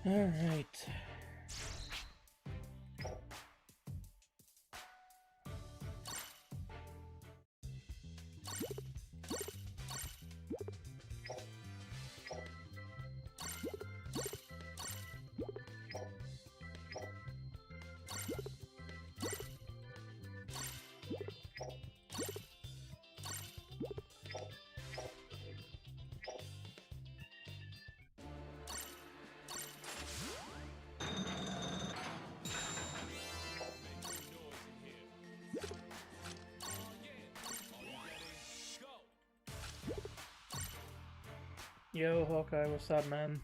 All right. Yo, Hawkeye, what's up, man?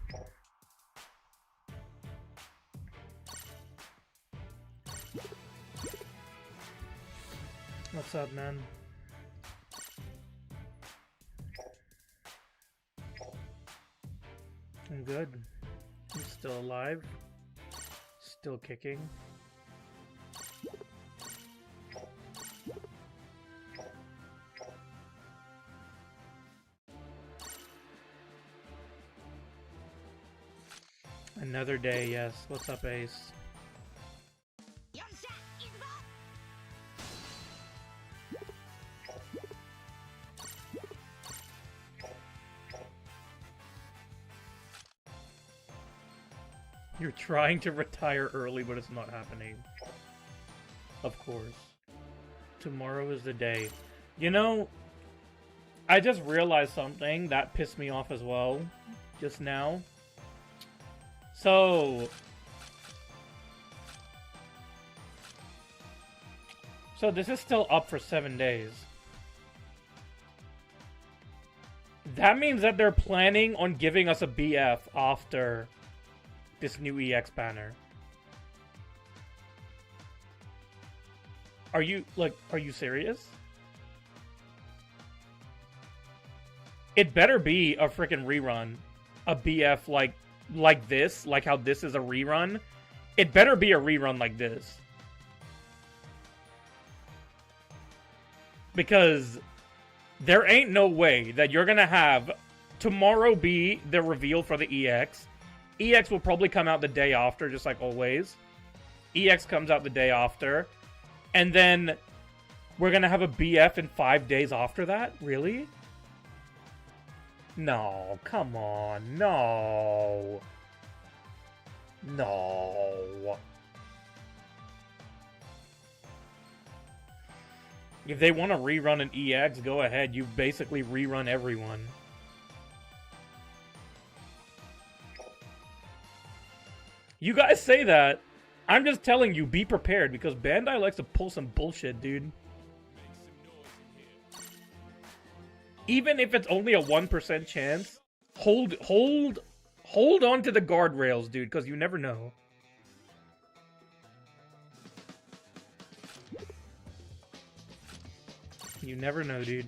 What's up, man? I'm good. I'm still alive. Still kicking. Another day, yes. What's up, Ace? You're trying to retire early, but it's not happening. Of course. Tomorrow is the day. You know, I just realized something that pissed me off as well just now. So this is still up for 7 days. That means that they're planning on giving us a BF after this new EX banner. Are you serious? It better be a freaking rerun. A BF like this, like how this is a rerun. It better be a rerun like this. Because there ain't no way that you're gonna have tomorrow be the reveal for the EX. EX will probably come out the day after, just like always. EX comes out the day after. And then we're gonna have a BF in 5 days after that? Really? No, come on, no. No. If they want to rerun an EX, go ahead. You basically rerun everyone. You guys say that. I'm just telling you, be prepared, because Bandai likes to pull some bullshit, dude. Even if it's only a 1% chance, hold on to the guardrails, dude, because you never know. You never know, dude.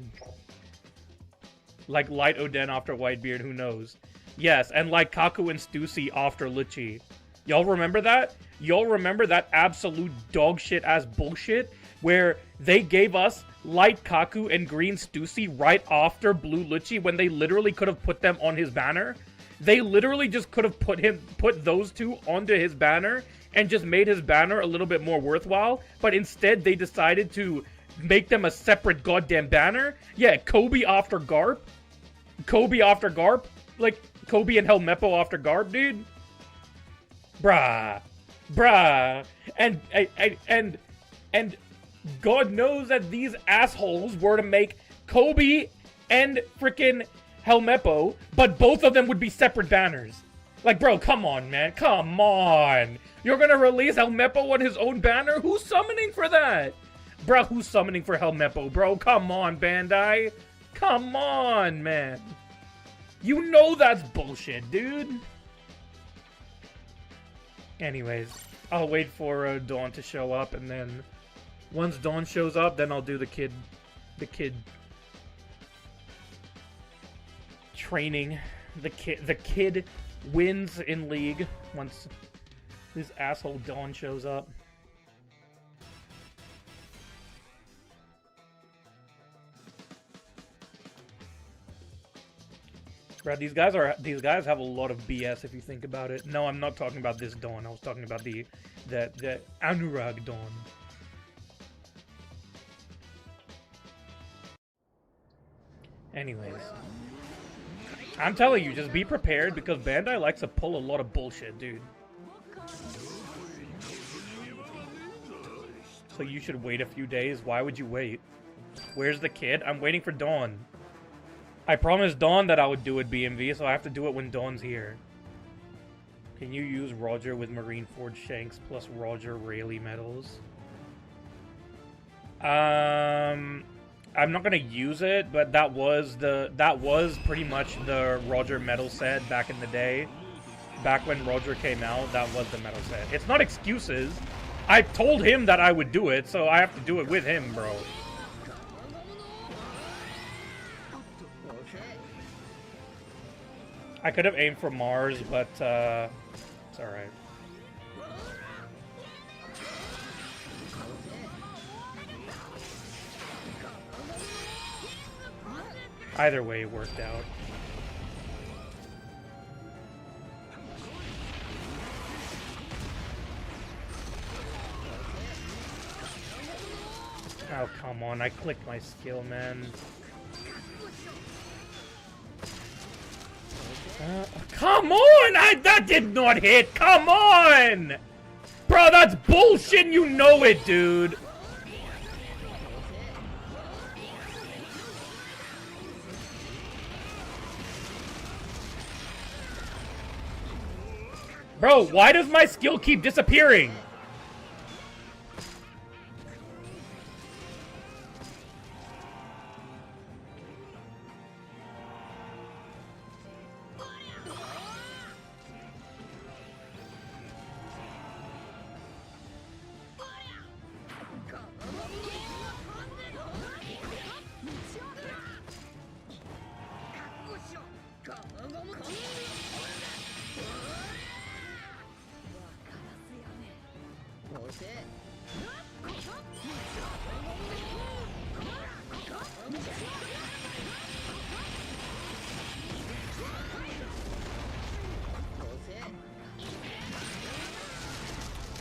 Like Light Oden after Whitebeard, who knows? Yes, and like Kaku and Stussy after Lucci. Y'all remember that? Y'all remember that absolute dogshit ass bullshit where they gave us Light Kaku and Green Stussy right after Blue Lucci when they literally could have put them on his banner? They literally just could have put those two onto his banner and just made his banner a little bit more worthwhile, but instead they decided to make them a separate goddamn banner. Yeah, Kobe after Garp. Kobe after Garp. Like, Kobe and Helmeppo after Garp, dude. Bruh. And God knows that these assholes were to make Kobe and frickin' Helmeppo, but both of them would be separate banners. Like, bro, come on, man. Come on. You're gonna release Helmeppo on his own banner? Who's summoning for that? Bro, who's summoning for Helmeppo, bro? Come on, Bandai. Come on, man. You know that's bullshit, dude. Anyways, I'll wait for Dawn to show up, and then once Dawn shows up, then I'll do the kid training. The kid wins in League once this asshole Dawn shows up. Bro, these guys have a lot of BS if you think about it. No, I'm not talking about this Dawn. I was talking about the Anurag Dawn. Anyways, I'm telling you, just be prepared because Bandai likes to pull a lot of bullshit, dude. So you should wait a few days. Why would you wait? Where's the kid? I'm waiting for Dawn. I promised Dawn that I would do it BMV, so I have to do it when Dawn's here. Can you use Roger with Marineford Shanks plus Roger Rayleigh medals? I'm not gonna use it, but that was pretty much the Roger medal set back in the day. Back when Roger came out, that was the medal set. It's not excuses. I told him that I would do it, so I have to do it with him, bro. I could have aimed for Mars, but it's alright. Either way, it worked out. Oh, come on. I clicked my skill, man. Come on! That did not hit! Come on! Bro, that's bullshit! You know it, dude! Bro, why does my skill keep disappearing?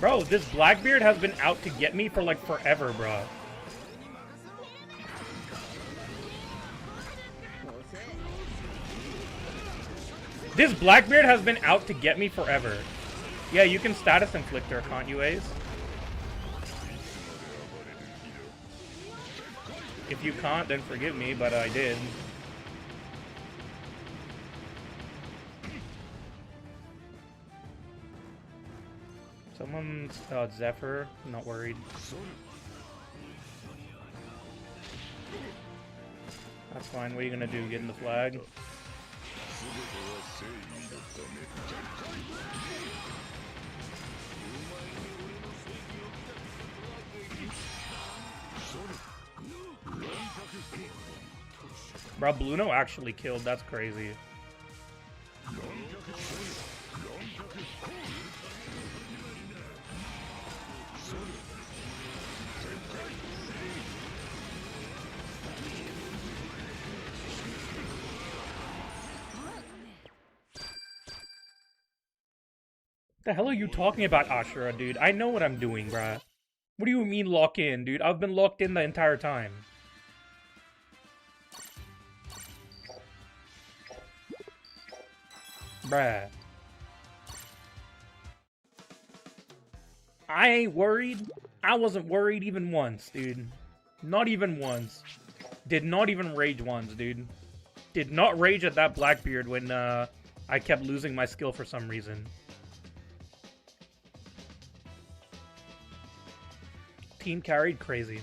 Bro, this Blackbeard has been out to get me for like forever, bro. This Blackbeard has been out to get me forever. Yeah, you can status inflictor, can't you, Ace? If you can't, then forgive me, but I did. Someone's Zephyr, I'm not worried. That's fine, what are you gonna do, get in the flag? Bro, Bluno actually killed, that's crazy. The hell are you talking about, Ashura, dude? I know what I'm doing, bruh. What do you mean lock in, dude? I've been locked in the entire time. Bruh. I ain't worried. I wasn't worried even once, dude. Not even once. Did not even rage once, dude. Did not rage at that Blackbeard when I kept losing my skill for some reason. Team carried? Crazy.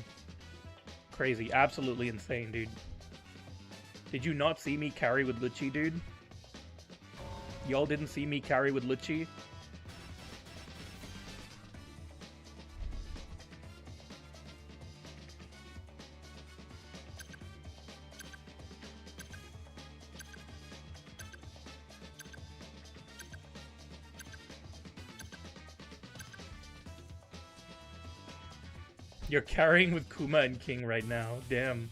Crazy. Absolutely insane, dude. Did you not see me carry with Lucci, dude? Y'all didn't see me carry with Lucci? You're carrying with Kuma and King right now. Damn.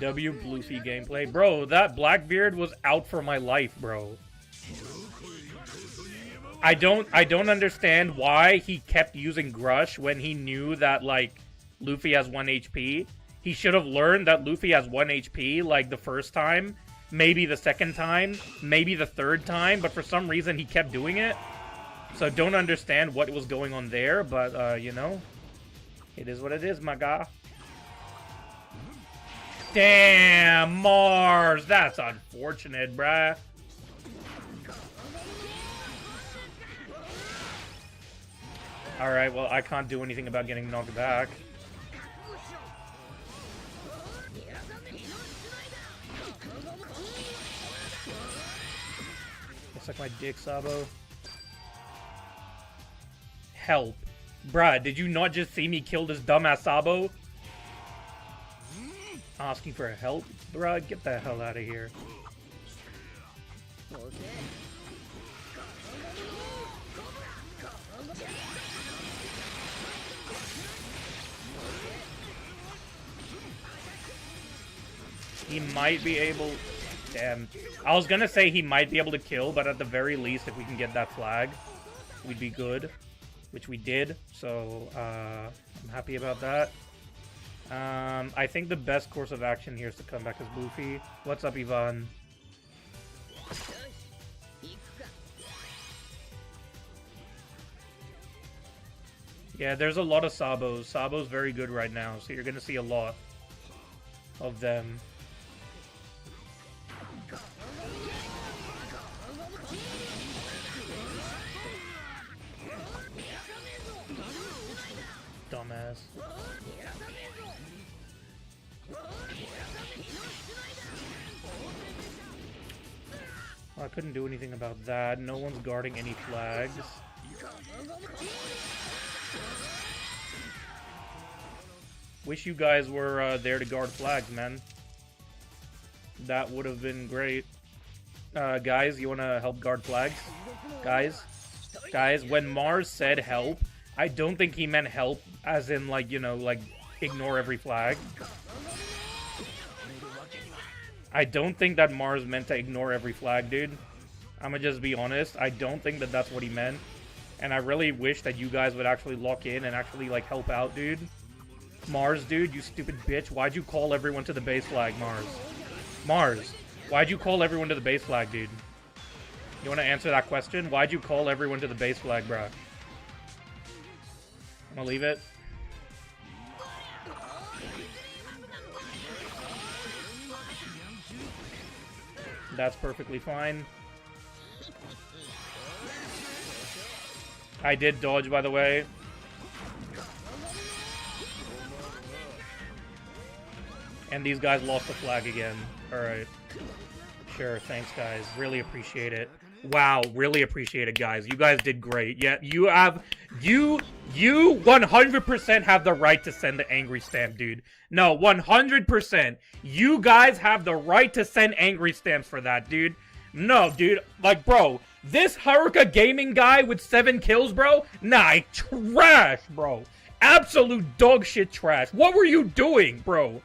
W Luffy gameplay. Bro, that Blackbeard was out for my life, bro. I don't understand why he kept using Grush when he knew that, like, Luffy has 1 HP. He should have learned that Luffy has 1 HP, like, the first time. Maybe the second time. Maybe the third time. But for some reason, he kept doing it. So don't understand what was going on there. But, you know, it is what it is, my guy. Damn, Mars. That's unfortunate, bruh. Alright, well, I can't do anything about getting knocked back. Looks like my dick, Sabo. Help. Bruh, did you not just see me kill this dumbass Sabo? Asking for help? Bruh, get the hell out of here. He might be able... Damn. I was gonna say he might be able to kill, but at the very least, if we can get that flag, we'd be good. Which we did, so I'm happy about that. I think the best course of action here is to come back as Luffy. What's up, Ivan? Yeah, there's a lot of Sabos. Sabo's very good right now, so you're gonna see a lot of them. Dumbass. Well, I couldn't do anything about that. No one's guarding any flags. Wish you guys were there to guard flags, man. That would have been great. Guys, you want to help guard flags? Guys, when Mars said help, I don't think he meant help as in, like, you know, like, ignore every flag. I don't think that Mars meant to ignore every flag, dude. I'ma just be honest. I don't think that that's what he meant. And I really wish that you guys would actually lock in and actually, like, help out, dude. Mars, dude, you stupid bitch. Why'd you call everyone to the base flag, Mars? Mars, why'd you call everyone to the base flag, dude? You want to answer that question? Why'd you call everyone to the base flag, bruh? I'm gonna leave it. That's perfectly fine. I did dodge, by the way. And these guys lost the flag again. Alright. Sure, thanks, guys. Really appreciate it. Wow, really appreciate it, guys. You guys did great. Yeah, you 100% have the right to send the angry stamp, dude. No, 100%. You guys have the right to send angry stamps for that, dude. No, dude. Like, bro, this Haruka Gaming guy with 7 kills, bro? Nah, trash, bro. Absolute dog shit trash. What were you doing, bro?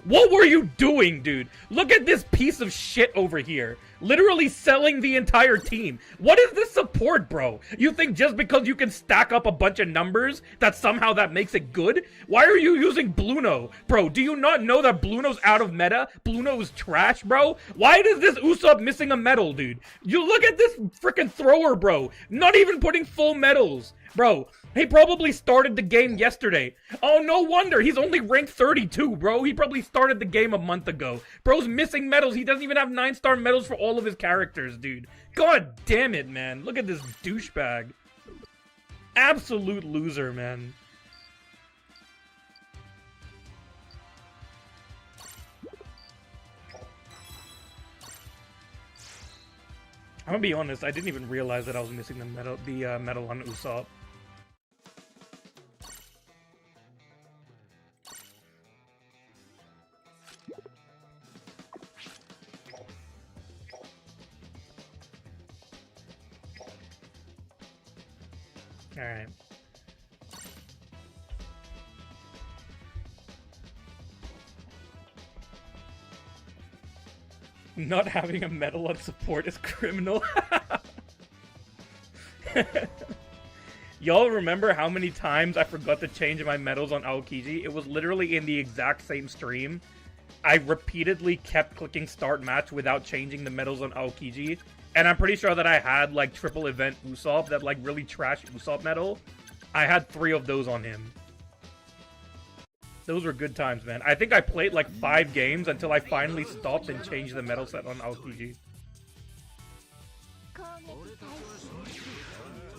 What were you doing, dude? Look at this piece of shit over here. Literally selling the entire team. What is this support, bro? You think just because you can stack up a bunch of numbers that somehow that makes it good? Why are you using Bluno? Bro, do you not know that Bluno's out of meta? Bluno is trash, bro? Why is this Usopp missing a medal, dude? You look at this freaking thrower, bro. Not even putting full medals. Bro, he probably started the game yesterday. Oh, no wonder. He's only ranked 32, bro. He probably started the game a month ago. Bro's missing medals. He doesn't even have 9-star medals for all of his characters, dude. God damn it, man. Look at this douchebag. Absolute loser, man. I'm gonna be honest. I didn't even realize that I was missing the medal on Usopp. Alright. Not having a medal on support is criminal. Y'all remember how many times I forgot to change my medals on Aokiji? It was literally in the exact same stream. I repeatedly kept clicking start match without changing the medals on Aokiji. And I'm pretty sure that I had, like, triple event Usopp, that, like, really trash Usopp medal. I had 3 of those on him. Those were good times, man. I think I played, like, 5 games until I finally stopped and changed the medal set on Aokiji.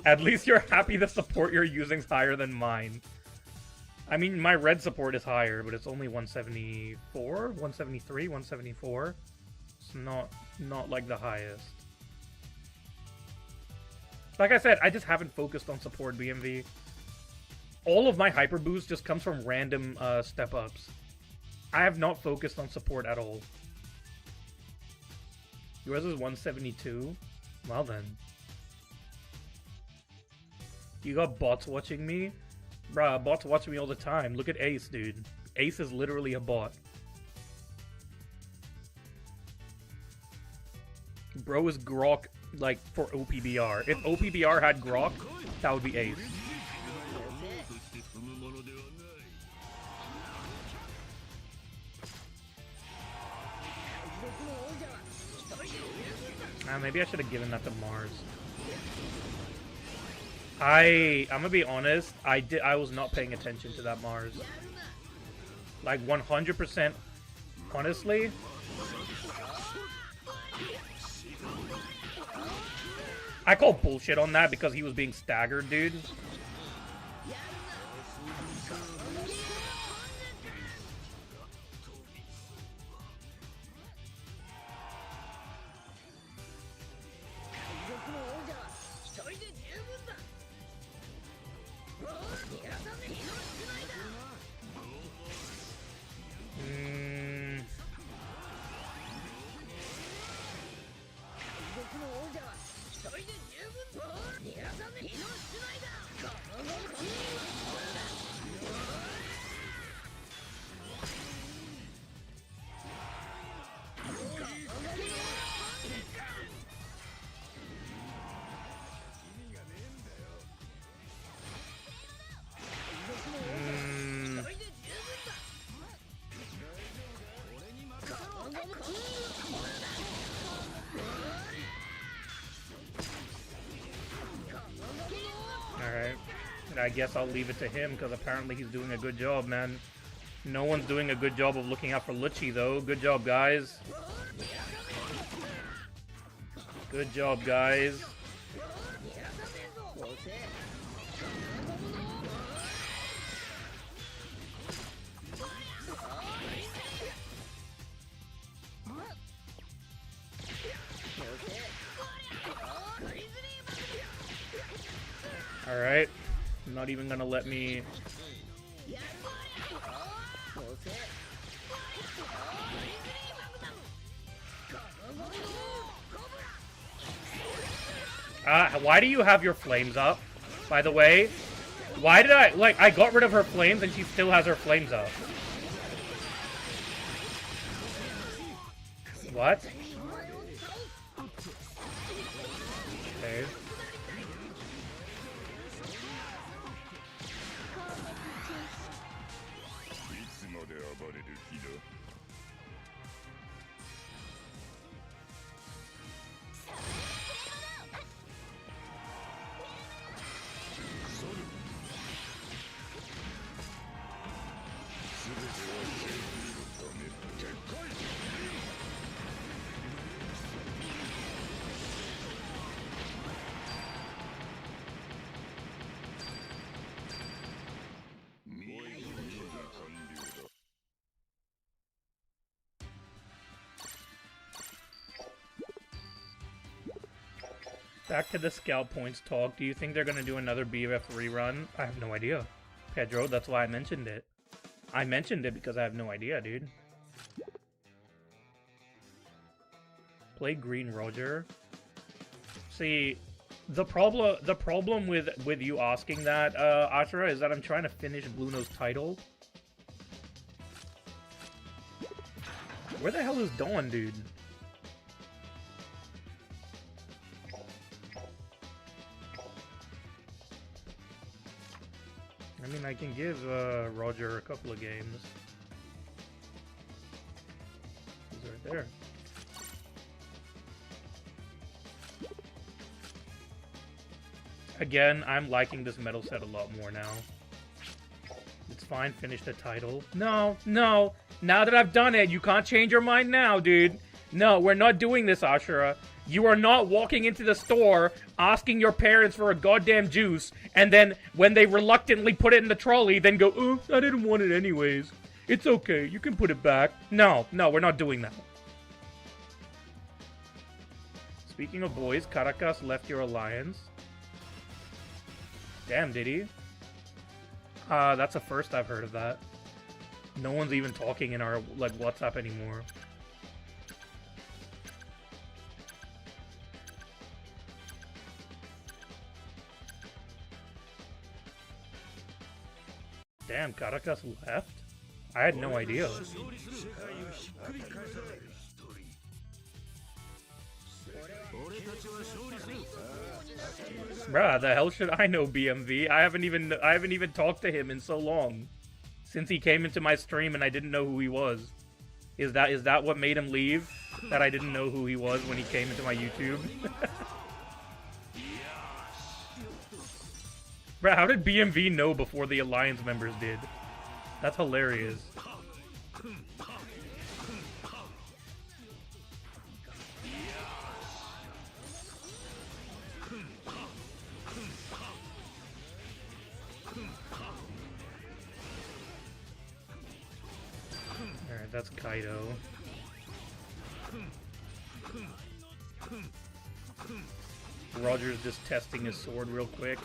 At least you're happy the support you're using is higher than mine. I mean, my red support is higher, but it's only 174, 173, 174. It's not like the highest. Like I said, I just haven't focused on support BMV. All of my hyper boost just comes from random step-ups. I have not focused on support at all. Yours is 172? Well then. You got bots watching me? Bruh, bots watch me all the time. Look at Ace, dude. Ace is literally a bot. Bro is Grok, like, for OPBR. If OPBR had Grok, that would be Ace. Maybe I should have given that to Mars. I'm gonna be honest, I was not paying attention to that Mars. Like 100%, honestly. I call bullshit on that because he was being staggered, dude. I guess I'll leave it to him because apparently he's doing a good job, man. No one's doing a good job of looking out for Lucci, though. Good job, guys. Good job, guys. Alright. Not even gonna let me... why do you have your flames up? By the way, why did I got rid of her flames and she still has her flames up. What? Okay. Back to the scout points talk. Do you think they're going to do another BFF rerun? I have no idea. Pedro, that's why I mentioned it. I mentioned it because I have no idea, dude. Play Green Roger. See, the problem with you asking that, Ashura, is that I'm trying to finish Bluno's title. Where the hell is Dawn, dude? I mean, I can give Roger a couple of games. He's right there. Again, I'm liking this metal set a lot more now. It's fine, finish the title. No, no. Now that I've done it, you can't change your mind now, dude. No, we're not doing this, Ashura. You are not walking into the store, asking your parents for a goddamn juice, and then, when they reluctantly put it in the trolley, then go, oh, I didn't want it anyways. It's okay, you can put it back. No, no, we're not doing that. Speaking of boys, Caracas left your alliance. Damn, did he? That's the first I've heard of that. No one's even talking in our, like, WhatsApp anymore. Damn, Caracas left? I had no idea. Bruh, the hell should I know, BMV? I haven't even talked to him in so long. Since he came into my stream and I didn't know who he was. Is that what made him leave? That I didn't know who he was when he came into my YouTube? Bruh, how did BMV know before the Alliance members did? That's hilarious. Alright, that's Kaido. Roger's just testing his sword real quick.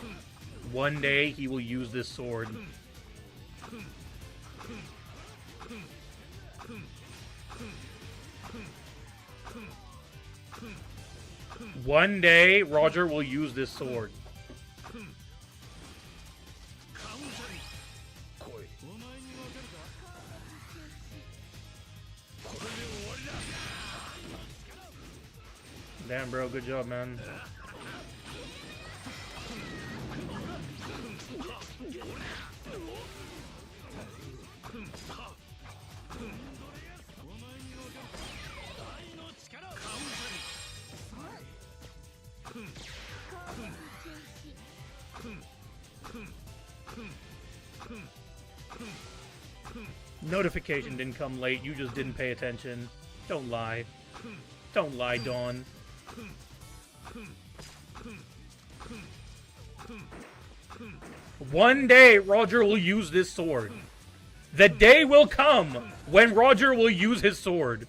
One day he will use this sword. One day Roger will use this sword. Damn, bro, good job, man. Notification didn't come late, you just didn't pay attention. Don't lie. Don't lie, Dawn. One day, Roger will use this sword. The day will come when Roger will use his sword.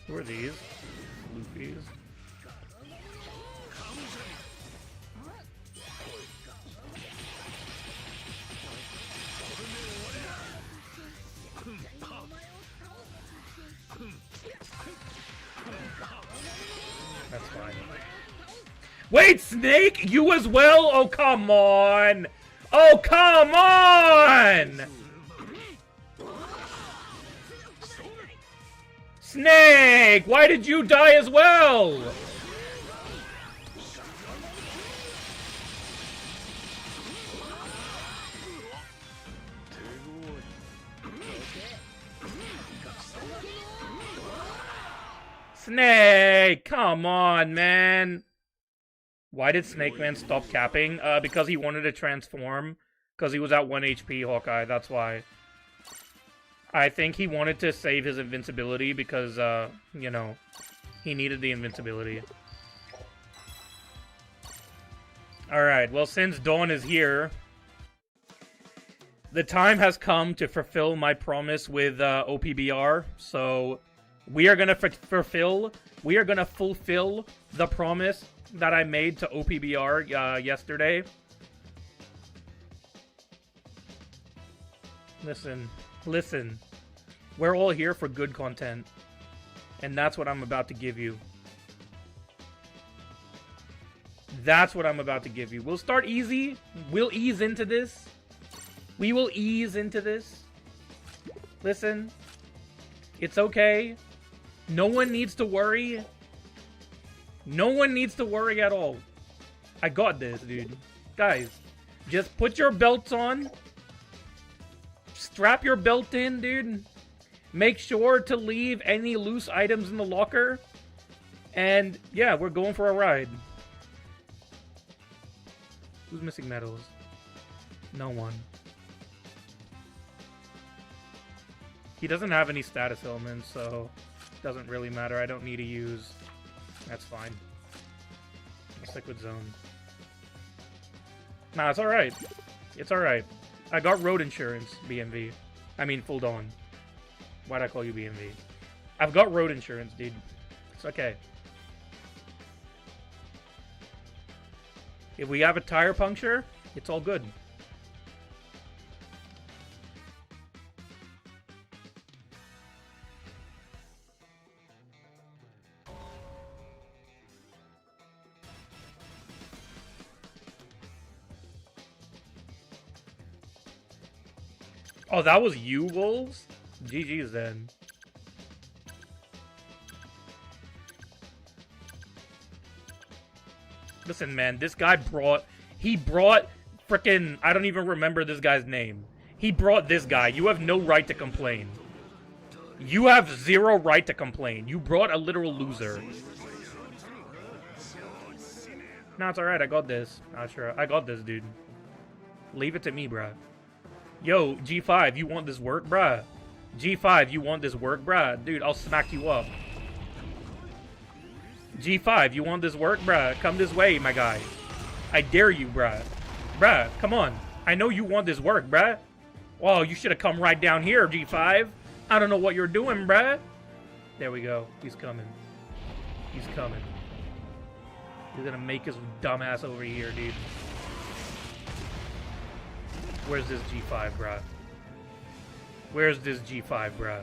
Who are these? Luffy's. That's fine. Wait, Snake! You as well? Oh, come on! Oh, come on! Snake! Why did you die as well? Snake! Come on, man! Why did Snake Man stop capping? Because he wanted to transform. Because he was at 1 HP, Hawkeye, that's why. I think he wanted to save his invincibility because, you know, he needed the invincibility. Alright, well, since Dawn is here, the time has come to fulfill my promise with OPBR, so we are going to fulfill the promise that I made to OPBR yesterday. Listen. Listen. We're all here for good content. And that's what I'm about to give you. That's what I'm about to give you. We'll start easy. We'll ease into this. We will ease into this. Listen. It's okay. No one needs to worry. No one needs to worry at all. I got this, dude. Guys, just put your belts on. Strap your belt in, dude. Make sure to leave any loose items in the locker. And, yeah, we're going for a ride. Who's missing medals? No one. He doesn't have any status elements, so it doesn't really matter. I don't need to use... That's fine. I'll stick with zone. Nah, it's alright. It's alright. I got road insurance, BMV. I mean, full dawn. Why'd I call you BMV? I've got road insurance, dude. It's okay. If we have a tire puncture, it's all good. Oh, that was you, Wolves? GG's then. Listen, man, this guy he brought frickin', I don't even remember this guy's name. He brought this guy. You have no right to complain. You have zero right to complain. You brought a literal loser. Nah, it's alright. I got this. Not sure. I got this, dude. Leave it to me, bruh. Yo, G5, you want this work, bruh? G5, you want this work, bruh? Dude, I'll smack you up. G5, you want this work, bruh? Come this way, my guy. I dare you, bruh. Bruh, come on. I know you want this work, bruh. Well, you should have come right down here, G5. I don't know what you're doing, bruh. There we go. He's coming. He's coming. He's gonna make his dumbass over here, dude. Where's this G5, bruh? Where's this G5, bruh?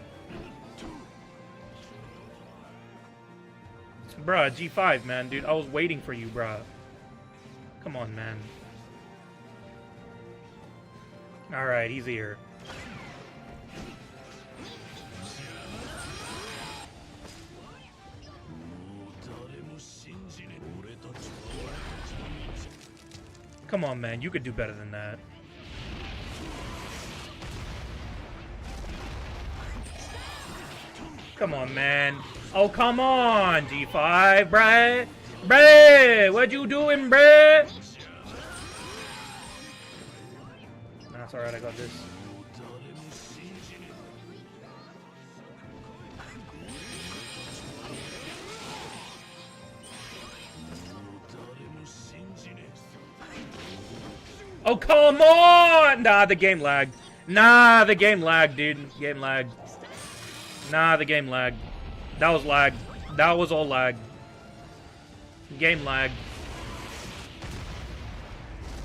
Bruh, G5, man, dude. I was waiting for you, bruh. Come on, man. Alright, he's here. Come on, man. You could do better than that. Come on, man. Oh, come on, G5, bruh. Bruh, what you doing, bruh? Nah, it's alright, I got this. Oh, come on! Nah, the game lagged. Nah, the game lagged, dude. Game lagged. Nah, the game lagged. That was lag. That was all lag. Game lag.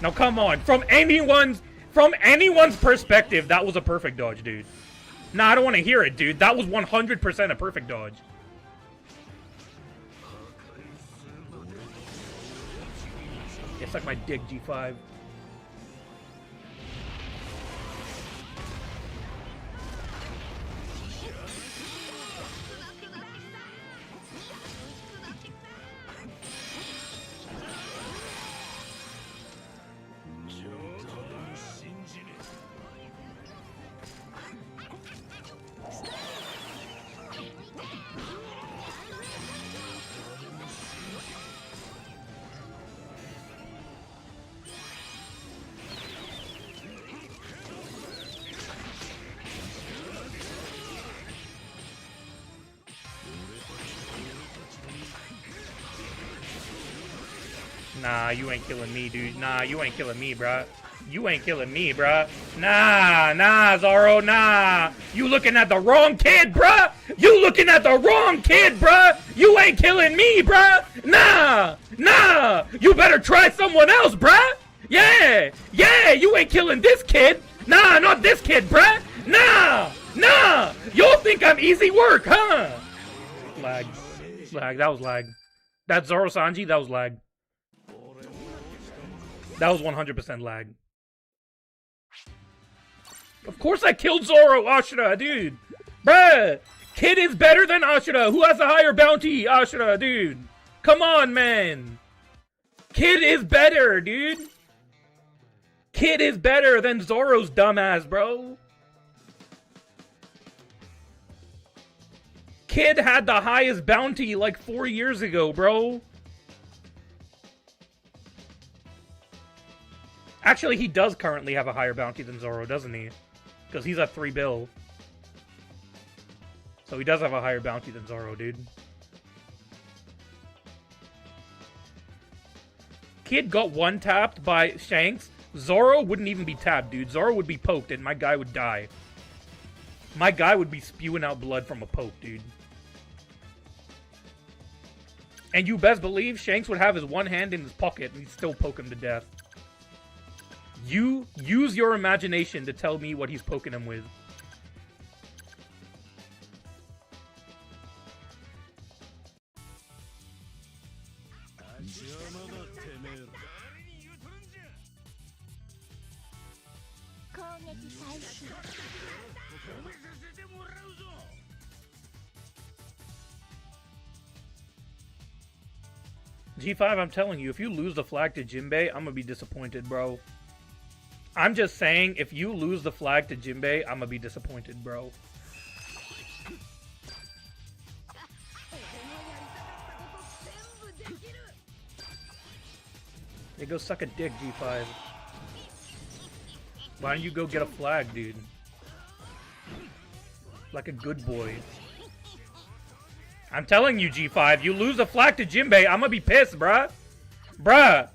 Now come on. From anyone's perspective, that was a perfect dodge, dude. Nah, I don't want to hear it, dude. That was 100% a perfect dodge. It's like my dick, G5. Nah, you ain't killing me, dude. Nah, you ain't killing me, bruh. You ain't killing me, bruh. Nah, Zoro, nah. You looking at the wrong kid, bruh. You looking at the wrong kid, bruh. You ain't killing me, bruh. Nah. You better try someone else, bruh. Yeah, you ain't killing this kid. Nah, not this kid, bruh! Nah! Nah! Y'all think I'm easy work, huh? Lag. Lag, that was lag. That Zoro Sanji, that was lag. That was 100% lag. Of course I killed Zoro, Ashura, dude! Bruh! Kid is better than Ashura! Who has a higher bounty, Ashura, dude? Come on, man! Kid is better, dude! Kid is better than Zoro's dumbass, bro! Kid had the highest bounty like 4 years ago, bro. Actually, he does currently have a higher bounty than Zoro, doesn't he? Because he's at 3 bill. So he does have a higher bounty than Zoro, dude. Kid got one-tapped by Shanks. Zoro wouldn't even be tapped, dude. Zoro would be poked and my guy would die. My guy would be spewing out blood from a poke, dude. And you best believe Shanks would have his one hand in his pocket and he'd still poke him to death. You use your imagination to tell me what he's poking him with. G5, I'm telling you, if you lose the flag to Jinbei, I'm gonna be disappointed, bro. I'm just saying, if you lose the flag to Jinbei, I'm gonna be disappointed, bro. Hey, go suck a dick, G5. Why don't you go get a flag, dude? Like a good boy. I'm telling you, G5, you lose the flag to Jinbei, I'm gonna be pissed, bruh. Bruh.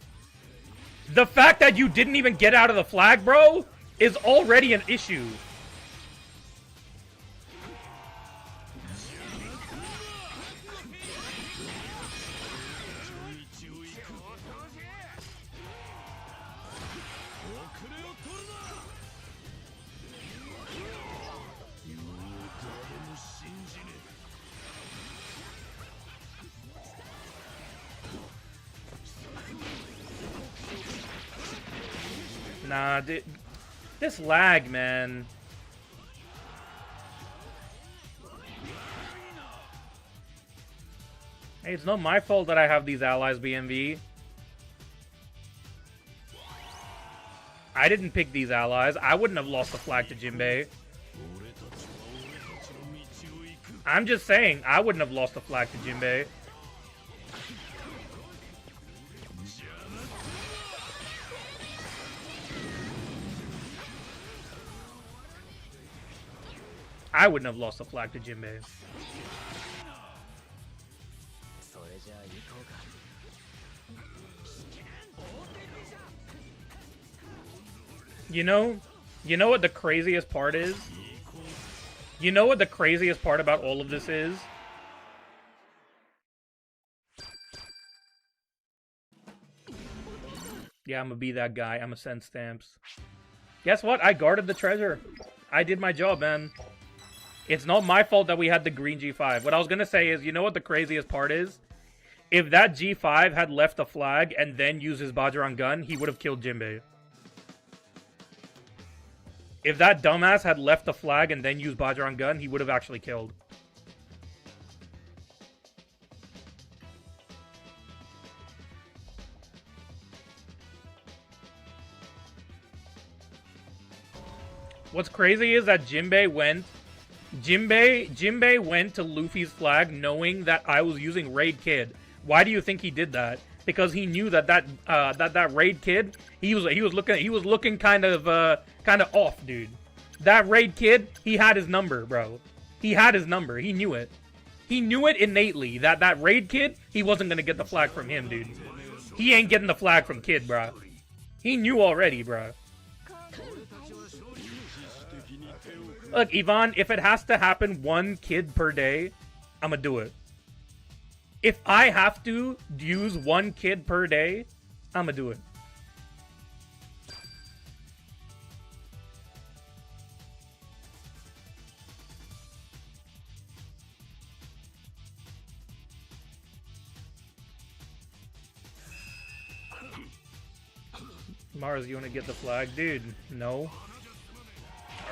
The fact that you didn't even get out of the flag, bro, is already an issue. Nah, dude. This lag, man. Hey, it's not my fault that I have these allies, BMV. I didn't pick these allies. I wouldn't have lost the flag to Jinbei. I'm just saying, I wouldn't have lost the flag to Jinbei. I wouldn't have lost the flag to Jinbei. You know what the craziest part is? You know what the craziest part about all of this is? Yeah, I'm gonna be that guy. I'm gonna send stamps. Guess what? I guarded the treasure. I did my job, man. It's not my fault that we had the green G5. What I was gonna say is, you know what the craziest part is? If that G5 had left the flag and then used his Bajirang gun, he would have killed Jinbei. If that dumbass had left the flag and then used Bajirang gun, he would have actually killed. What's crazy is that Jinbei went to Luffy's flag knowing that I was using Raid Kid. Why do you think he did that? Because he knew that Raid Kid, he was looking kind of off, dude. That Raid Kid, he had his number, bro. He had his number. He knew it. He knew it innately that Raid Kid, he wasn't gonna get the flag from him, dude. He ain't getting the flag from Kid, bro. He knew already, bro. Look, Ivan, if it has to happen one kid per day, I'm gonna do it. If I have to use one kid per day, I'm gonna do it. Mars, you wanna get the flag? Dude, no.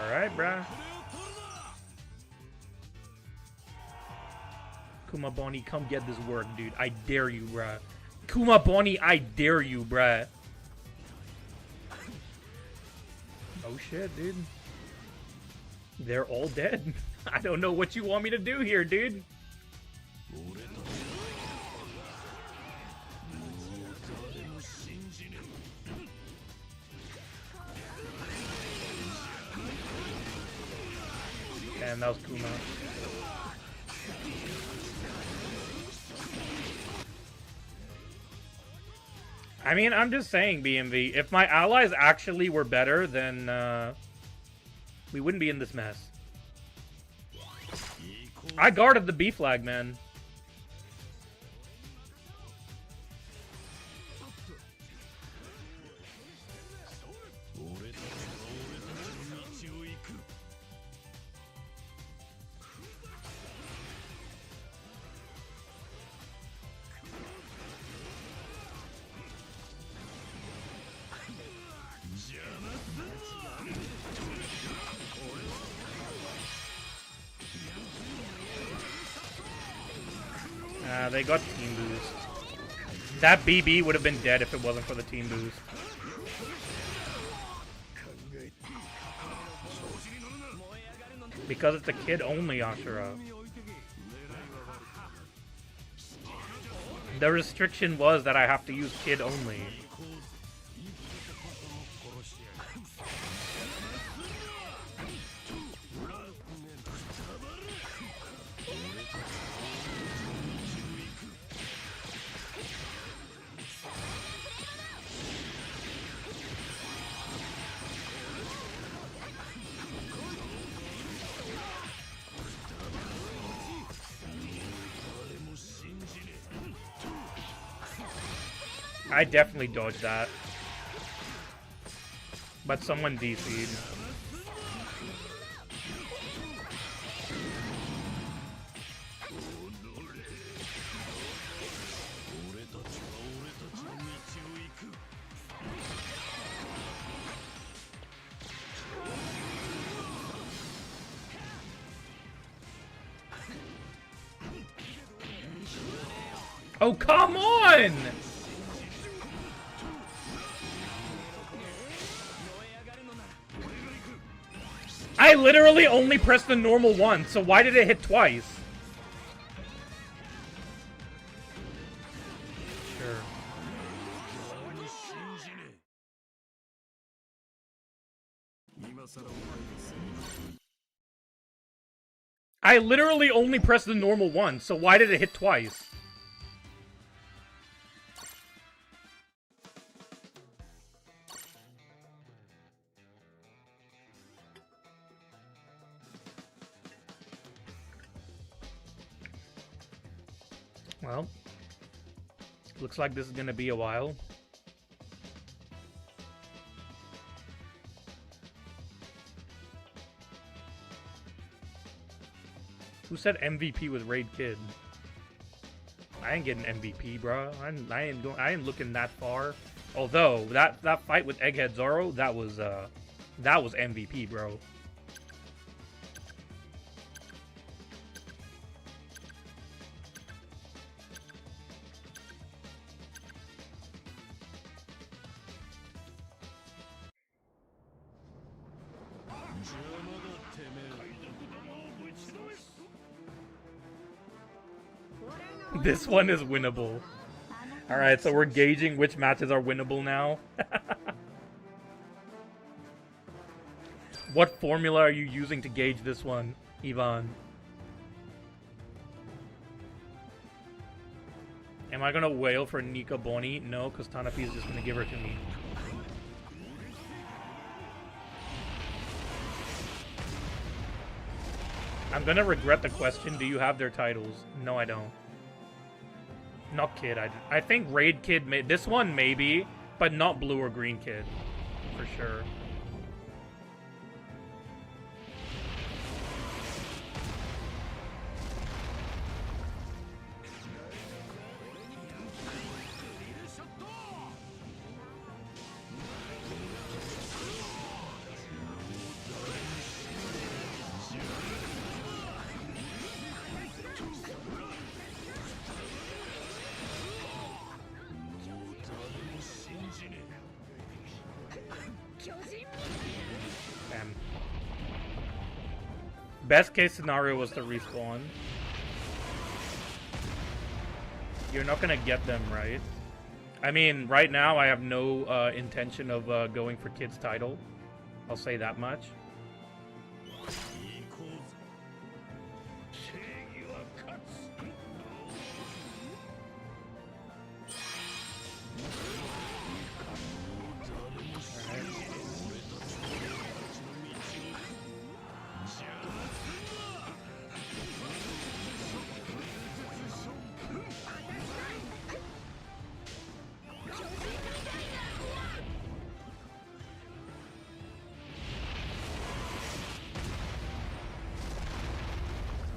Alright, bruh. Kuma Bonnie, come get this work, dude. I dare you, bruh. Kuma Bonnie, I dare you, bruh. Oh shit, dude. They're all dead. I don't know what you want me to do here, dude. Damn, that was Kuma. I mean, I'm just saying, BMV, if my allies actually were better, then we wouldn't be in this mess. I guarded the B flag, man. They got team boost. That BB would have been dead if it wasn't for the team boost. Because it's a kid only, Ashura. The restriction was that I have to use kid only. I definitely dodged that. But someone DC'd. Oh, come on! I literally only pressed the normal one, so why did it hit twice? Sure. I literally only pressed the normal one, so why did it hit twice? Well, looks like this is gonna be a while. Who said MVP was Raid Kid? I ain't getting MVP, bro. I ain't looking that far. Although that fight with Egghead Zoro, that was MVP, bro. This one is winnable. Alright, so we're gauging which matches are winnable now. What formula are you using to gauge this one, Ivan? Am I gonna wail for Nika Boni? No, because Tanapi is just gonna give her to me. I'm gonna regret the question. Do you have their titles? No, I don't. Not Kid. I think Raid Kid. This one maybe, but not Blue or Green Kid, for sure. Best case scenario was to respawn. You're not gonna get them, right? I mean, right now I have no intention of going for kids title. I'll say that much.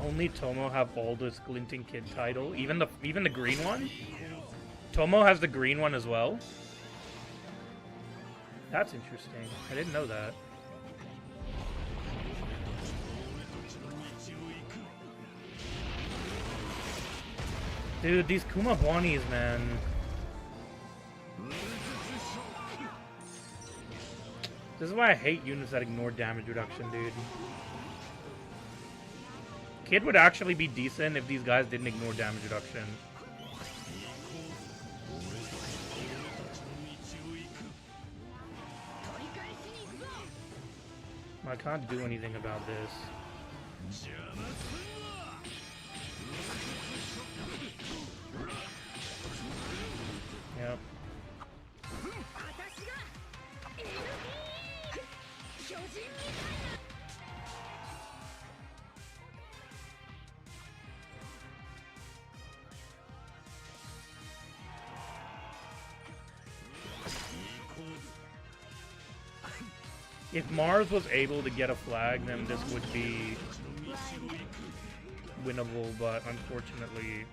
Only Tomo have all this Glinting Kid title, even the green one. Tomo has the green one as well. That's interesting. I didn't know that. Dude, these Kumabwanis, man. This is why I hate units that ignore damage reduction, dude. Kid would actually be decent if these guys didn't ignore damage reduction. I can't do anything about this. Yep. If Mars was able to get a flag, then this would be winnable, but unfortunately...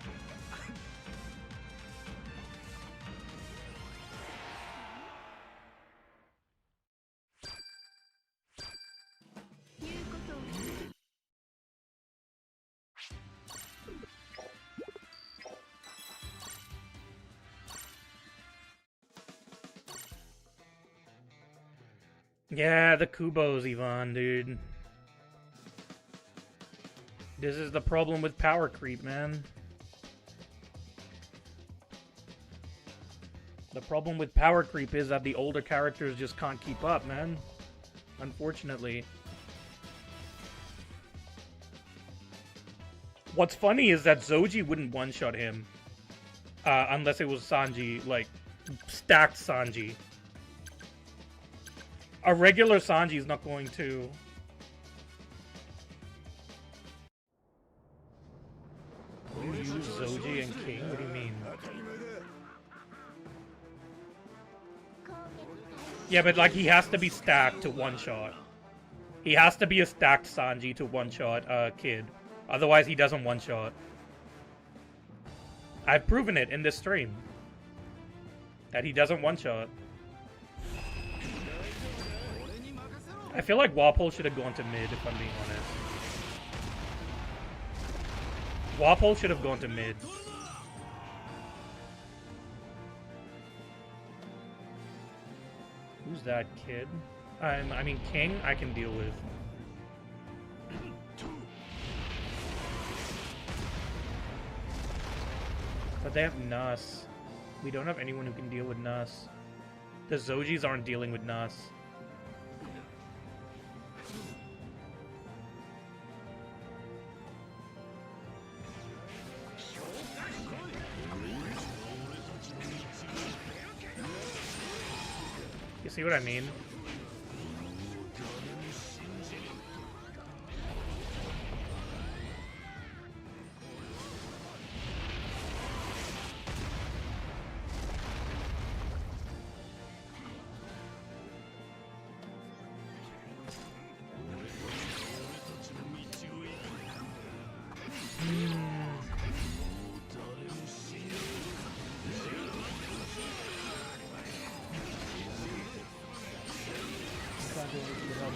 Yeah, the Kubos, Yvonne, dude. This is the problem with power creep, man. The problem with power creep is that the older characters just can't keep up, man. Unfortunately. What's funny is that Zoji wouldn't one-shot him. Unless it was Sanji, like, stacked Sanji. A regular Sanji is not going to. You use Zoji and King? What do you mean? Yeah, but like he has to be stacked to one-shot. He has to be a stacked Sanji to one-shot Kid. Otherwise he doesn't one-shot. I've proven it in this stream. That he doesn't one-shot. I feel like Wapol should have gone to mid, if I'm being honest. Wapol should have gone to mid. Who's that kid? I mean, King, I can deal with. But they have Nas. We don't have anyone who can deal with Nas. The Zojis aren't dealing with Nas. You see what I mean?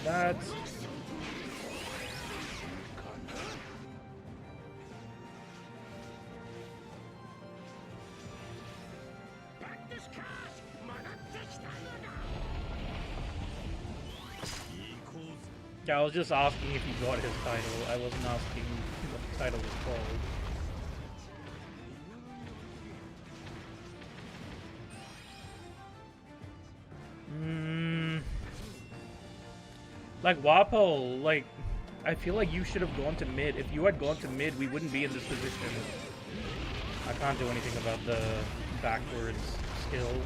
That. Yeah, I was just asking if you got his title. I wasn't asking what the title was called. Like, Wapo, like, I feel like you should have gone to mid. If you had gone to mid, we wouldn't be in this position. I can't do anything about the backwards skill.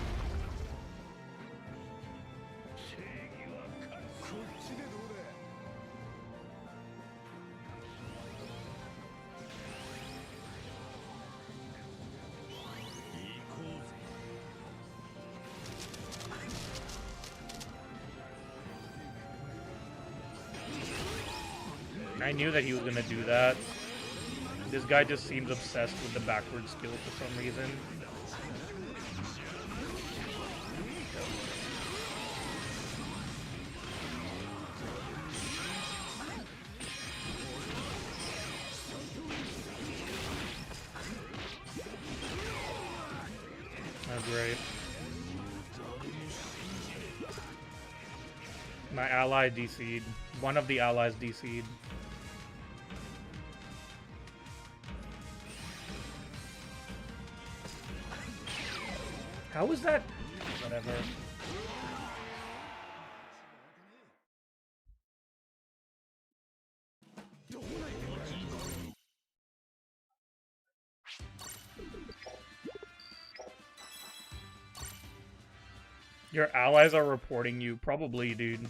I knew that he was gonna do that. This guy just seems obsessed with the backward skill for some reason. Oh, great. My ally DC'd. One of the allies DC'd. How was that? Whatever. Your allies are reporting you. Probably, dude.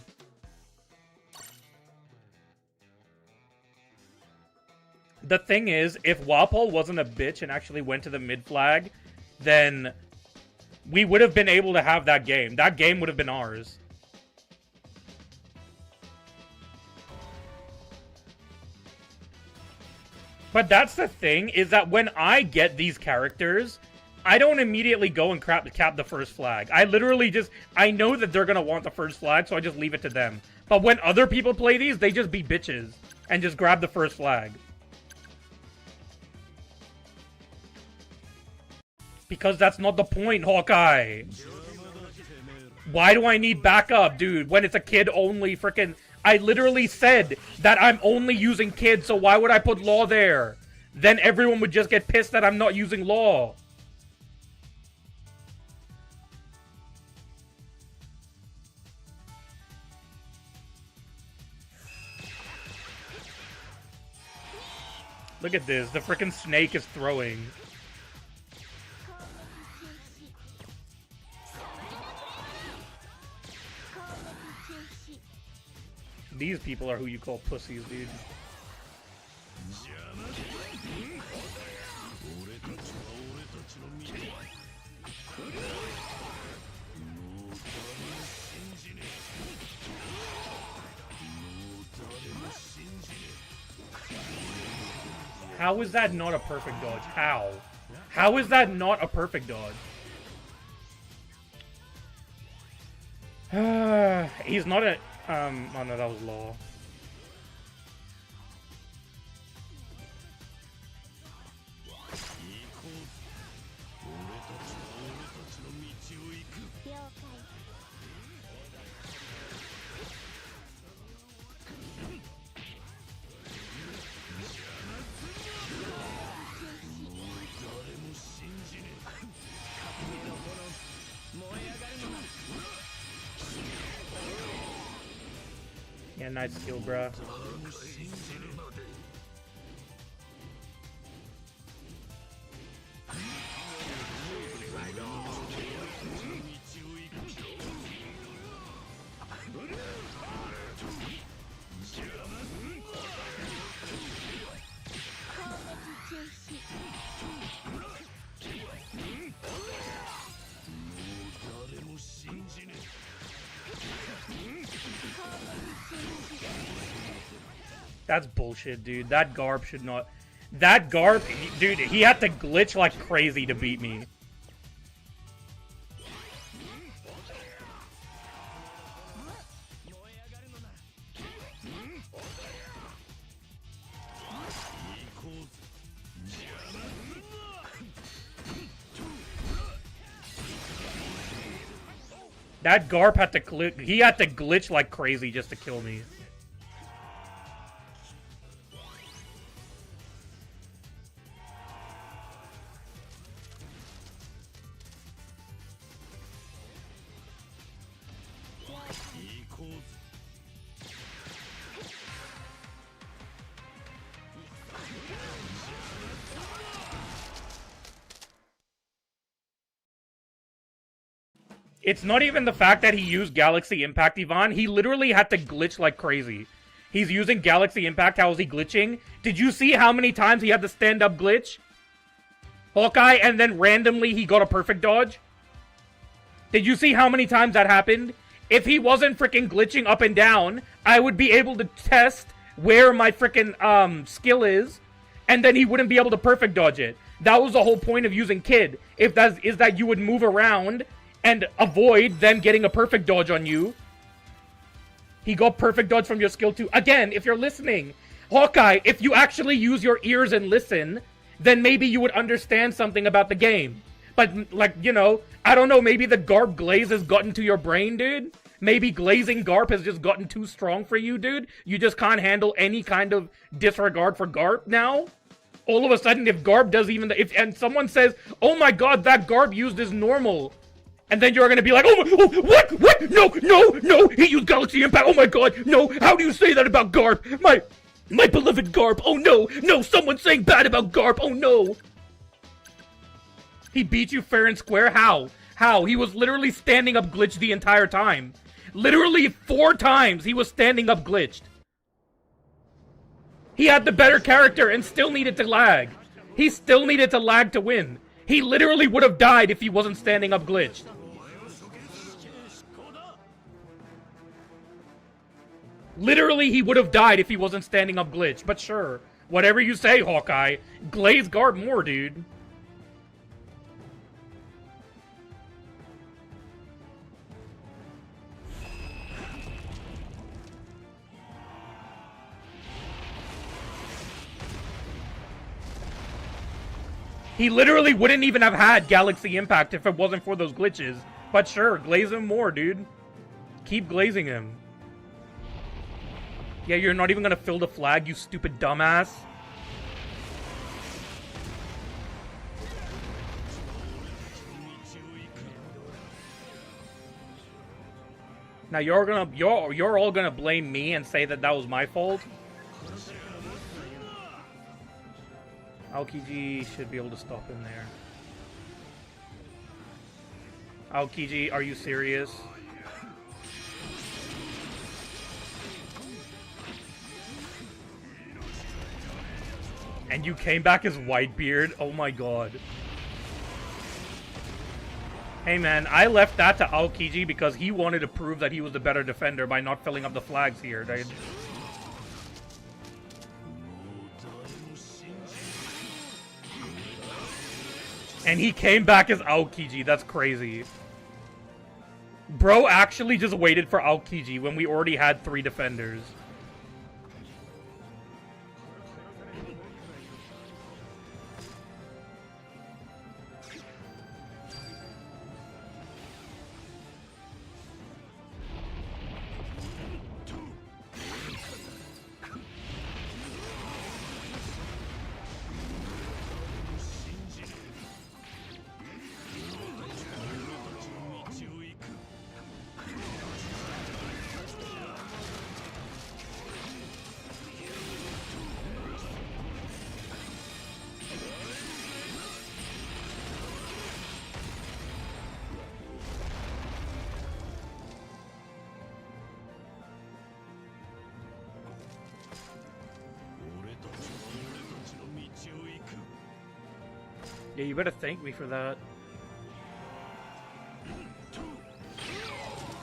The thing is, if Wapol wasn't a bitch and actually went to the mid flag, then we would have been able to have that game. That game would have been ours. But that's the thing, is that when I get these characters, I don't immediately go and cap the first flag. I literally just, I know that they're going to want the first flag, so I just leave it to them. But when other people play these, they just be bitches and just grab the first flag. Because that's not the point, Hawkeye. Why do I need backup, dude? When it's a kid-only frickin'... I literally said that I'm only using kids, so why would I put law there? Then everyone would just get pissed that I'm not using law. Look at this. The frickin' snake is throwing. These people are who you call pussies, dude. How is that not a perfect dodge? How? How is that not a perfect dodge? He's not a... oh no, that was law. Yeah, nice skill, bruh. That's bullshit, dude. That Garb should not... That Garb... Dude, he had to glitch like crazy to beat me. That Garb had to he had to glitch like crazy just to kill me. It's not even the fact that he used Galaxy Impact, Yvonne. He literally had to glitch like crazy. He's using Galaxy Impact. How is he glitching? Did you see how many times he had to stand up glitch? Hawkeye, and then randomly he got a perfect dodge? Did you see how many times that happened? If he wasn't freaking glitching up and down, I would be able to test where my freaking skill is, and then he wouldn't be able to perfect dodge it. That was the whole point of using Kid. If that is that you would move around and avoid them getting a perfect dodge on you. He got perfect dodge from your skill too. Again, if you're listening, Hawkeye, if you actually use your ears and listen, then maybe you would understand something about the game. But, like, you know, I don't know, maybe the Garp glaze has gotten to your brain, dude. Maybe glazing Garp has just gotten too strong for you, dude. You just can't handle any kind of disregard for Garp now. All of a sudden, if Garp does even and someone says, oh my god, that Garp used is normal. And then you're gonna be like, what? No, he used Galaxy Impact, oh my god, no, how do you say that about Garp? My beloved Garp, oh no, someone's saying bad about Garp, oh no. He beat you fair and square, how? How? He was literally standing up glitched the entire time. Literally 4 times he was standing up glitched. He had the better character and still needed to lag. He still needed to lag to win. He literally would have died if he wasn't standing up glitched. Literally, he would have died if he wasn't standing up glitched. But sure, whatever you say, Hawkeye. Glaze Garp more, dude. He literally wouldn't even have had Galaxy Impact if it wasn't for those glitches. But sure, glaze him more, dude. Keep glazing him. Yeah, you're not even gonna fill the flag, you stupid dumbass. Now you're all gonna blame me and say that that was my fault? Aokiji should be able to stop him there. Aokiji, are you serious? And you came back as Whitebeard? Oh my god. Hey man, I left that to Aokiji because he wanted to prove that he was the better defender by not filling up the flags here, dude. And he came back as Aokiji. That's crazy. Bro actually just waited for Aokiji when we already had 3 defenders. Yeah, you better thank me for that.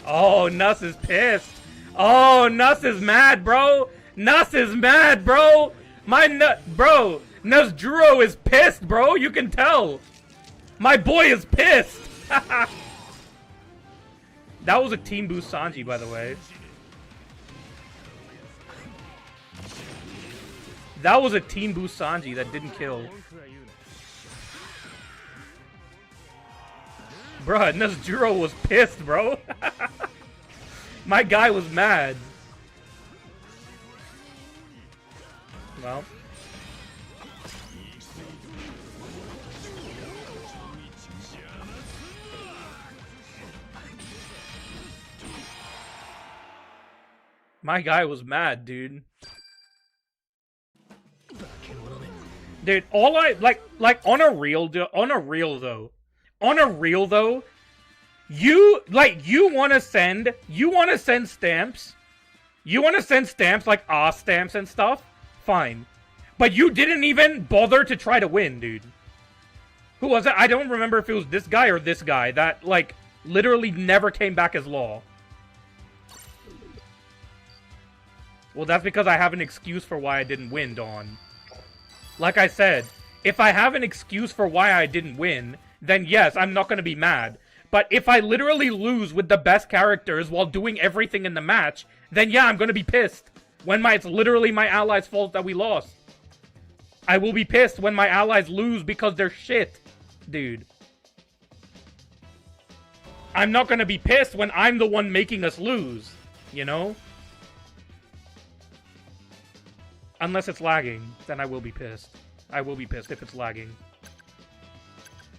Oh, Nuss is pissed. Oh, Nuss is mad, bro. Nuss is mad, bro. Bro, Nuzjuro is pissed, bro. You can tell. My boy is pissed. That was a Team Boost Sanji, by the way. That was a Team Boost Sanji that didn't kill. Bruh, Nuzjuro was pissed, bro. My guy was mad. Well. My guy was mad, dude. Dude, all I like on a real though, You want to send stamps? You want to send stamps like stamps and stuff? Fine. But you didn't even bother to try to win, dude. Who was it? I don't remember if it was this guy or this guy that, like, literally never came back as law. Well, that's because I have an excuse for why I didn't win, Dawn. Like I said, if I have an excuse for why I didn't win, then yes, I'm not going to be mad. But if I literally lose with the best characters while doing everything in the match, then yeah, I'm going to be pissed. When it's literally my allies' fault that we lost. I will be pissed when my allies lose because they're shit, dude. I'm not going to be pissed when I'm the one making us lose, you know? Unless it's lagging, then I will be pissed. I will be pissed if it's lagging.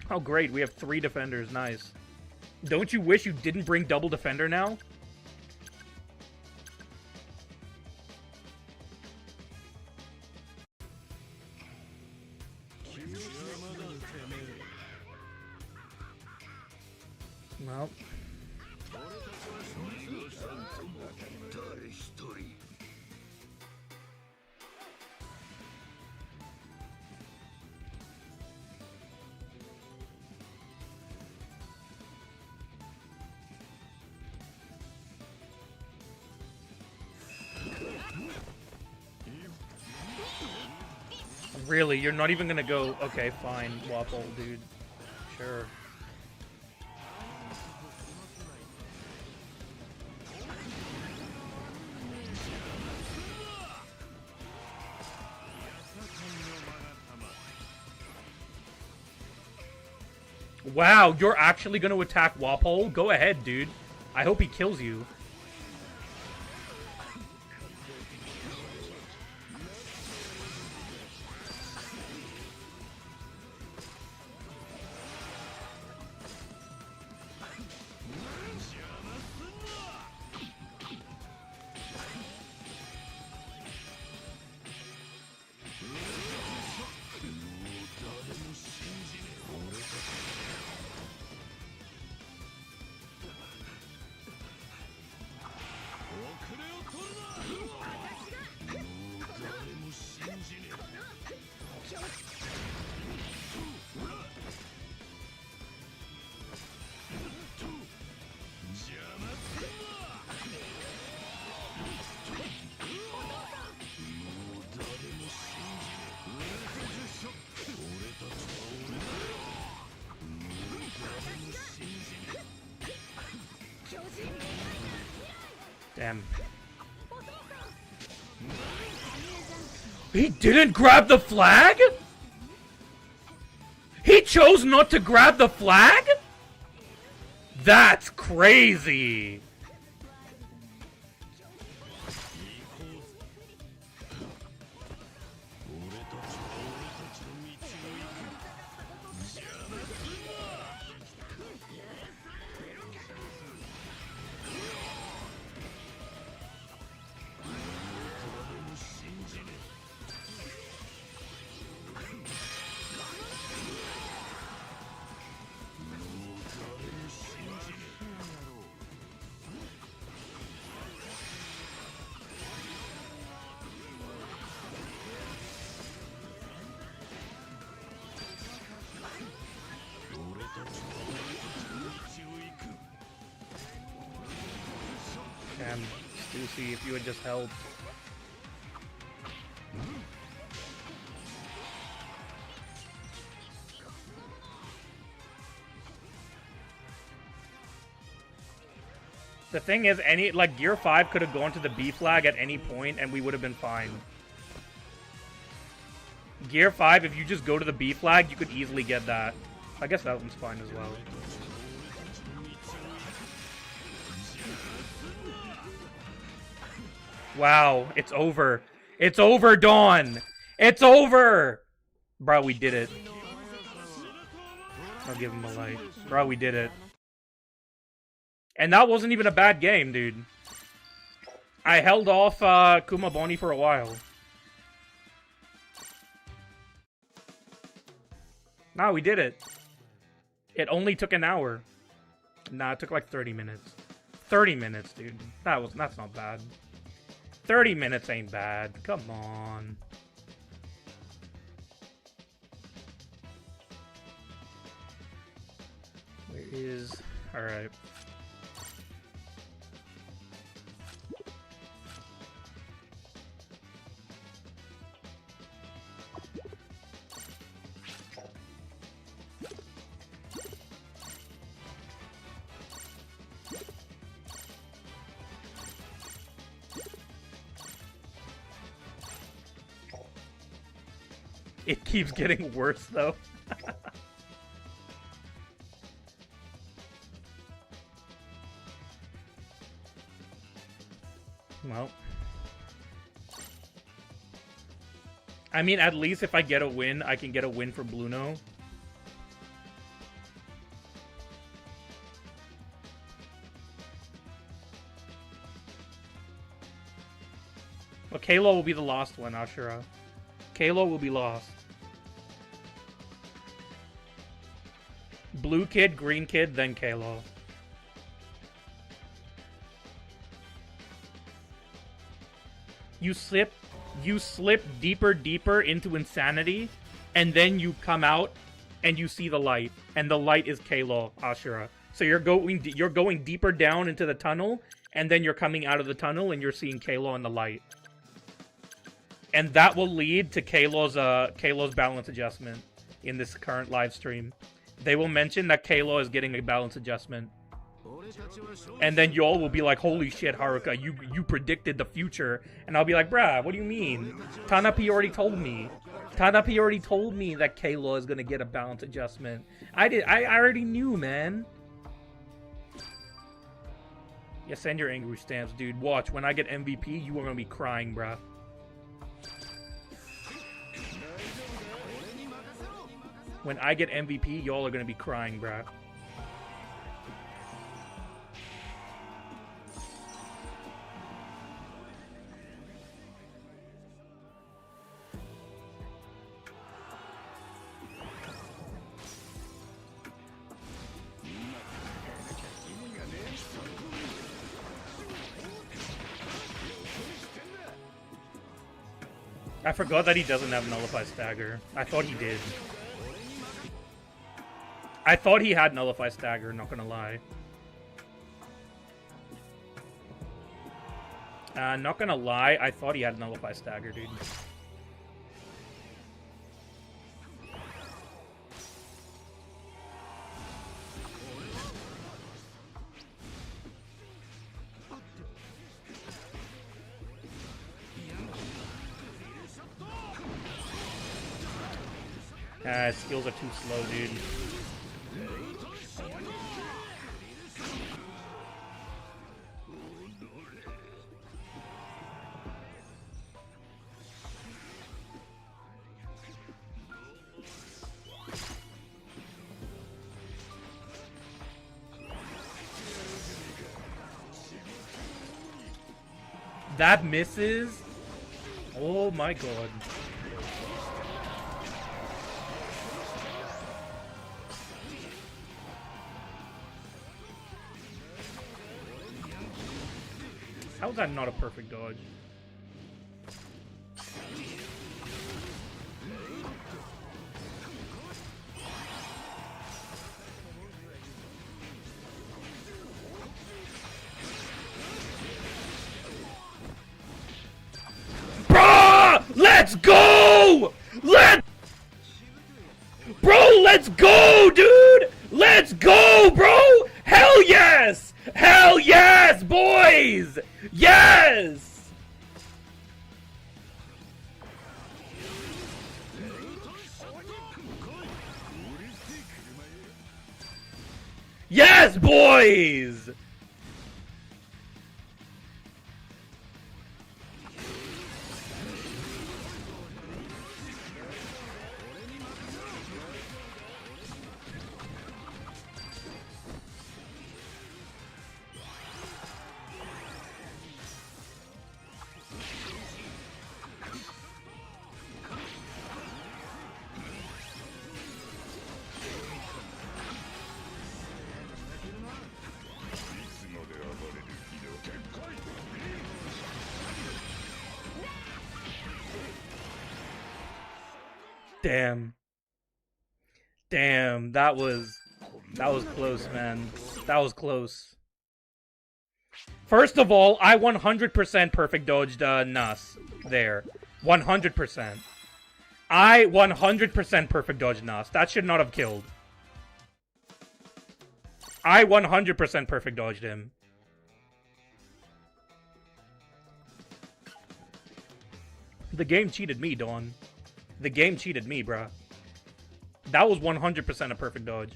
Oh great, we have 3 defenders, nice. Don't you wish you didn't bring double defender now? Well. Really? You're not even gonna go... Okay, fine, Waffle, dude. Sure. Wow, you're actually gonna attack Wapole? Go ahead, dude. I hope he kills you. Damn. He didn't grab the flag? He chose not to grab the flag? That's crazy. Damn, Stussy, if you had just helped. The thing is, Gear 5 could have gone to the B flag at any point and we would have been fine. Gear 5, if you just go to the B flag, you could easily get that. I guess that one's fine as well. Wow, it's over. It's over, Dawn! It's over! Bro, we did it. I'll give him a like. Bro, we did it. And that wasn't even a bad game, dude. I held off Kumaboni for a while. No, we did it. It only took an hour. Nah, it took like 30 minutes. 30 minutes, dude. That's not bad. 30 minutes ain't bad. Come on. Where is... Alright. It keeps getting worse, though. Well. I mean, at least if I get a win, I can get a win for Bluno. Well, Kalo will be the lost one, Ashura. Kalo will be lost. Blue kid, green kid, then Kalo. You slip deeper into insanity, and then you come out and you see the light, and the light is Kalo, Ashura. So you're going deeper down into the tunnel, and then you're coming out of the tunnel and you're seeing Kalo in the light. And that will lead to Kalo's balance adjustment in this current live stream. They will mention that Kalo is getting a balance adjustment. And then y'all will be like, holy shit, Haruka, you predicted the future. And I'll be like, bruh, what do you mean? Tanapi already told me. Tanapi already told me that Kalo is gonna get a balance adjustment. I already knew, man. Yeah, send your angry stance, dude. Watch, when I get MVP, you are gonna be crying, bruh. When I get MVP, y'all are gonna be crying, bruh. I forgot that he doesn't have Nullify Stagger. I thought he did. I thought he had Nullify Stagger, not gonna lie. Not gonna lie, I thought he had Nullify Stagger, dude. His skills are too slow, dude. That misses? Oh my god. How is that not a perfect dodge? Bruh! Let's go! Bro, let's go, dude! Let's go, bro! Hell yes! Hell yes, boys! Yes! Yes, boys! Damn. Damn, that was close, man. That was close. First of all, I 100% perfect dodged Nas there. 100%. I 100% perfect dodged Nas. That should not have killed. I 100% perfect dodged him. The game cheated me, Dawn. The game cheated me, bruh. That was 100% a perfect dodge.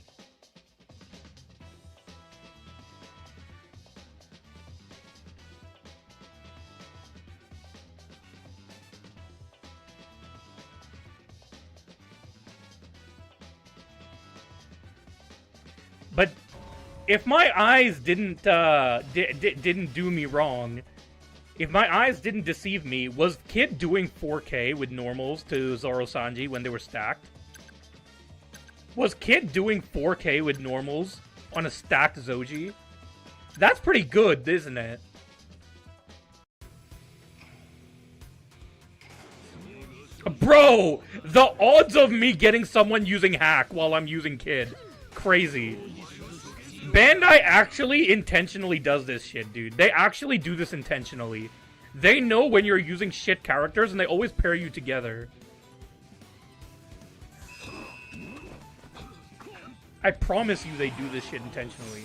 But if my eyes didn't didn't do me wrong, if my eyes didn't deceive me, was Kid doing 4K with normals to Zoro Sanji when they were stacked? Was Kid doing 4K with normals on a stacked Zoji? That's pretty good, isn't it? Bro, the odds of me getting someone using hack while I'm using Kid. Crazy. Bandai actually intentionally does this shit, dude. They actually do this intentionally. They know when you're using shit characters and they always pair you together. I promise you they do this shit intentionally.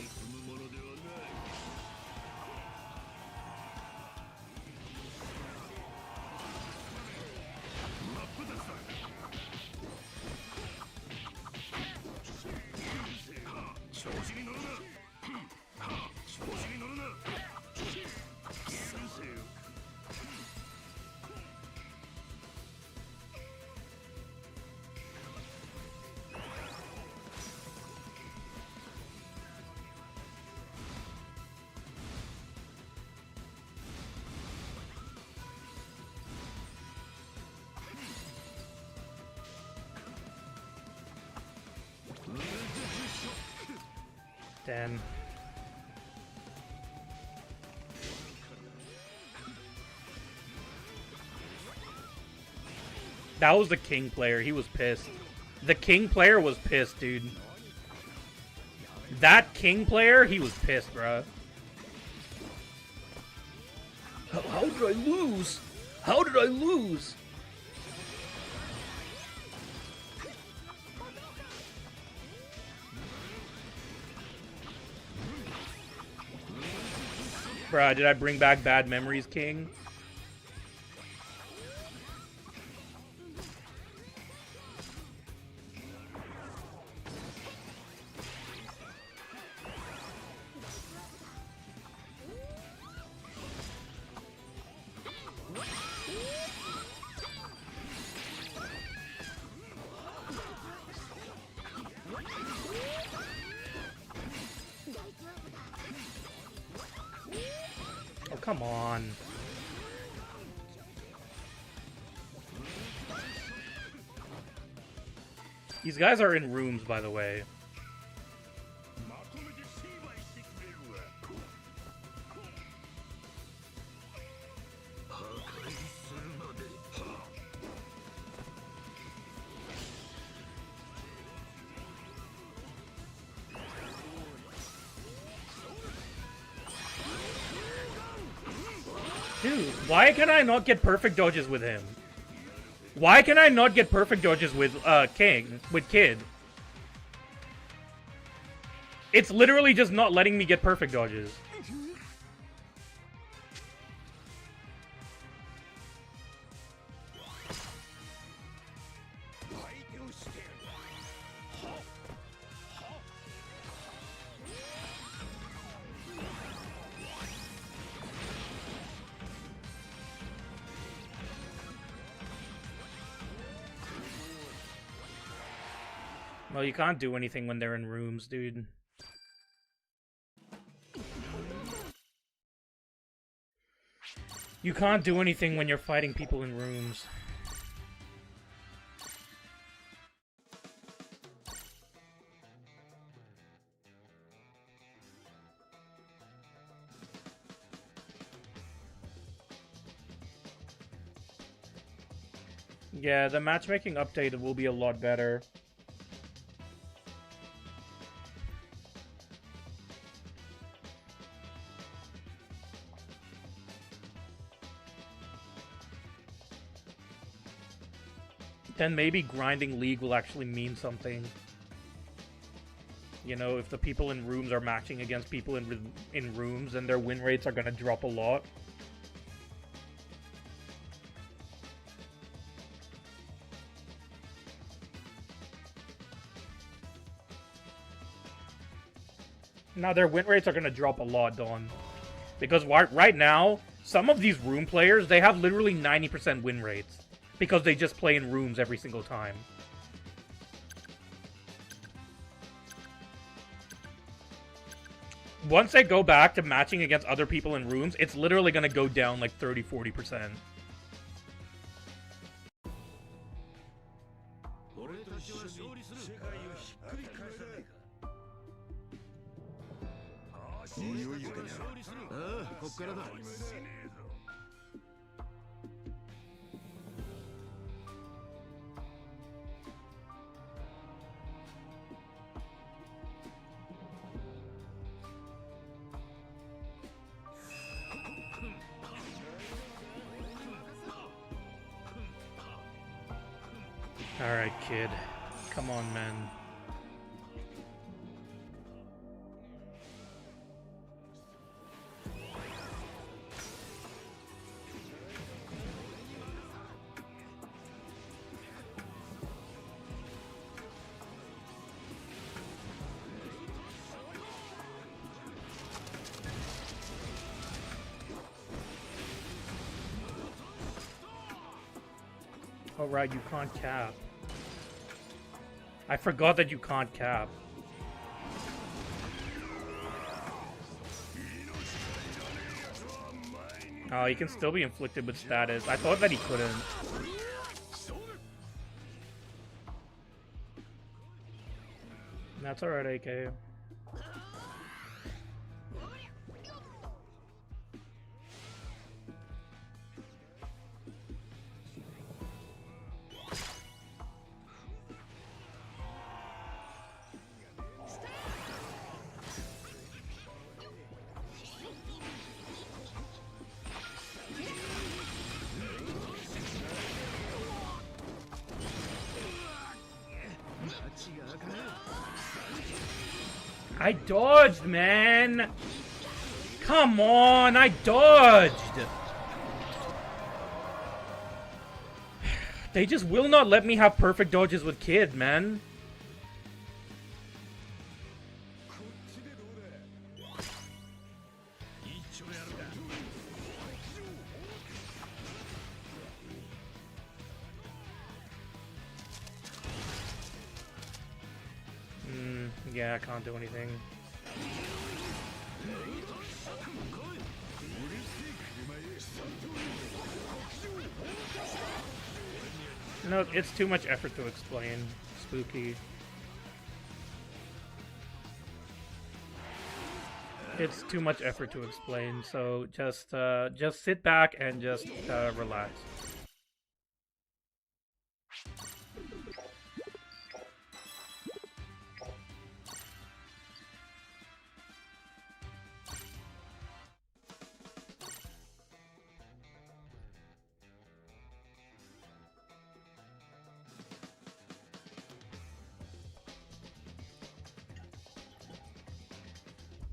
Damn. That was the King player. He was pissed. The King player was pissed, dude. That King player, he was pissed, bruh. How did I lose? How did I lose? Bruh, did I bring back bad memories, King? Oh, come on. These guys are in rooms, by the way. Dude, why can I not get perfect dodges with him? Why can I not get perfect dodges with Kid? It's literally just not letting me get perfect dodges. Well, you can't do anything when they're in rooms, dude. You can't do anything when you're fighting people in rooms. Yeah, the matchmaking update will be a lot better. Then maybe grinding League will actually mean something. You know, if the people in rooms are matching against people in rooms, then their win rates are gonna drop a lot. Now their win rates are gonna drop a lot, Dawn. Because right now, some of these room players, they have literally 90% win rates. Because they just play in rooms every single time. Once they go back to matching against other people in rooms, it's literally gonna go down like 30-40%. Alright, kid. Come on, man. Oh, right, you can't cap. I forgot that you can't cap. Oh, he can still be inflicted with status. I thought that he couldn't. That's alright, AK. I dodged, man! Come on, I dodged! They just will not let me have perfect dodges with Kid, man. Yeah, I can't do anything. No, it's too much effort to explain. Spooky. It's too much effort to explain, so just sit back and just relax.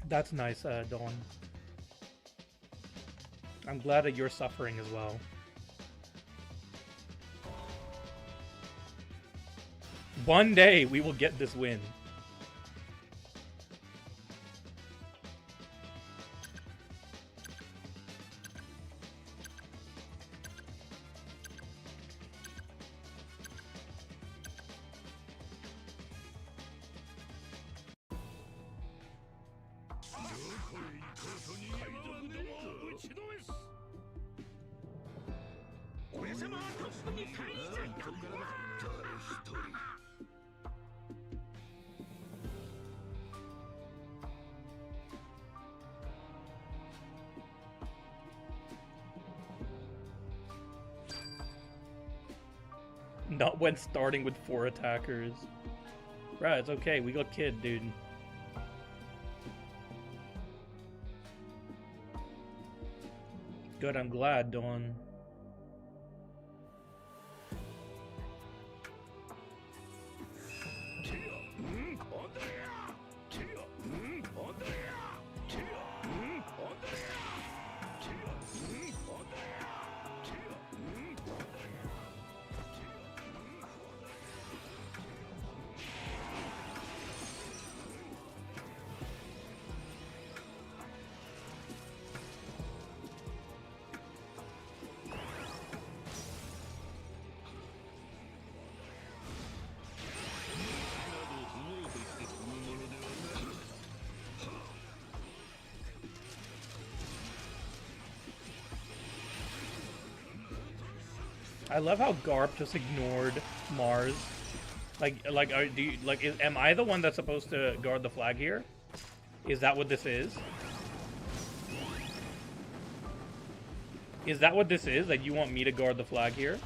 That's nice, Dawn. I'm glad that you're suffering as well. One day we will get this win. Not when starting with 4 attackers. Right, it's okay. We got Kid, dude. Good, I'm glad, Dawn. I love how Garp just ignored Mars. Am I the one that's supposed to guard the flag here? Is that what this is? Is that what this is? That you want me to guard the flag here?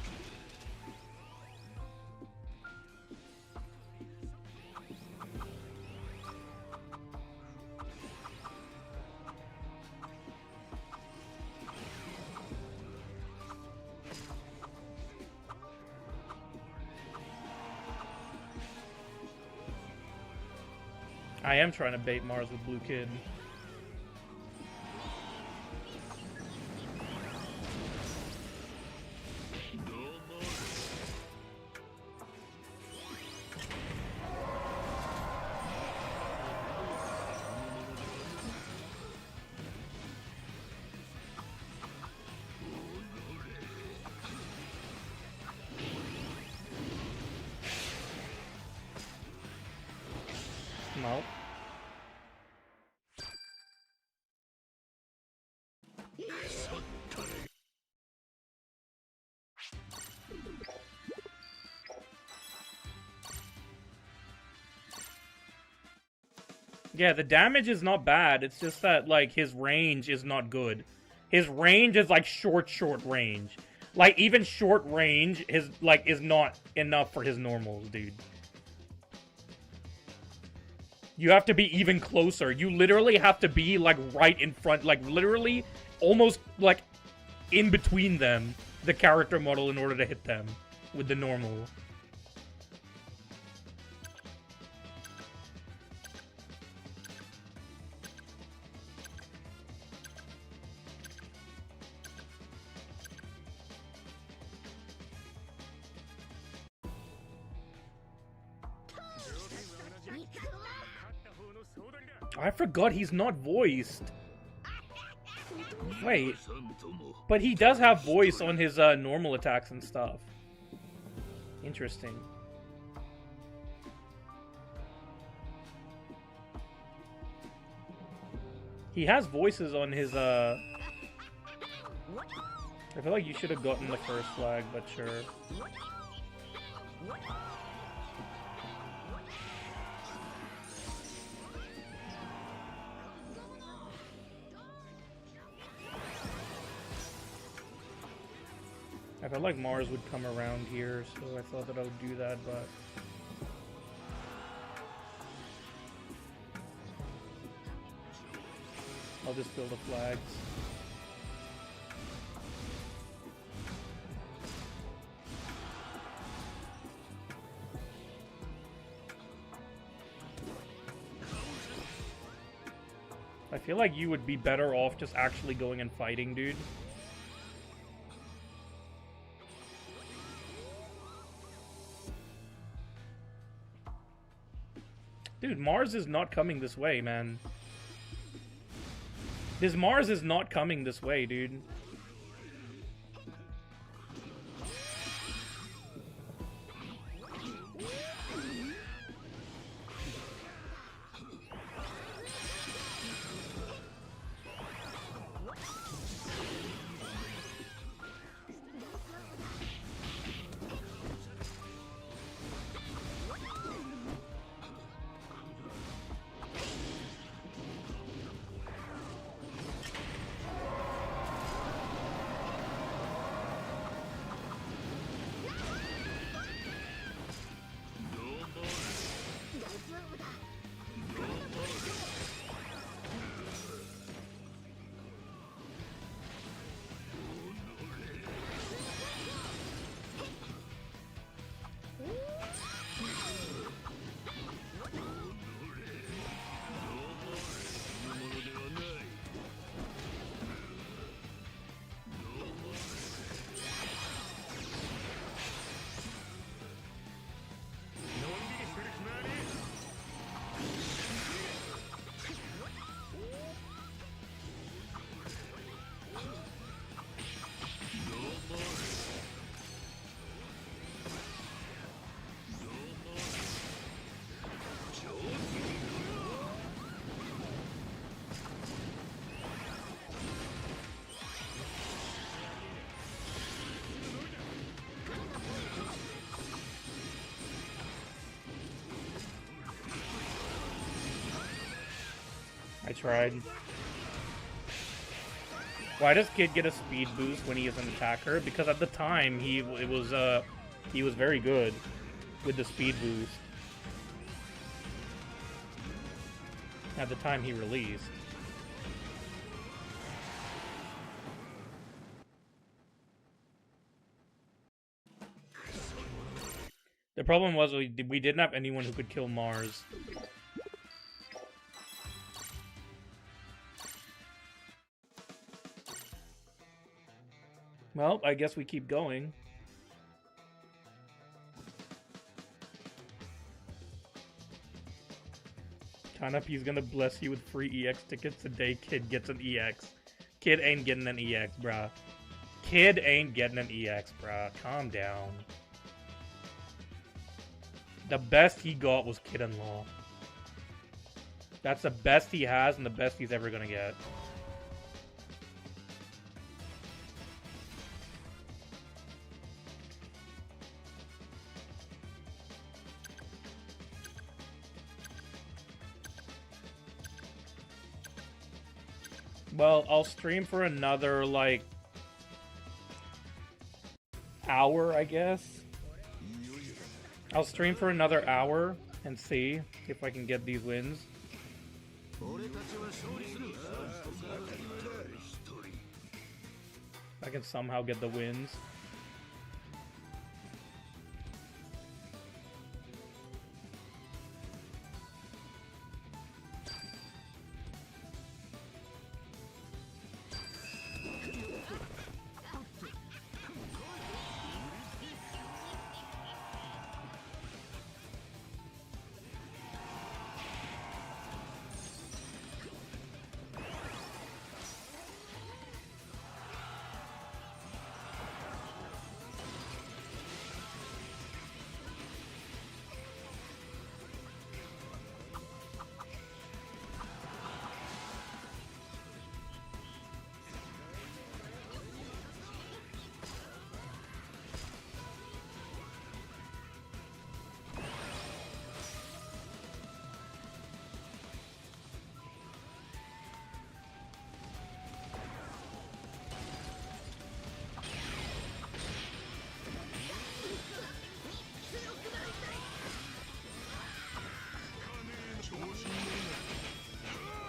I am trying to bait Mars with Blue Kid. No. Yeah, the damage is not bad. It's just that, like, his range is not good. His range is, like, short range. Like, even short range is not enough for his normals, dude. You have to be even closer. You literally have to be, like, right in front. Like, literally, almost, like, in between them, the character model, in order to hit them with the normal. I forgot he's not voiced. Wait. But he does have voice on his normal attacks and stuff. Interesting. He has voices on his I feel like you should have gotten the first flag, but sure. I felt like Mars would come around here, so I thought that I would do that, but... I'll just build the flags. I feel like you would be better off just actually going and fighting, dude. Dude, Mars is not coming this way, man. This Mars is not coming this way, dude. I tried. Why does Kid get a speed boost when he is an attacker? Because at the time he was very good with the speed boost. At the time he released. The problem was we didn't have anyone who could kill Mars. Well, I guess we keep going. Kanapi's gonna bless you with free EX tickets the day Kid gets an EX. Kid ain't getting an EX, bruh. Kid ain't getting an EX, bruh. Calm down. The best he got was Kid-in-Law. That's the best he has and the best he's ever gonna get. Well, I'll stream for another, like, hour, I guess. I'll stream for another hour and see if I can get these wins. I can somehow get the wins.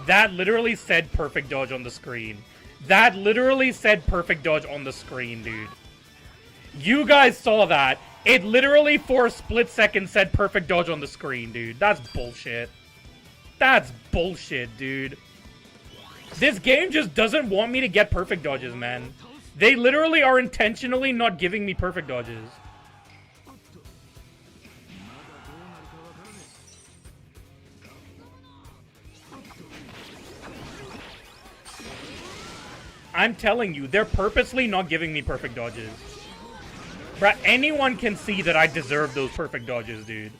That literally said perfect dodge on the screen. That literally said perfect dodge on the screen, dude. You guys saw that. It literally for a split second said perfect dodge on the screen, dude. That's bullshit. That's bullshit, dude. This game just doesn't want me to get perfect dodges, man. They literally are intentionally not giving me perfect dodges. I'm telling you, they're purposely not giving me perfect dodges. Bruh, anyone can see that I deserve those perfect dodges, dude.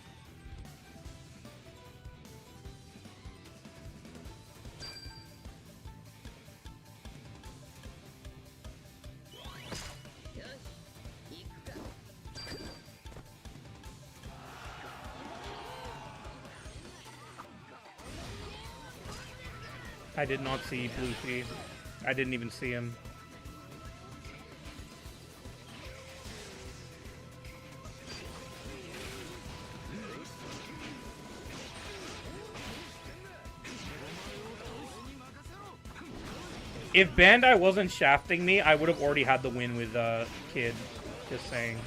I did not see Bluethy. I didn't even see him. If Bandai wasn't shafting me, I would have already had the win with Kid. Just saying.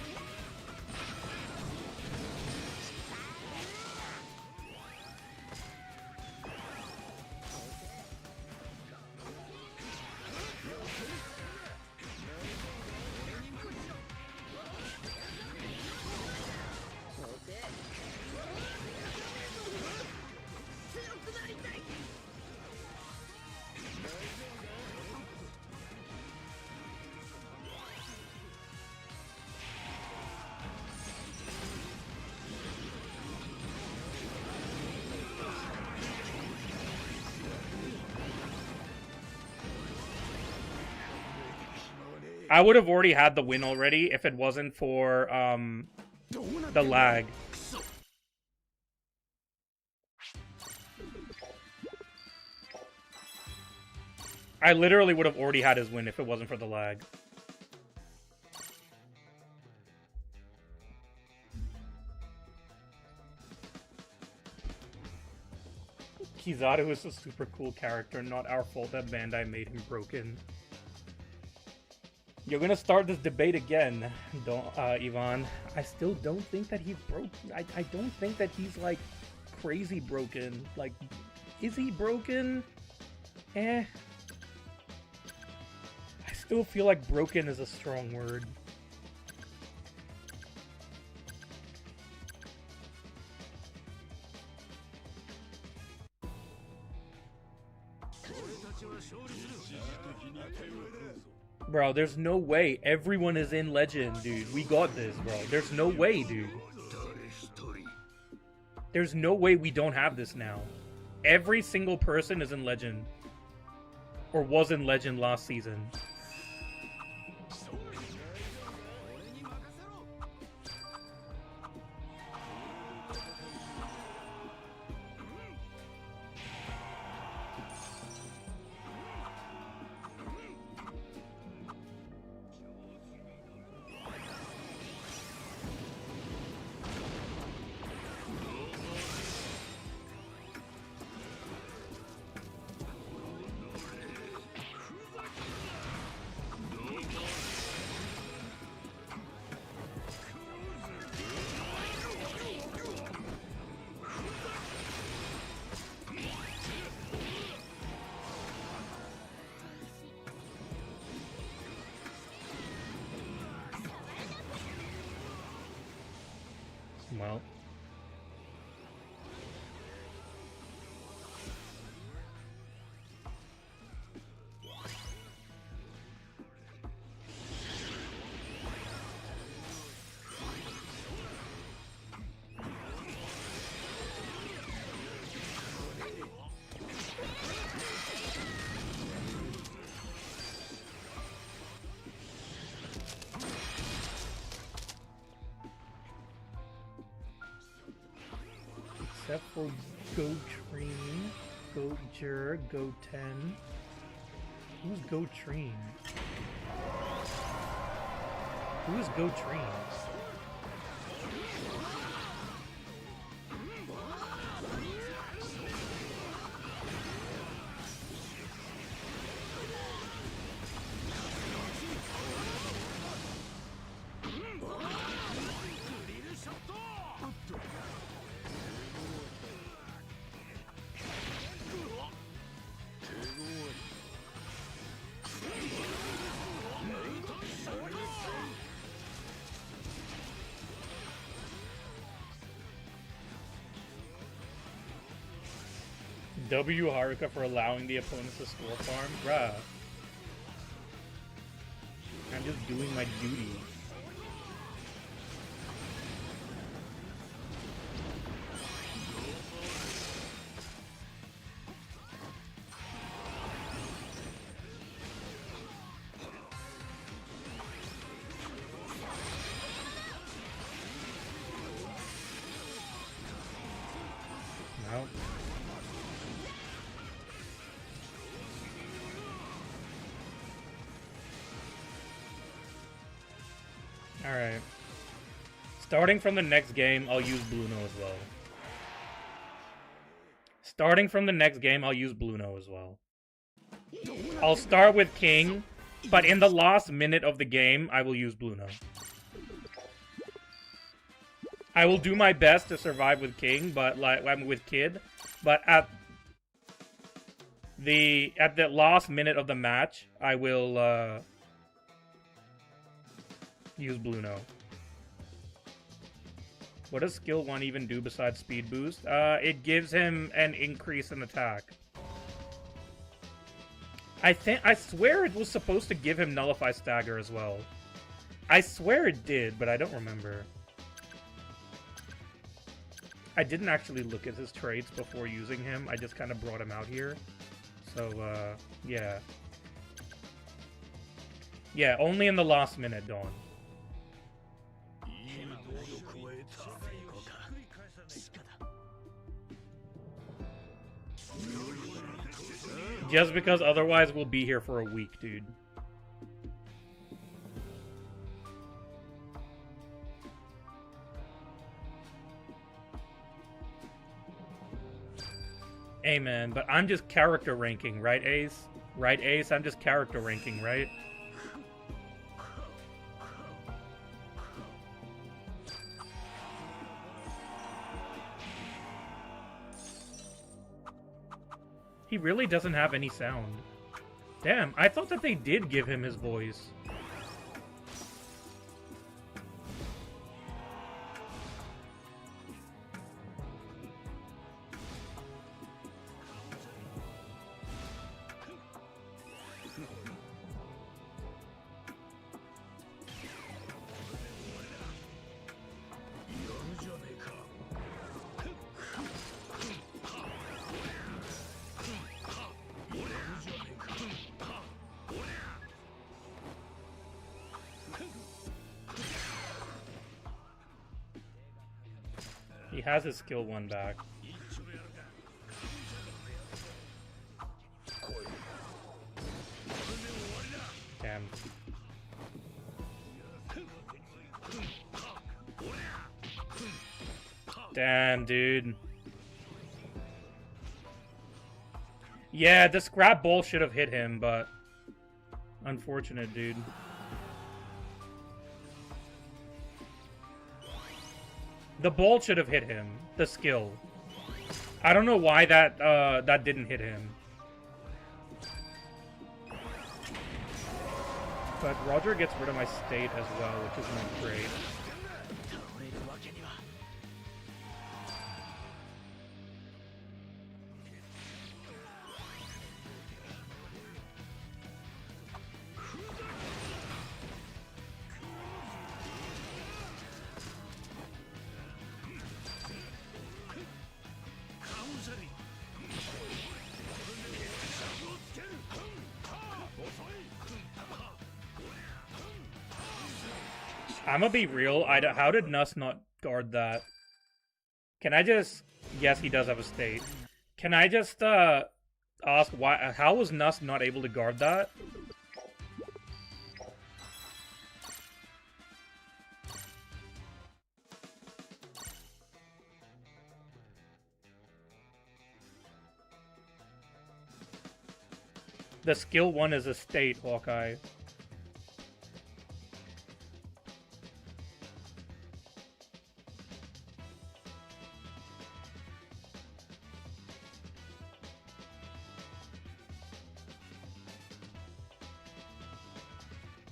I would have already had the win already if it wasn't for the lag. I literally would have already had his win if it wasn't for the lag. Kizaru is a super cool character, not our fault that Bandai made him broken. You're gonna start this debate again, don't, Ivan. I still don't think that he's broke. I don't think that he's, like, crazy broken. Like, is he broken? Eh. I still feel like broken is a strong word. Bro, there's no way. Everyone is in Legend, dude. We got this, bro. There's no way, dude. There's no way we don't have this now. Every single person is in Legend. Or was in Legend last season. Well. Except for Go Train, Go Jur, Go 10. Who's Go Train? Who is Go Train? W Haruka for allowing the opponents to score farm? Bruh. I'm just doing my duty. No. Alright. Starting from the next game, I'll use Bluno as well. Starting from the next game, I'll use Bluno as well. I'll start with King, but in the last minute of the game, I will use Bluno. I will do my best to survive with King, but like I'm with Kid, but at the last minute of the match, I will use Bluno. What does skill 1 even do besides speed boost? It gives him an increase in attack. I swear it was supposed to give him nullify stagger as well. I swear it did, but I don't remember. I didn't actually look at his traits before using him. I just kind of brought him out here. So, yeah. Yeah, only in the last minute, Dawn. Just because otherwise we'll be here for a week, dude. Hey man, but I'm just character ranking, right, Ace? Right, Ace? I'm just character ranking, right? He really doesn't have any sound. Damn, I thought that they did give him his voice. He has his skill 1 back. Damn. Damn, dude. Yeah, the scrap ball should have hit him, but... Unfortunate, dude. The ball should have hit him. The skill. I don't know why that that didn't hit him. But Roger gets rid of my state as well, which is not great. I'm gonna be real. How did Nuss not guard that? Can I just... Yes, he does have a state. Can I just ask why? How was Nuss not able to guard that? The skill 1 is a state, Hawkeye.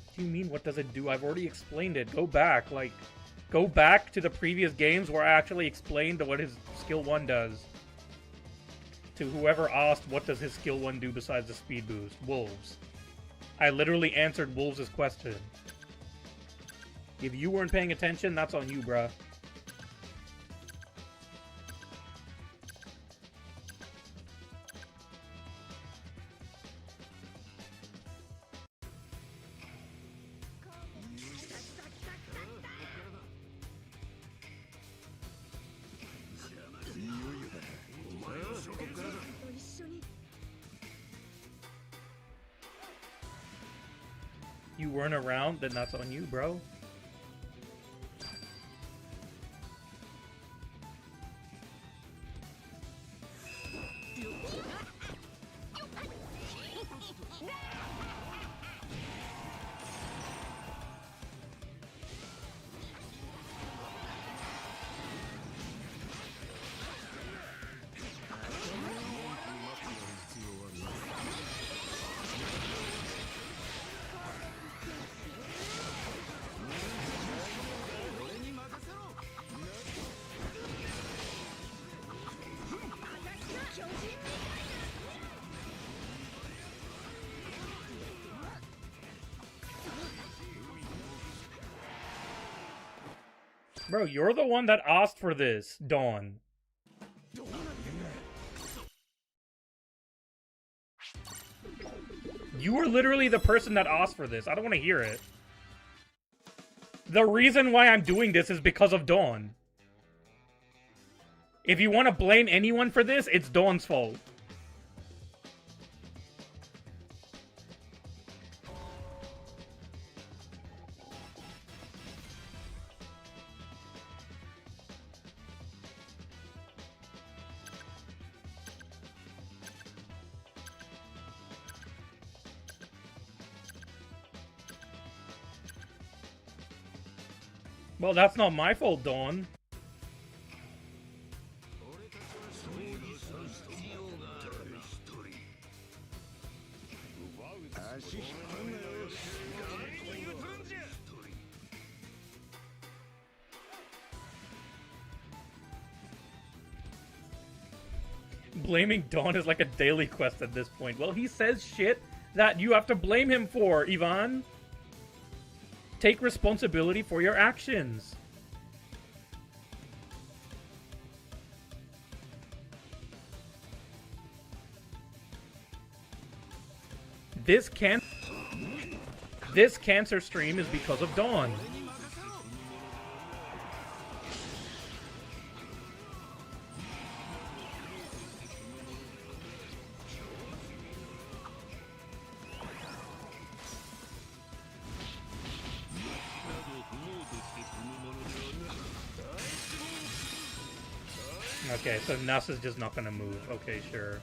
What do you mean, what does it do? I've already explained it. Go back, like, go back to the previous games where I actually explained what his skill 1 does. To whoever asked, what does his skill 1 do besides the speed boost? Wolves. I literally answered Wolves' question. If you weren't paying attention, that's on you, bruh. You weren't around, then that's on you, bro. Bro, you're the one that asked for this, Dawn. You were literally the person that asked for this. I don't want to hear it. The reason why I'm doing this is because of Dawn. If you want to blame anyone for this, it's Dawn's fault. Well, that's not my fault, Dawn. Blaming Dawn is like a daily quest at this point. Well, he says shit that you have to blame him for, Ivan. Take responsibility for your actions. This cancer stream is because of Dawn. Okay, so Nuss is just not gonna move. Okay, sure.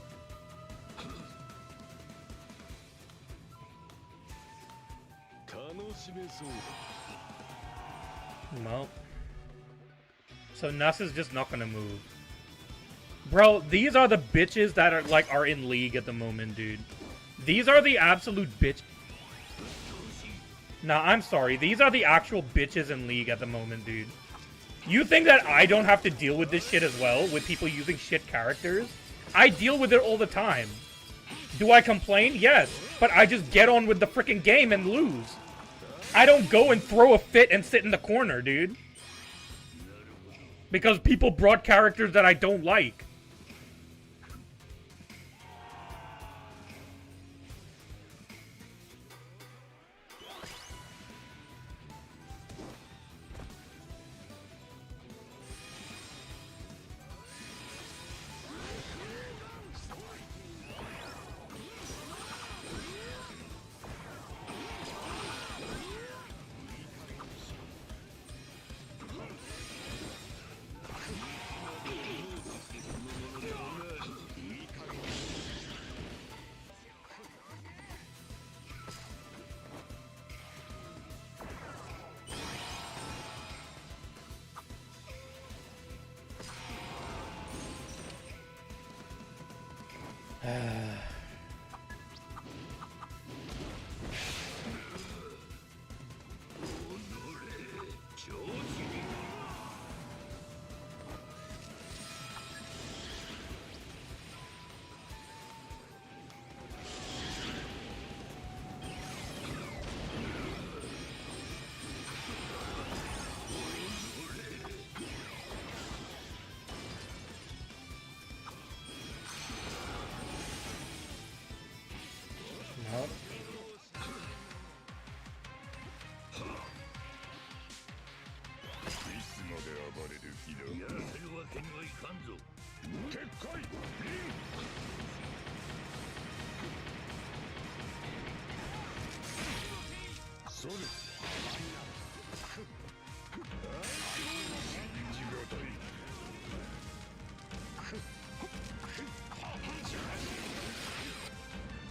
Well. So Nuss is just not gonna move. Bro, these are the bitches that are, like, are in League at the moment, dude. These are the absolute bitch... Nah, I'm sorry. These are the actual bitches in League at the moment, dude. You think that I don't have to deal with this shit as well, with people using shit characters? I deal with it all the time. Do I complain? Yes. But I just get on with the freaking game and lose. I don't go and throw a fit and sit in the corner, dude. Because people brought characters that I don't like.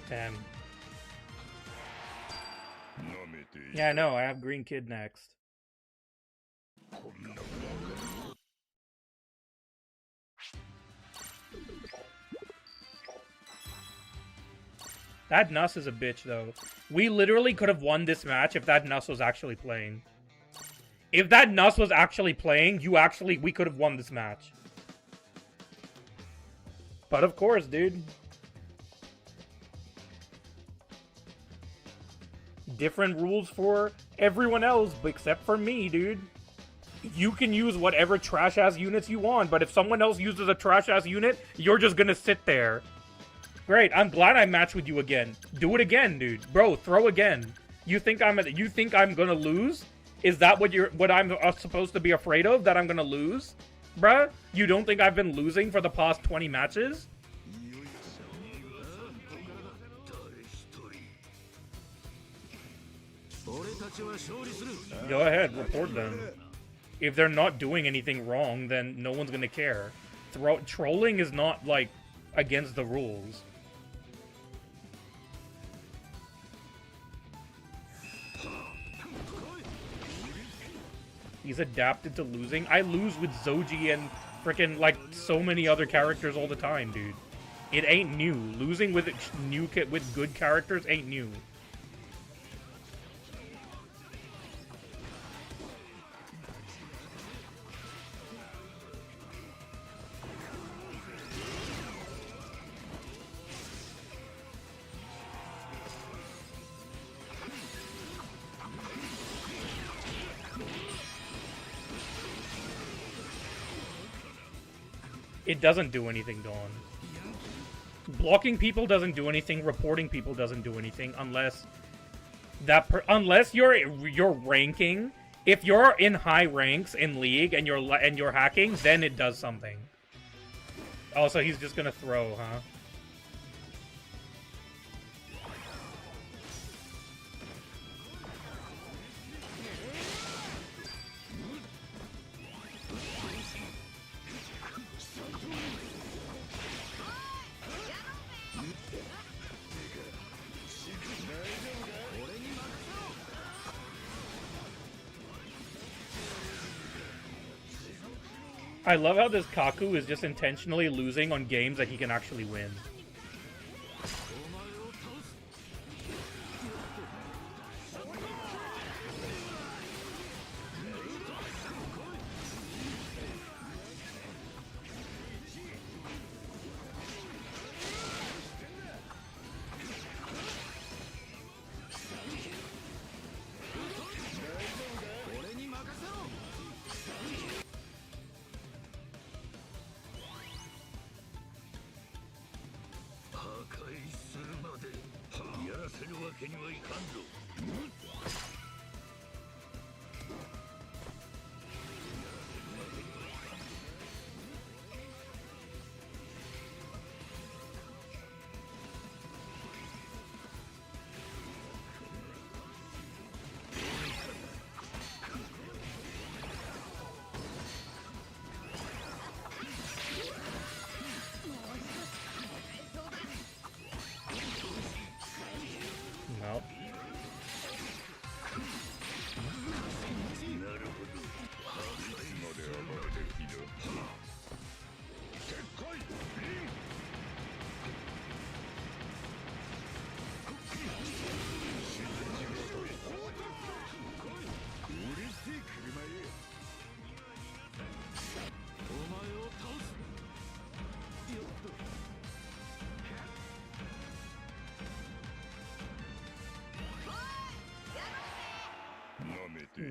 Damn. Yeah, I know. I have Green Kid next. That Nuss is a bitch, though. We literally could have won this match if that Nuss was actually playing. If that Nuss was actually playing, we could have won this match. But of course, dude. Different rules for everyone else, except for me, dude. You can use whatever trash-ass units you want, but if someone else uses a trash-ass unit, you're just gonna sit there. Great, I'm glad I matched with you again. Do it again, dude. Bro, throw again. You think I'm gonna lose? Is that what I'm supposed to be afraid of? That I'm gonna lose? Bruh? You don't think I've been losing for the past 20 matches? Go ahead, report them. If they're not doing anything wrong, then no one's gonna care. Trolling is not, like, against the rules. He's adapted to losing. I lose with Zoji and frickin' like so many other characters all the time, dude. It ain't new. Losing with with good characters ain't new. It doesn't do anything, Dawn. Blocking people doesn't do anything. Reporting people doesn't do anything unless unless you're ranking. If you're in high ranks in League and you're hacking, then it does something. Oh, so he's just gonna throw, huh? I love how this Kaku is just intentionally losing on games that he can actually win. Nope.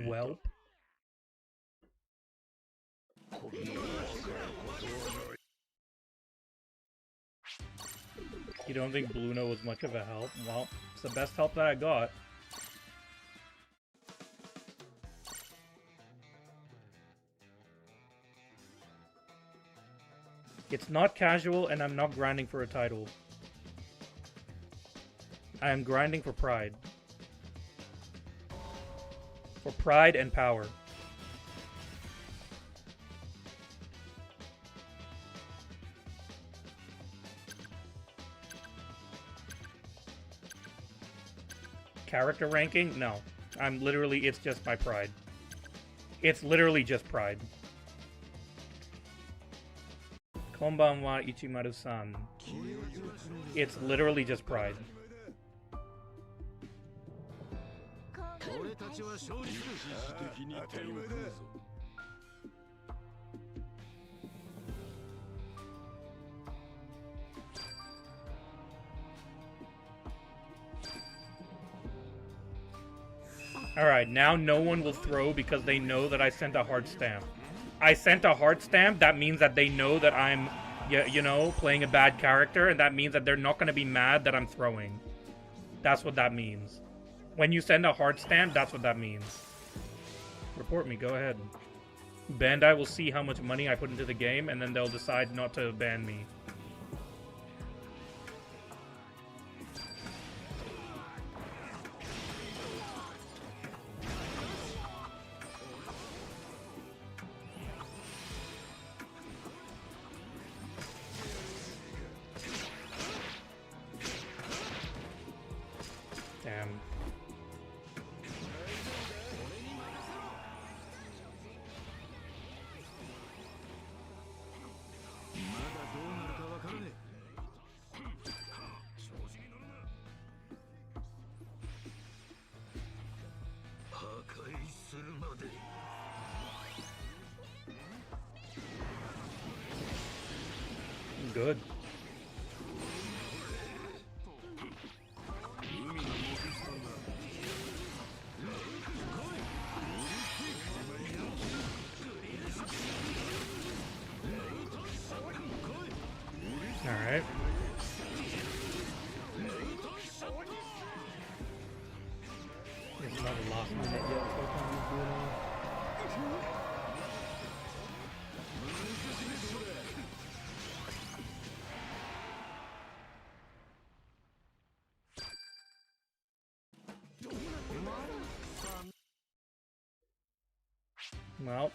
Welp. You don't think Bluno was much of a help? Well, it's the best help that I got. It's not casual, and I'm not grinding for a title. I am grinding for pride. For pride and power. Character ranking? No. I'm literally, it's just my pride. It's literally just pride. Konbanwa Ichimaru-san. It's literally just pride. Alright, now no one will throw because they know that I sent a heart stamp. I sent a heart stamp, that means that they know that I'm, you know, playing a bad character, and that means that they're not going to be mad that I'm throwing. That's what that means. When you send a heart stamp, that's what that means. Report me, go ahead. Bandai will see how much money I put into the game, and then they'll decide not to ban me. Damn. Good. Alright. There's another lost minute yet. What time is Bruno? Well.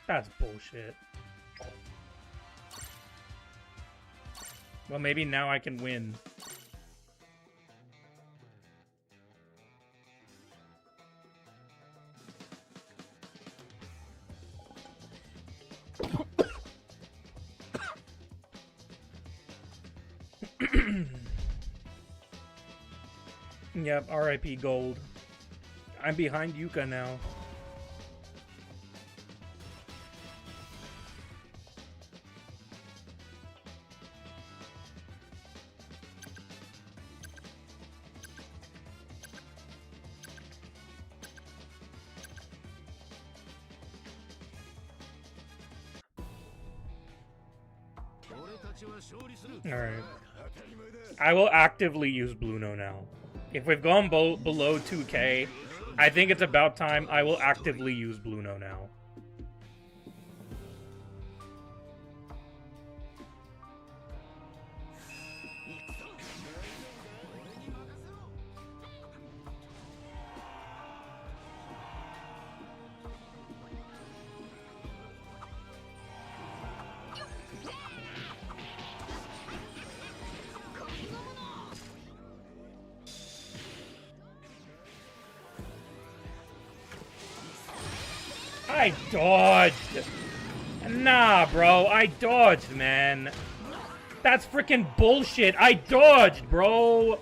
That's bullshit. Well, maybe now I can win. Yep, RIP Gold. I'm behind Yuka now. Alright. I will actively use Bluno now. If we've gone below 2k, I think it's about time I will actively use Bluno now. I dodged! Nah, bro, I dodged, man. That's freaking bullshit. I dodged, bro.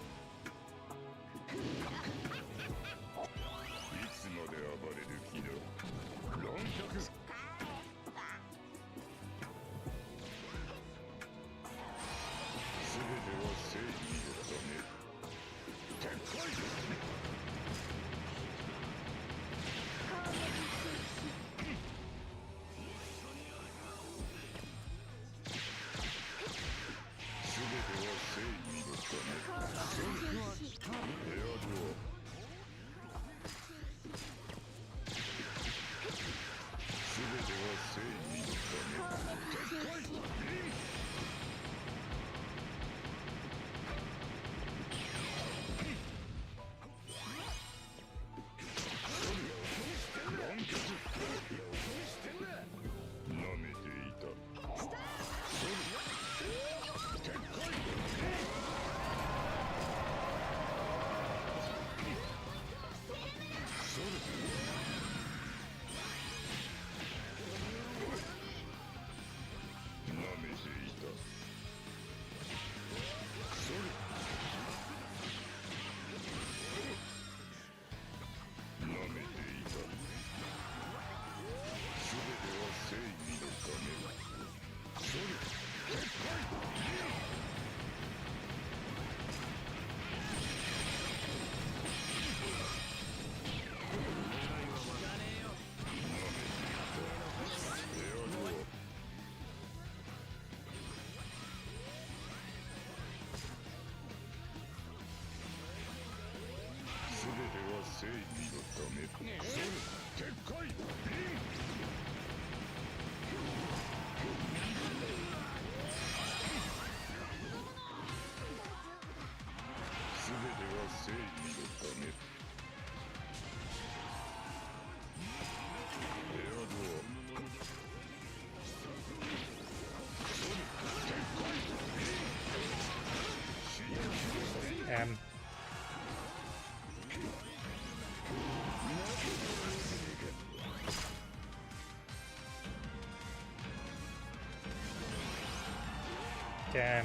Damn.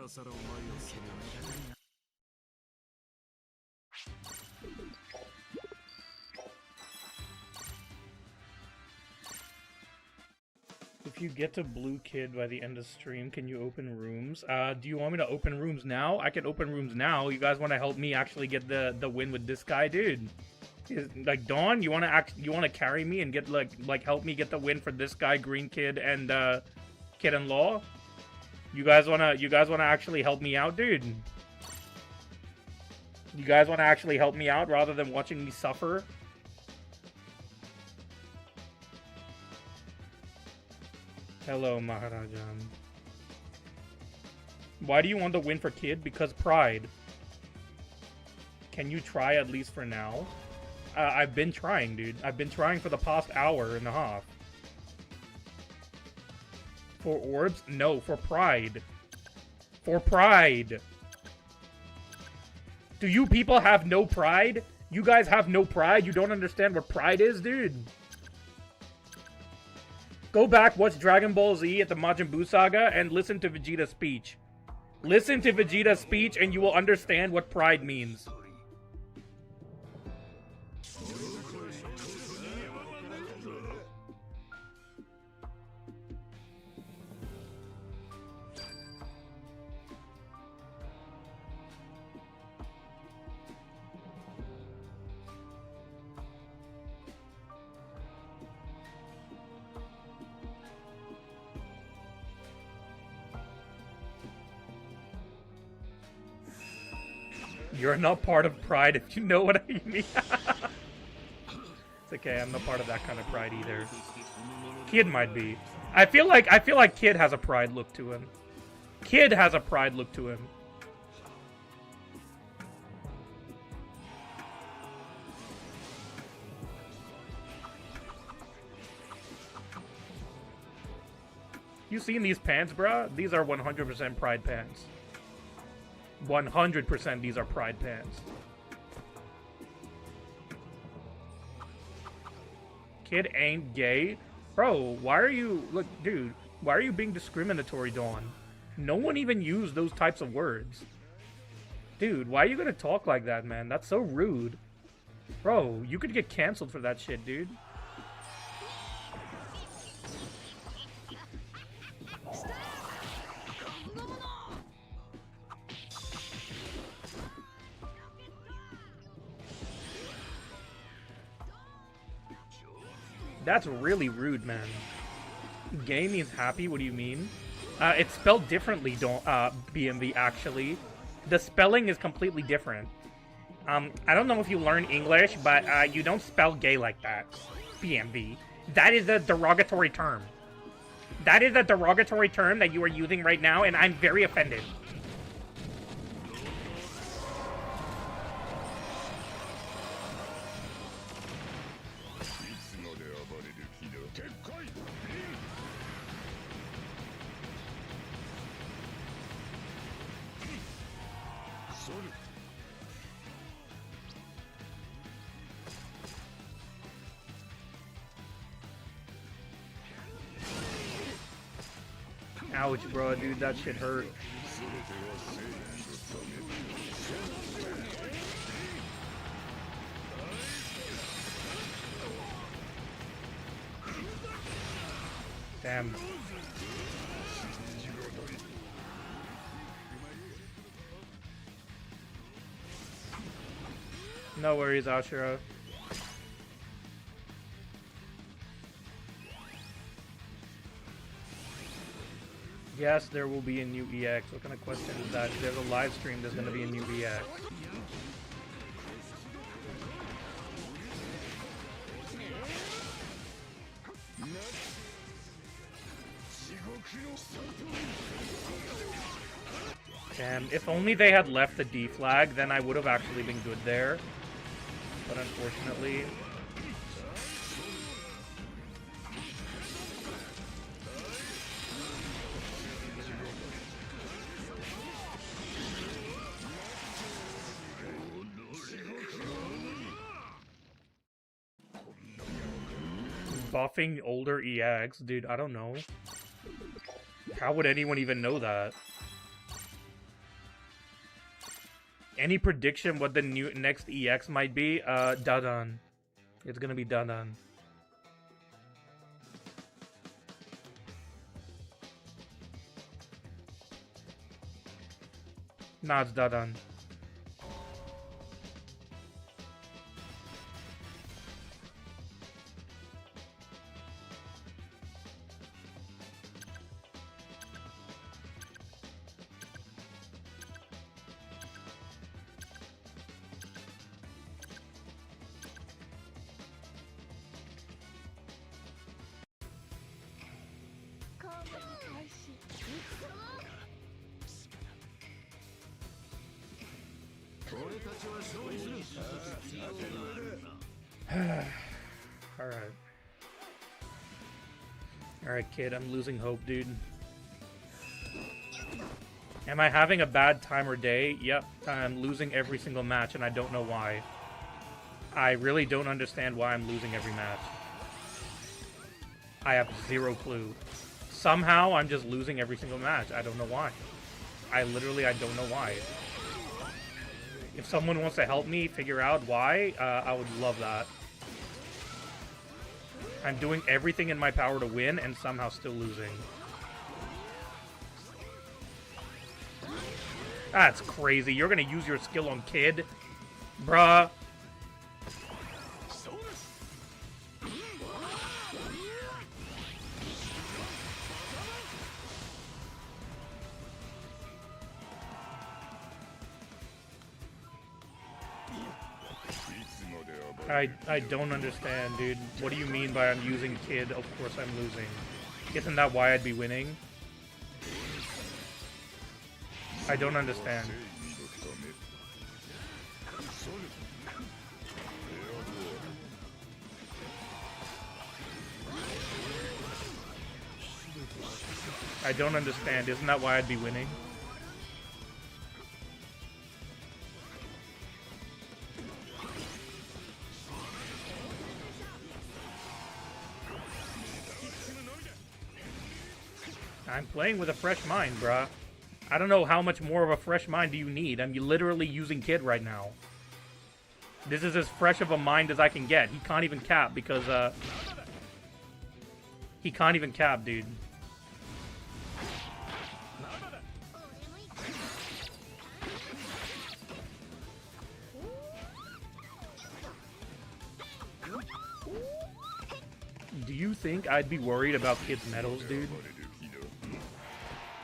If you get to Blue Kid by the end of stream, can you open rooms? Do you want me to open rooms now? I can open rooms now. You guys want to help me actually get the win with this guy, dude? Like Dawn, you want to carry me and get like help me get the win for this guy, Green Kid and Kid in Law? You guys wanna actually help me out, dude? You guys wanna actually help me out rather than watching me suffer? Hello, Maharajan. Why do you want the win for Kid? Because pride. Can you try at least for now? I've been trying, dude. I've been trying for the past hour and a half. For orbs? No, for pride. For pride. Do you people have no pride? You guys have no pride? You don't understand what pride is, dude? Go back, watch Dragon Ball Z at the Majin Buu Saga, and listen to Vegeta's speech. Listen to Vegeta's speech, and you will understand what pride means. You're not part of pride, if you know what I mean. It's okay, I'm not part of that kind of pride either. Kid might be. I feel like Kid has a pride look to him. Kid has a pride look to him. You seen these pants, bruh? These are 100% pride pants. 100% these are pride pants. Kid ain't gay? Bro, why are you... Look, dude, why are you being discriminatory, Dawn? No one even used those types of words. Dude, why are you gonna talk like that, man? That's so rude. Bro, you could get canceled for that shit, dude. That's really rude, man. Gay means happy? What do you mean? It's spelled differently, BMV, actually. The spelling is completely different. I don't know if you learn English, but you don't spell gay like that, BMV. That is a derogatory term. That is a derogatory term that you are using right now, and I'm very offended. Ouch, bro, dude, that shit hurt. Damn. No worries, Ashura. Yes, there will be a new EX. What kind of question is that? If there's a live stream, there's going to be a new EX. Damn, if only they had left the D flag, then I would have actually been good there. But unfortunately... Buffing older EX? Dude, I don't know. How would anyone even know that? Any prediction what the new next EX might be? Dadan. It's gonna be Dadan. Nah, it's Dadan. Alright. Alright, kid, I'm losing hope, dude. Am I having a bad time or day? Yep, I'm losing every single match, and I don't know why. I really don't understand why I'm losing every match. I have zero clue. Somehow, I'm just losing every single match. I don't know why. I don't know why. If someone wants to help me figure out why, I would love that. I'm doing everything in my power to win and somehow still losing. That's crazy. You're gonna use your skill on Kid? Bruh. I don't understand, dude. What do you mean by I'm using Kid? Of course I'm losing. Isn't that why I'd be winning? I don't understand. I don't understand. Isn't that why I'd be winning? I'm playing with a fresh mind, bruh. I don't know how much more of a fresh mind do you need. I'm literally using Kid right now. This is as fresh of a mind as I can get. He can't even cap because, he can't even cap, dude. Do you think I'd be worried about Kid's medals, dude?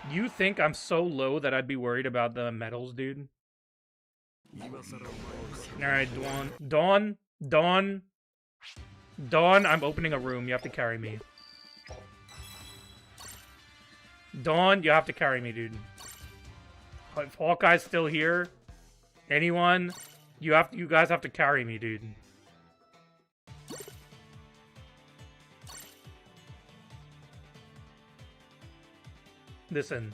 You think I'm so low that I'd be worried about the medals, dude? Alright, Dawn, I'm opening a room. You have to carry me. Dawn, you have to carry me, dude. If Hawkeye's still here, anyone, you guys have to carry me, dude. Listen.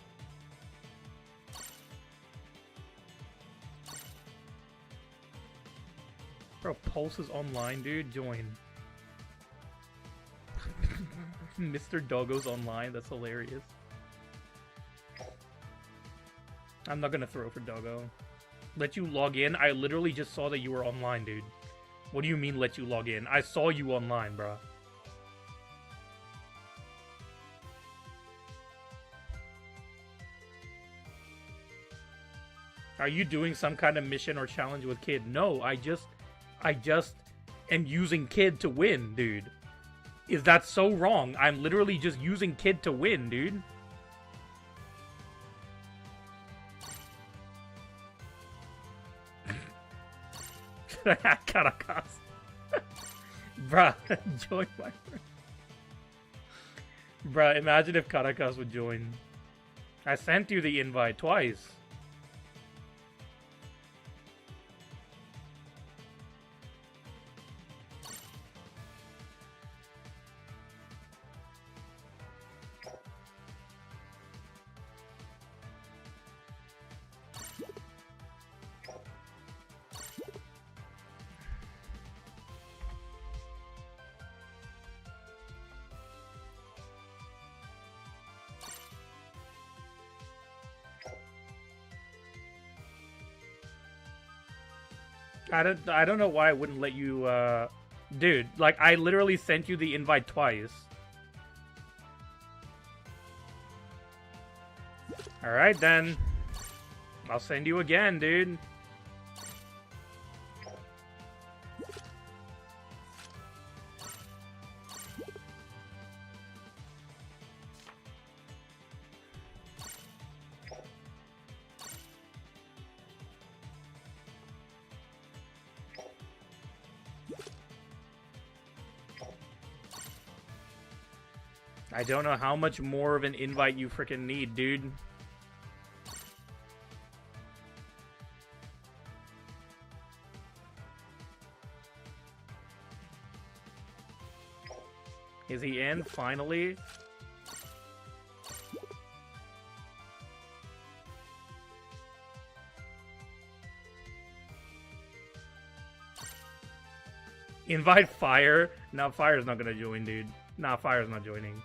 Bro, Pulse is online, dude. Join. Mr. Doggo's online. That's hilarious. I'm not gonna throw for Doggo. Let you log in? I literally just saw that you were online, dude. What do you mean let you log in? I saw you online, bro. Are you doing some kind of mission or challenge with Kid? No, I just am using Kid to win, dude. Is that so wrong? I'm literally just using Kid to win, dude. Caracas. Bruh, join my friend. Bruh, imagine if Caracas would join. I sent you the invite twice. I don't know why I wouldn't let you, dude, like, I literally sent you the invite twice. Alright, then. I'll send you again, dude. I don't know how much more of an invite you freaking need, dude. Is he in, finally? Invite Fire? No, Fire's not gonna join, dude. Nah, Fire's not joining.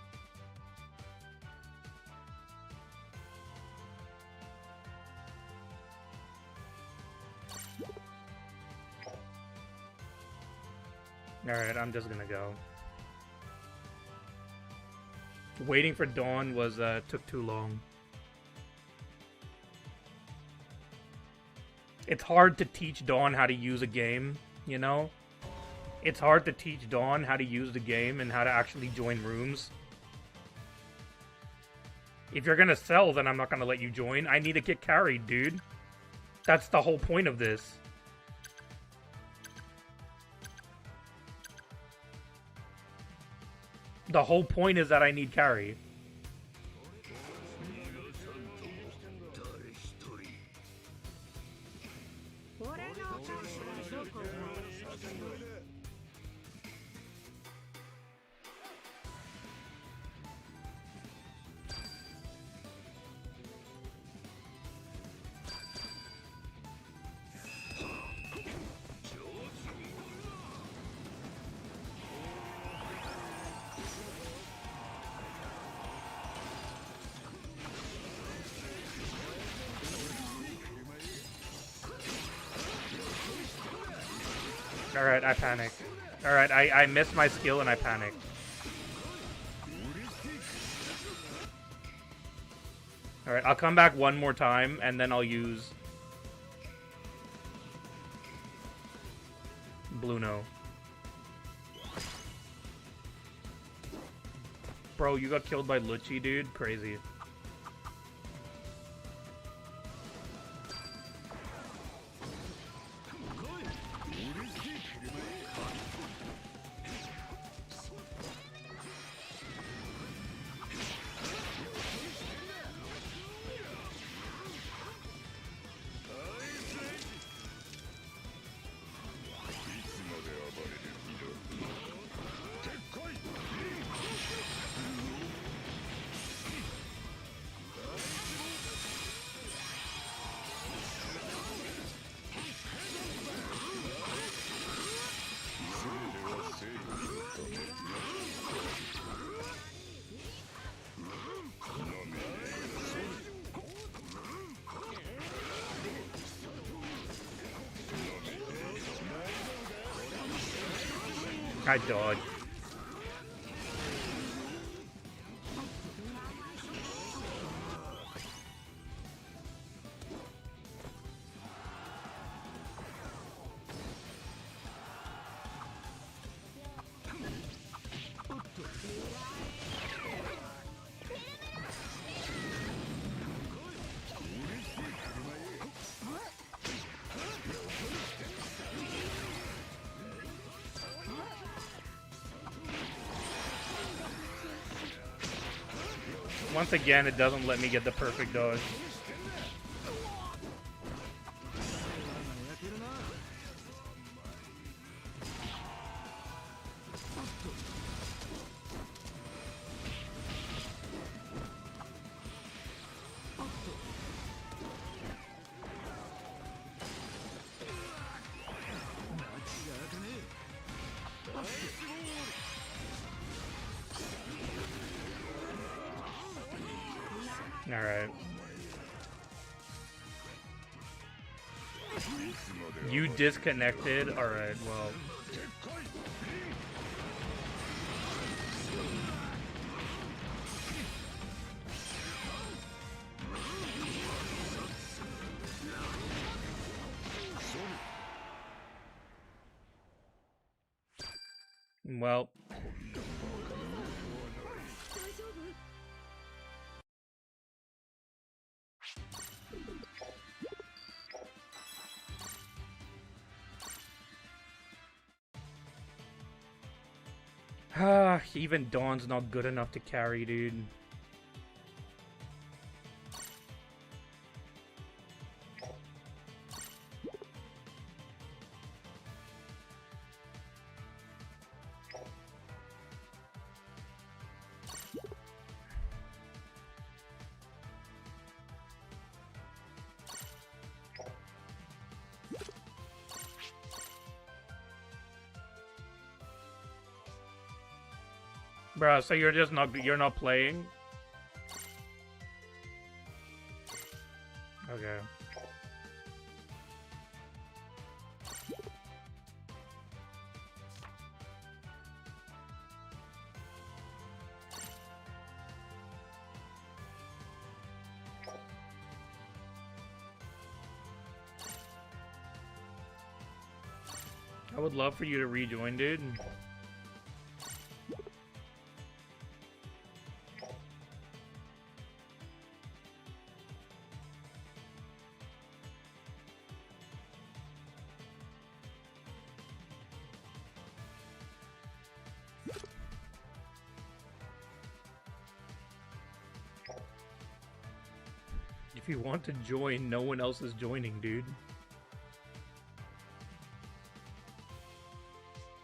Alright, I'm just gonna go. Waiting for Dawn was, took too long. It's hard to teach Dawn how to use a game, you know? It's hard to teach Dawn how to use the game and how to actually join rooms. If you're gonna sell, then I'm not gonna let you join. I need to get carried, dude. That's the whole point of this. The whole point is that I need carry. Alright, I panicked. Alright, I missed my skill and I panicked. Alright, I'll come back one more time and then I'll use Bluno. Bro, you got killed by Lucci, dude? Crazy. I dodged. Once again, it doesn't let me get the perfect dodge. Alright. You disconnected? Alright, well. Well. Even Dawn's not good enough to carry, dude. Bruh, so you're not playing? Okay. I would love for you to rejoin, dude. If you want to join, no one else is joining, dude.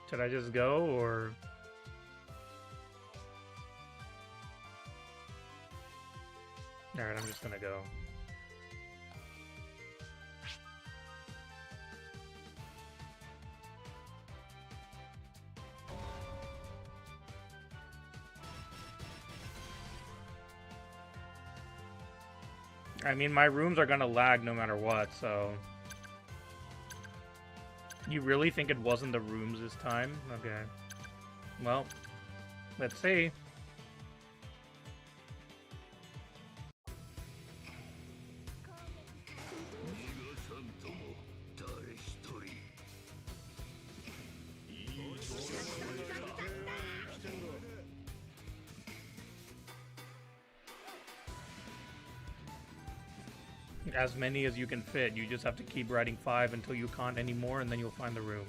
Should I just go, or... Alright, I'm just gonna go. I mean, my rooms are gonna lag no matter what, so... You really think it wasn't the rooms this time? Okay. Well, let's see. As many as you can fit. You just have to keep writing 5 until you can't anymore, and then you'll find the room.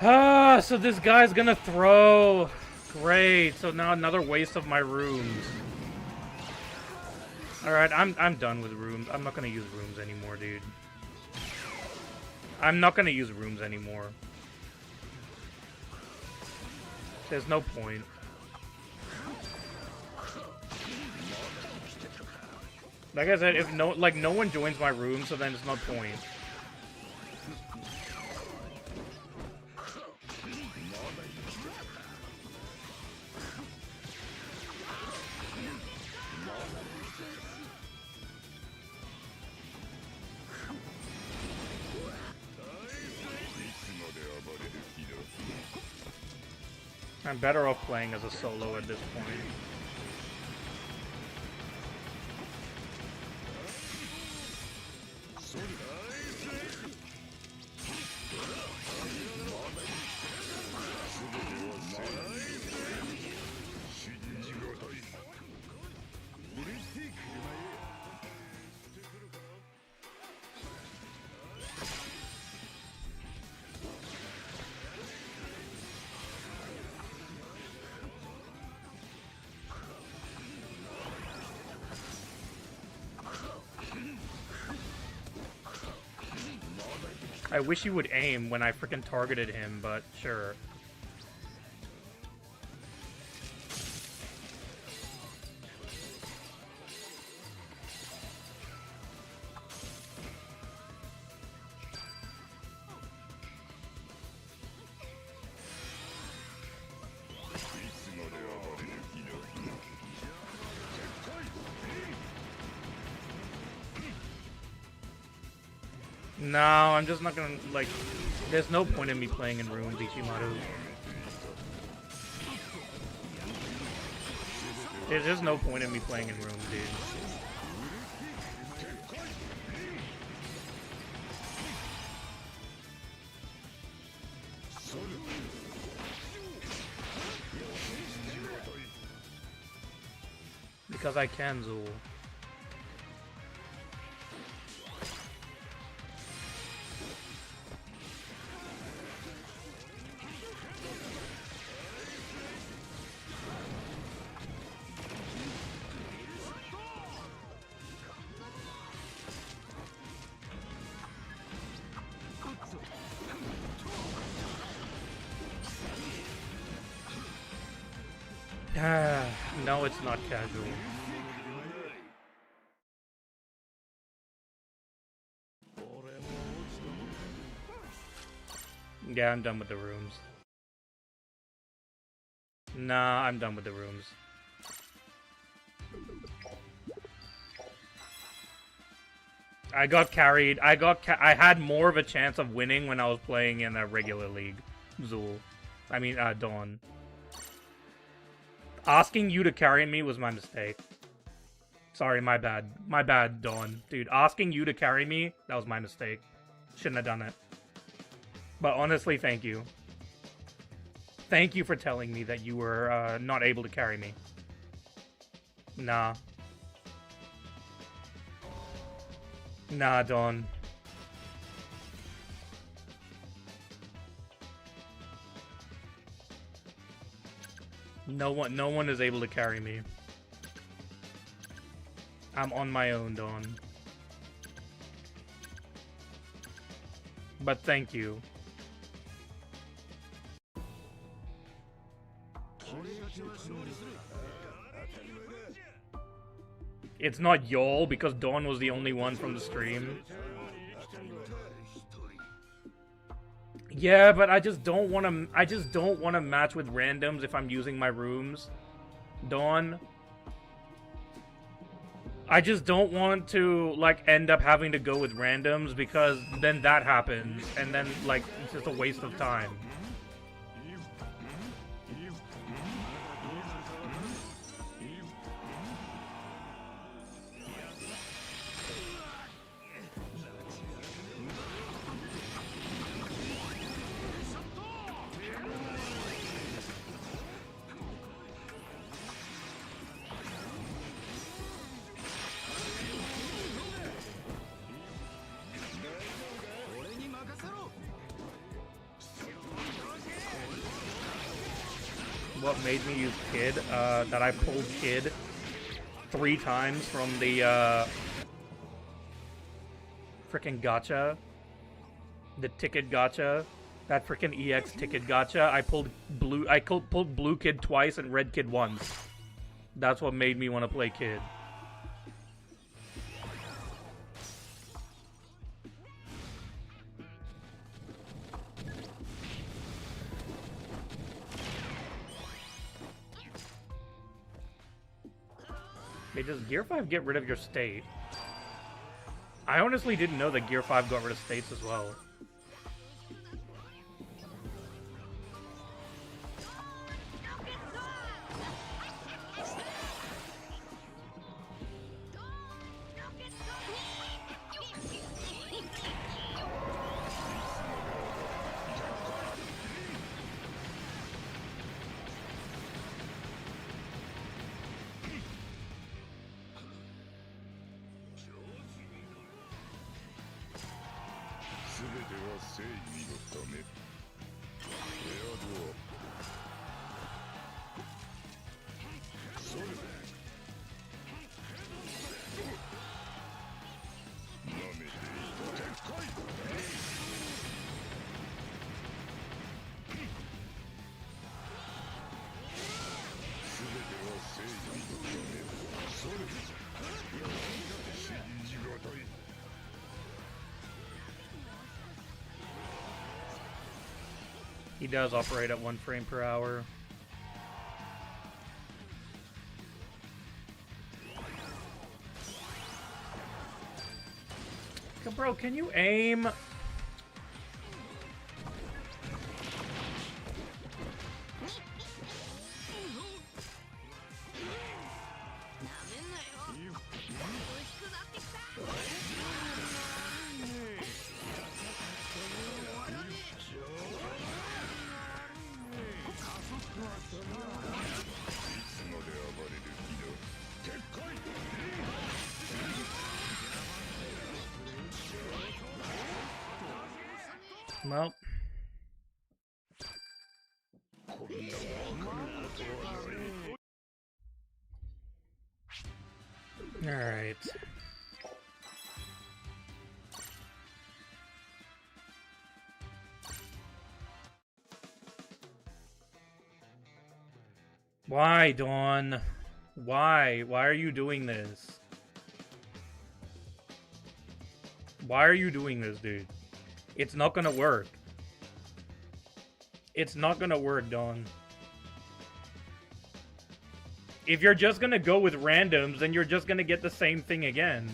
Ah, so this guy's gonna throw. Great. So now another waste of my rooms. Alright, I'm done with rooms. I'm not gonna use rooms anymore, dude. I'm not gonna use rooms anymore. There's no point. Like I said, if no one joins my room, so then it's no point. I'm better off playing as a solo at this point. I wish he would aim when I freaking targeted him, but sure. No, I'm just not gonna, like, there's no point in me playing in runes, Ichimaru. There's just no point in me playing in runes, dude. Because I can, Zool. No, it's not casual. Yeah, I'm done with the rooms. Nah, I'm done with the rooms. I got carried. I had more of a chance of winning when I was playing in a regular league. Zool. I mean, Dawn. Asking you to carry me was my mistake. Sorry, my bad. My bad, Dawn. Dude, asking you to carry me, that was my mistake. Shouldn't have done it. But honestly, thank you. Thank you for telling me that you were not able to carry me. Nah. Nah, Dawn. No one is able to carry me. I'm on my own, Dawn. But thank you. It's not y'all because Dawn was the only one from the stream. Yeah, but I just don't want to match with randoms if I'm using my rooms. Dawn. I just don't want to, like, end up having to go with randoms because then that happens and then, like, it's just a waste of time. What made me use Kid, that I pulled Kid 3 times from the, frickin' gacha. The ticket gacha. That frickin' EX ticket gacha. I pulled Blue Kid twice and Red Kid once. That's what made me want to play Kid. Hey, does Gear 5 get rid of your state? I honestly didn't know that Gear 5 got rid of states as well. He does operate at 1 frame per hour. Bro, can you aim? Well. All right. Why, Dawn? Why? Why are you doing this? Why are you doing this, dude? It's not gonna work. It's not gonna work, Dawn. If you're just gonna go with randoms, then you're just gonna get the same thing again.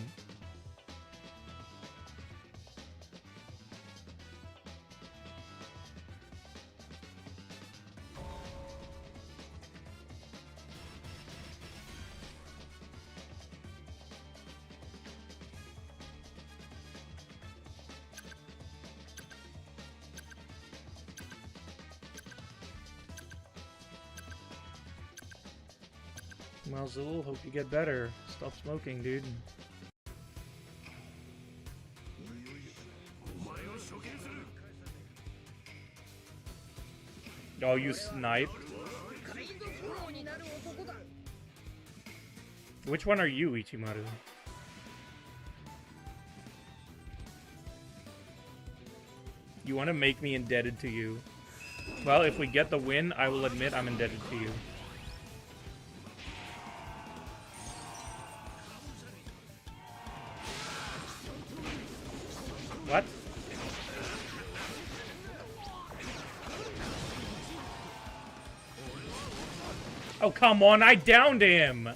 Well, Zul, hope you get better. Stop smoking, dude. Oh, you sniped? Which one are you, Ichimaru? You want to make me indebted to you? Well, if we get the win, I will admit I'm indebted to you. What? Oh, come on, I downed him!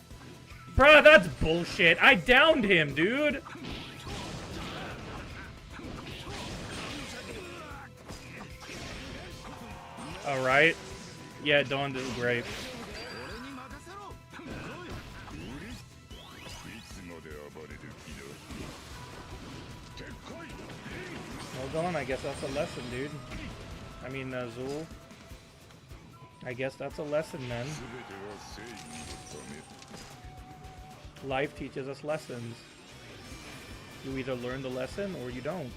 Bruh, that's bullshit. I downed him, dude! Alright. Yeah, Dawn did great. Well, Dawn, I guess that's a lesson, dude. I mean, Zul. I guess that's a lesson, man. Life teaches us lessons. You either learn the lesson or you don't.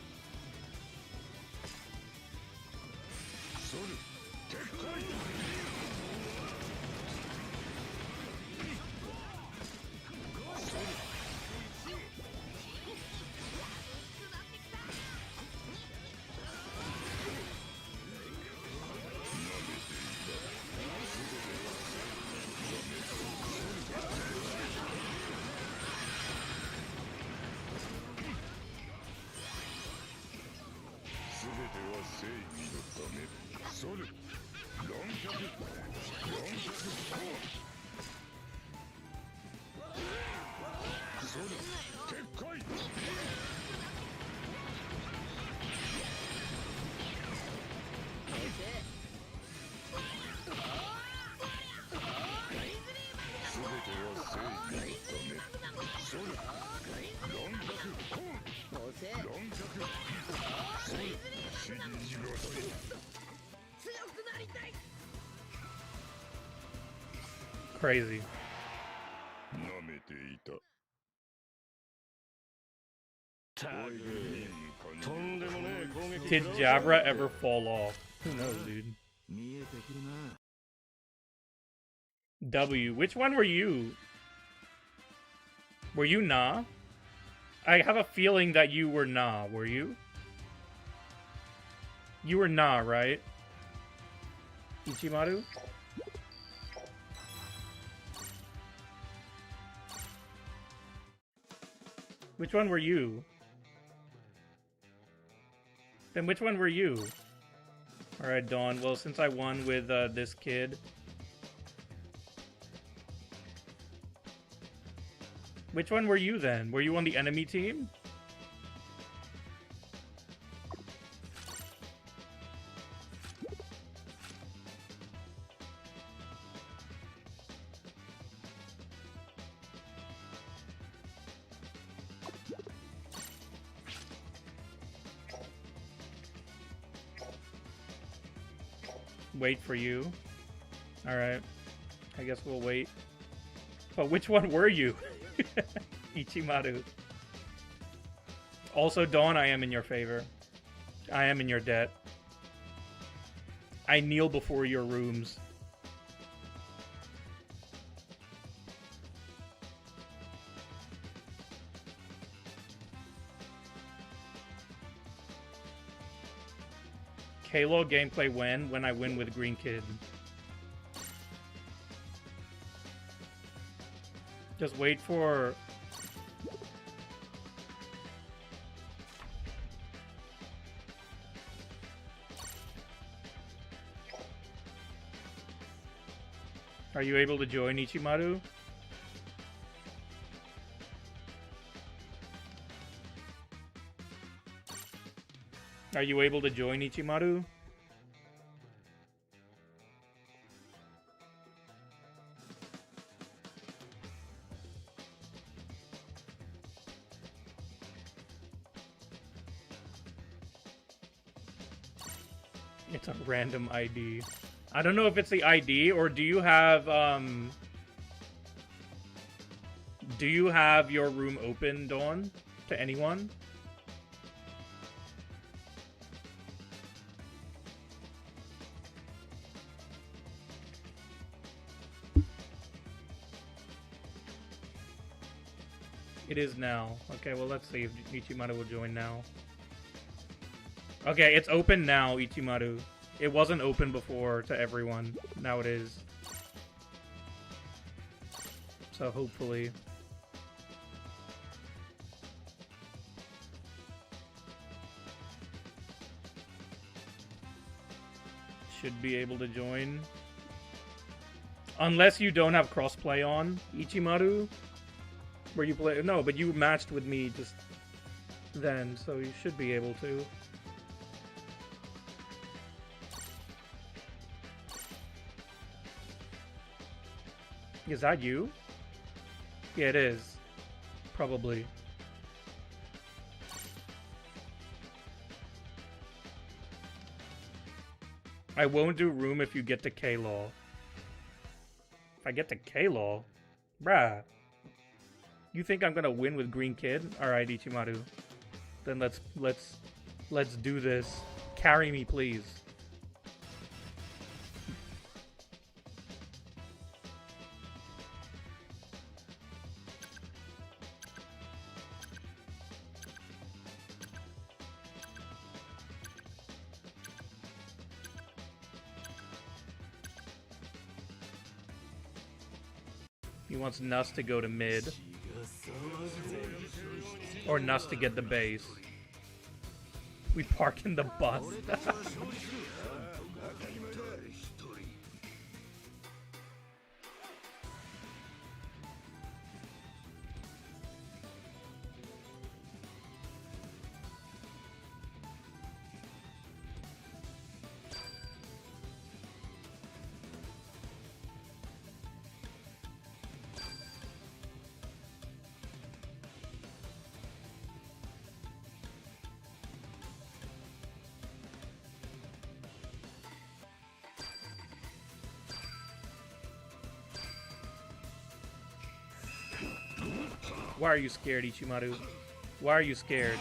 Crazy. Did Jabra ever fall off? Who knows, dude? W. Which one were you? Were you Na? I have a feeling that you were Na. Were you? You were Na, right? Ichimaru? Which one were you? Then which one were you? Alright, Dawn. Well, since I won with this kid... Which one were you then? Were you on the enemy team? Wait for you. Alright. I guess we'll wait. But which one were you? Ichimaru. Also, Dawn, I am in your favor. I am in your debt. I kneel before your rooms. K-Law gameplay when? When I win with Green Kid. Just wait for... Are you able to join, Ichimaru? Are you able to join, Ichimaru? It's a random ID. I don't know if it's the ID, or do you have your room open, Dawn, to anyone? It is now. Okay, well, let's see if Ichimaru will join now. Okay, it's open now, Ichimaru. It wasn't open before to everyone. Now it is. So hopefully... should be able to join. Unless you don't have crossplay on, Ichimaru. Where you play... No, but you matched with me just then, so you should be able to. Is that you? Yeah, it is. Probably. I won't do room if you get to K-Law. If I get to K-Law? Bruh. You think I'm gonna win with Green Kid? Alright, Ichimaru. Then let's do this. Carry me, please. He wants Nuss to go to mid. Or Nuss to get the base. We park in the bus. Why are you scared, Ichimaru? Why are you scared?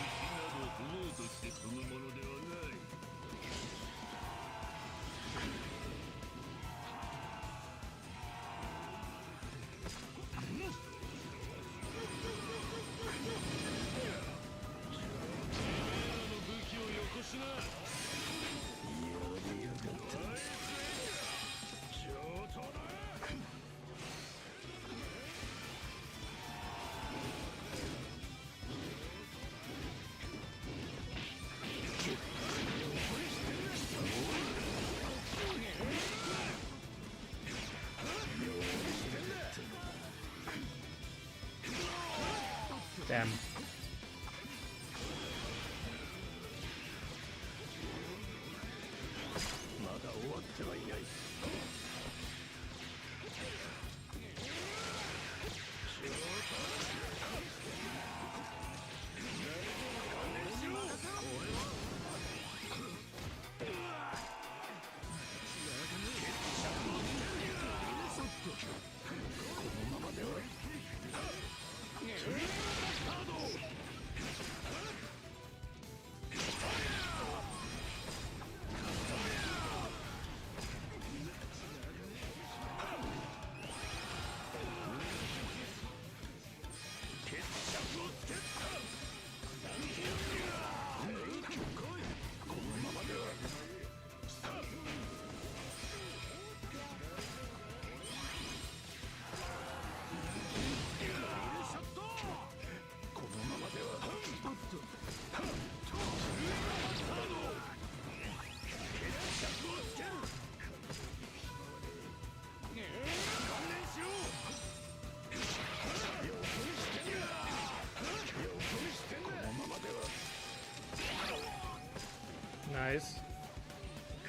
Damn.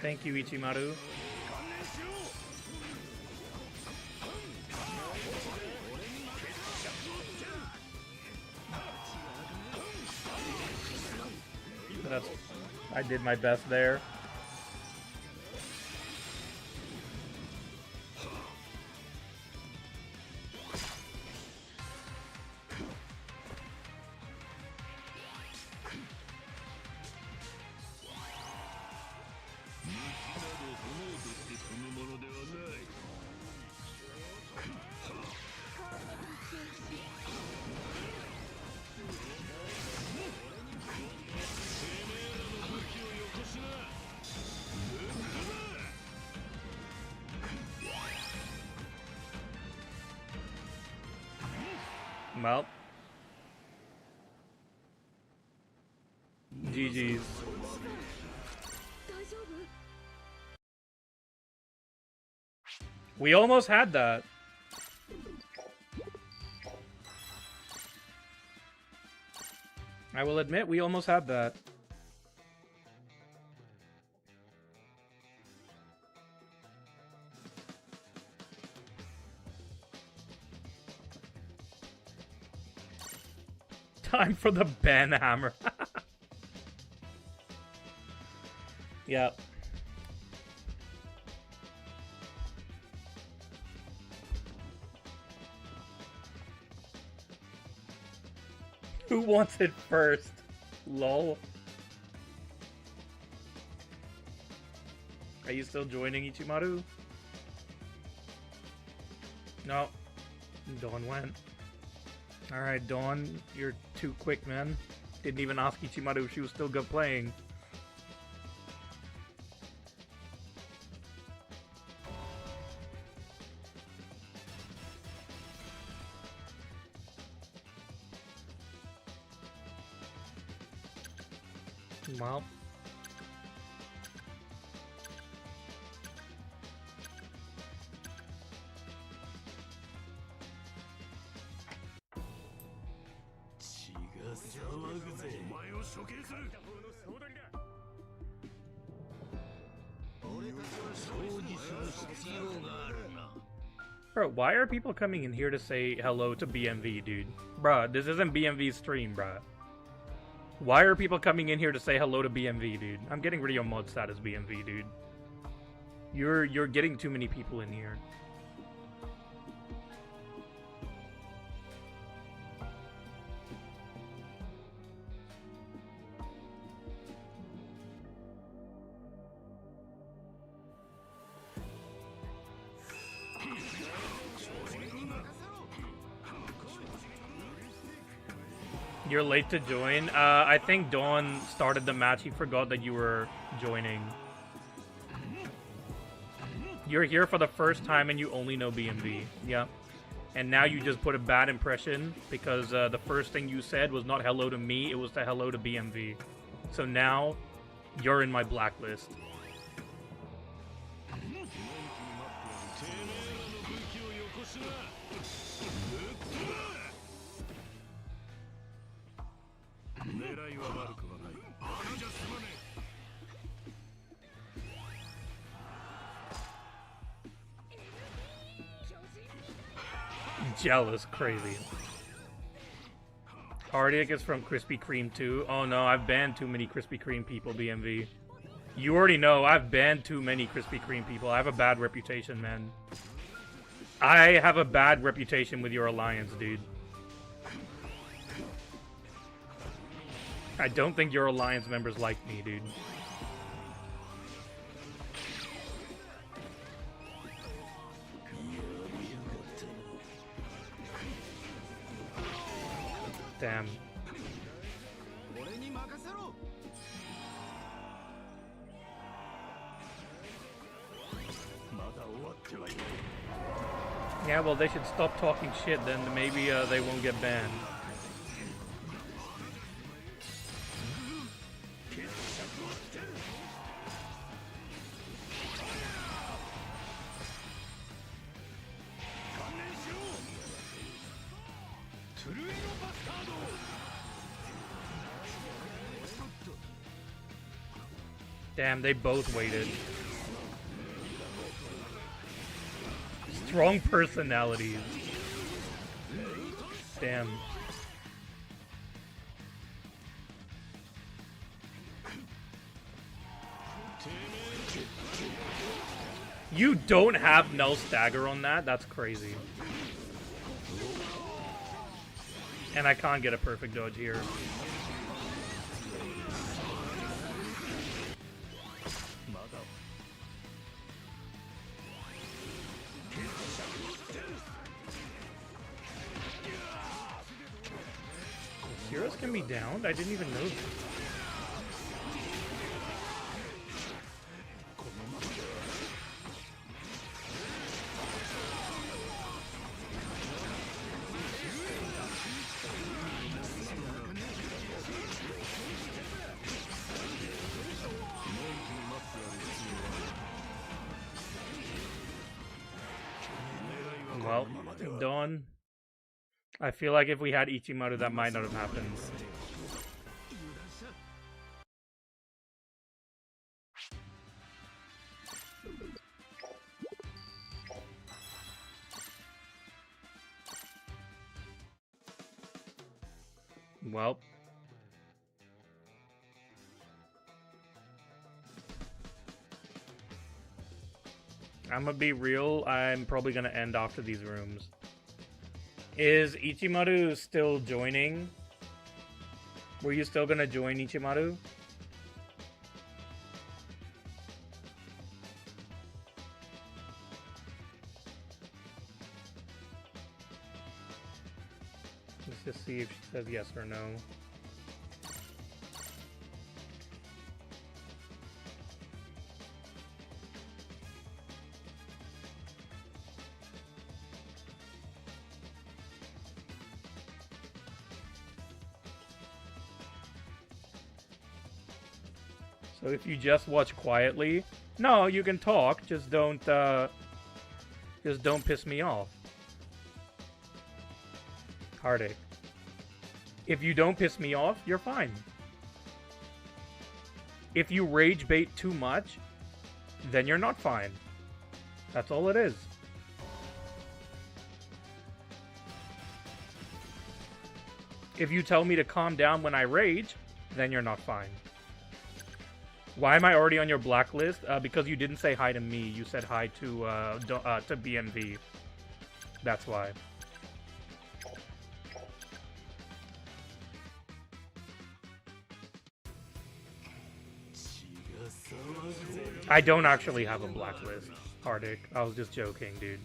Thank you, Ichimaru. That's, I did my best there. Well, GG's. We almost had that. I will admit, we almost had that. Time for the ban hammer. Yep. Who wants it first? Lol. Are you still joining, Ichimaru? No. Dawn went. Alright, Dawn, you're too quick, man. Didn't even ask Ichimaru if she was still good playing. Well. Bro, why are people coming in here to say hello to BMV, dude? Bruh, this isn't BMV's stream, bruh. Why are people coming in here to say hello to BMV, dude? I'm getting rid of your mod status, BMV, dude. You're getting too many people in here. You're late to join. I think Dawn started the match. He forgot that you were joining. You're here for the first time and you only know BMV. Yep. And now you just put a bad impression because the first thing you said was not hello to me, it was the hello to BMV. So now you're in my blacklist. Jealous, crazy. Heartache is from Krispy Kreme too. Oh no, I've banned too many Krispy Kreme people, BMV. You already know, I've banned too many Krispy Kreme people. I have a bad reputation, man. I have a bad reputation with your alliance, dude. I don't think your alliance members like me, dude. Damn. Yeah, well, they should stop talking shit, then maybe they won't get banned. Damn, they both waited. Strong personalities. Damn. You don't have no stagger on that? That's crazy. And I can't get a perfect dodge here. Heroes can be downed? I didn't even know that. Well, Dawn. I feel like if we had Ichimaru, that might not have happened. Well. I'm gonna be real, I'm probably gonna end after these rooms. Is Ichimaru still joining? Were you still gonna join Ichimaru? Let's just see if she says yes or no. So if you just watch quietly, no, you can talk, just don't piss me off. Heartache. If you don't piss me off, you're fine. If you rage bait too much, then you're not fine. That's all it is. If you tell me to calm down when I rage, then you're not fine. Why am I already on your blacklist? Because you didn't say hi to me. You said hi to BMV. That's why. I don't actually have a blacklist, Hardik. I was just joking, dude.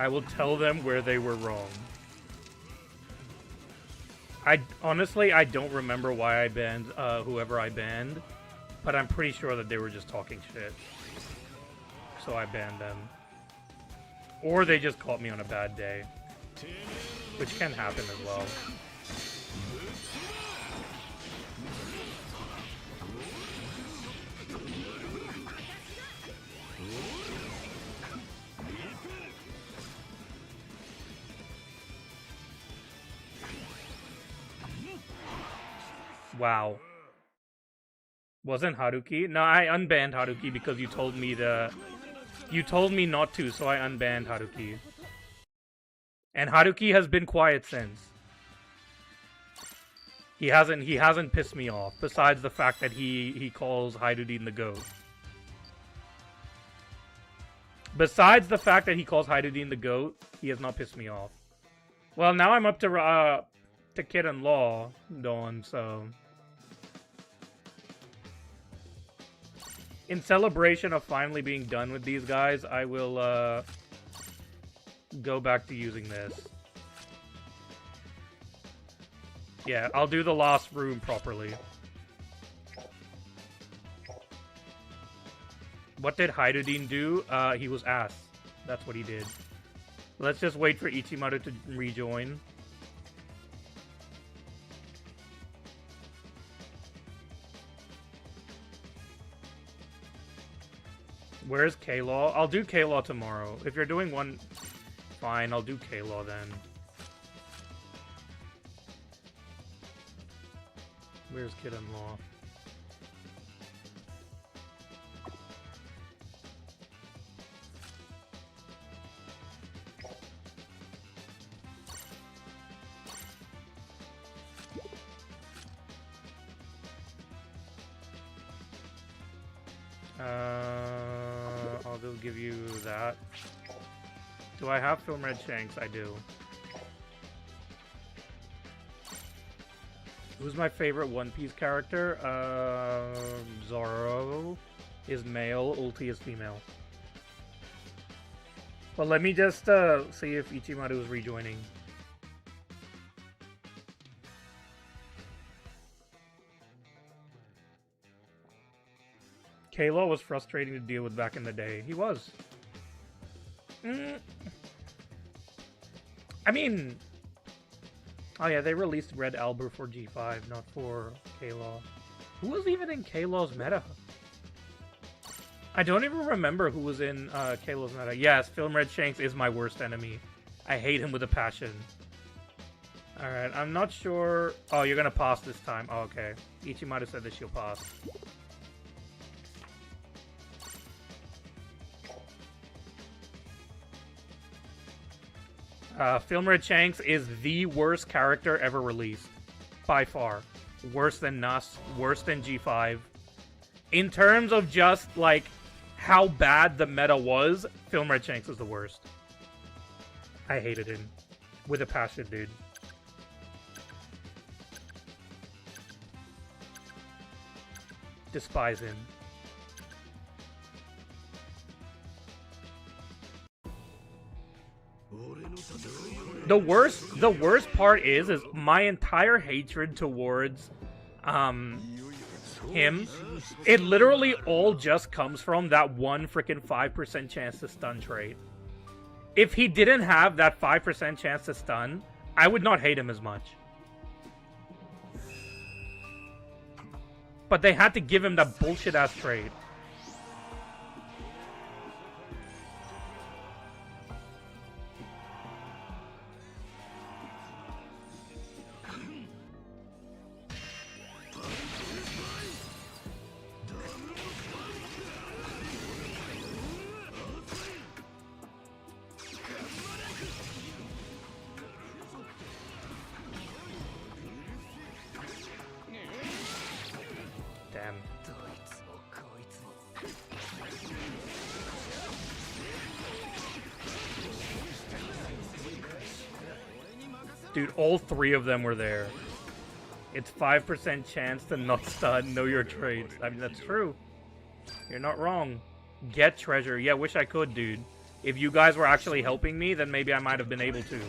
I will tell them where they were wrong. Honestly, I don't remember why I banned whoever I banned, but I'm pretty sure that they were just talking shit. So I banned them. Or they just caught me on a bad day, which can happen as well. Wow. Wasn't Haruki? No, I unbanned Haruki because you told me not to, so I unbanned Haruki. And Haruki has been quiet since. He hasn't pissed me off, besides the fact that he calls Haidudin the GOAT. Besides the fact that he calls Haidudin the GOAT, he has not pissed me off. Well, now I'm up to to Kid and Law, Dawn, so... In celebration of finally being done with these guys, I will, go back to using this. Yeah, I'll do the last room properly. What did Haidudin do? He was ass. That's what he did. Let's just wait for Ichimaru to rejoin. Where's K-Law? I'll do K-Law tomorrow. If you're doing one, fine, I'll do K-Law then. Where's Kid and Law? I'll just give you that. Do I have Film Red Shanks? I do. Who's my favorite One Piece character? Zoro is male, Ulti is female. But let me just see if Ichimaru is rejoining. K-Law was frustrating to deal with back in the day. He was. I mean... Oh yeah, they released Red Albert for G5, not for K-Law. Who was even in K-Law's meta? I don't even remember who was in K-Law's meta. Yes, Film Red Shanks is my worst enemy. I hate him with a passion. Alright, I'm not sure... Oh, you're gonna pass this time. Oh, okay. Ichimaru said that she'll pass. Film Red Shanks is the worst character ever released. By far. Worse than Nuss. Worse than G5. In terms of just, like, how bad the meta was, Film Red Shanks is the worst. I hated him. With a passion, dude. Despise him. The worst part is my entire hatred towards him, it literally all just comes from that one freaking 5% chance to stun trait. If he didn't have that 5% chance to stun, I would not hate him as much. But they had to give him that bullshit ass trait. Dude, all three of them were there. It's 5% chance to not stun, know your traits. I mean, that's true. You're not wrong. Get treasure. Yeah, wish I could, dude. If you guys were actually helping me, then maybe I might have been able to.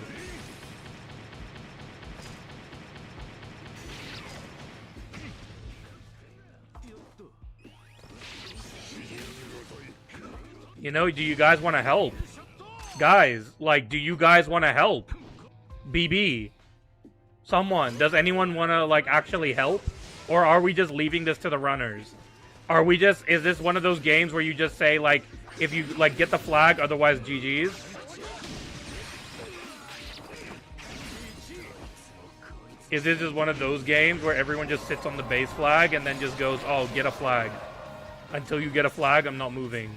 You know, do you guys want to help? Guys, like, do you guys want to help? BB. Someone. Does anyone want to, like, actually help? Or are we just leaving this to the runners? Are we just... Is this one of those games where you just say, like, if you, like, get the flag, otherwise GG's? Is this just one of those games where everyone just sits on the base flag and then just goes, oh, get a flag. Until you get a flag, I'm not moving.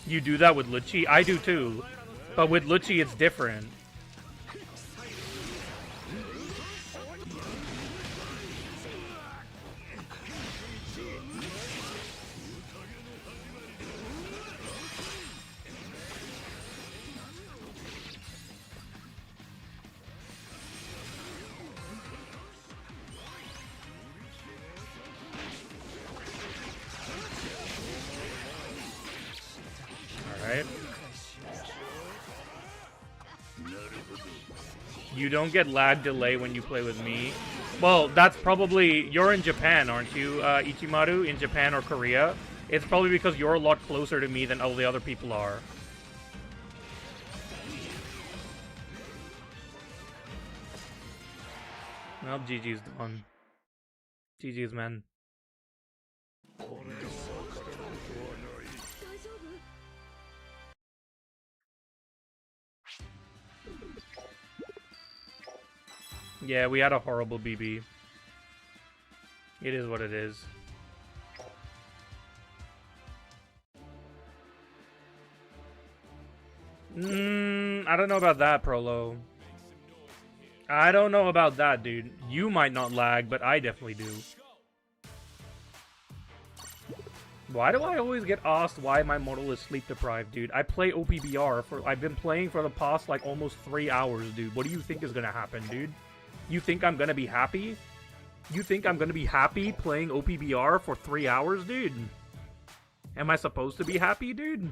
You do that with Lucci? I do too. But with Lucci, it's different. Alright. You don't get lag delay when you play with me. Well, that's probably... You're in Japan, aren't you, Ichimaru? In Japan or Korea? It's probably because you're a lot closer to me than all the other people are. Well, GG's done. GG's, man. Yeah, we had a horrible BB. It is what it is. I don't know about that, Prolo. I don't know about that, dude. You might not lag, but I definitely do. Why do I always get asked why my model is sleep deprived, dude? I play OPBR for... I've been playing for the past, like, almost 3 hours, dude. What do you think is gonna happen, dude? You think I'm gonna be happy? You think I'm gonna be happy playing OPBR for 3 hours, dude? Am I supposed to be happy, dude?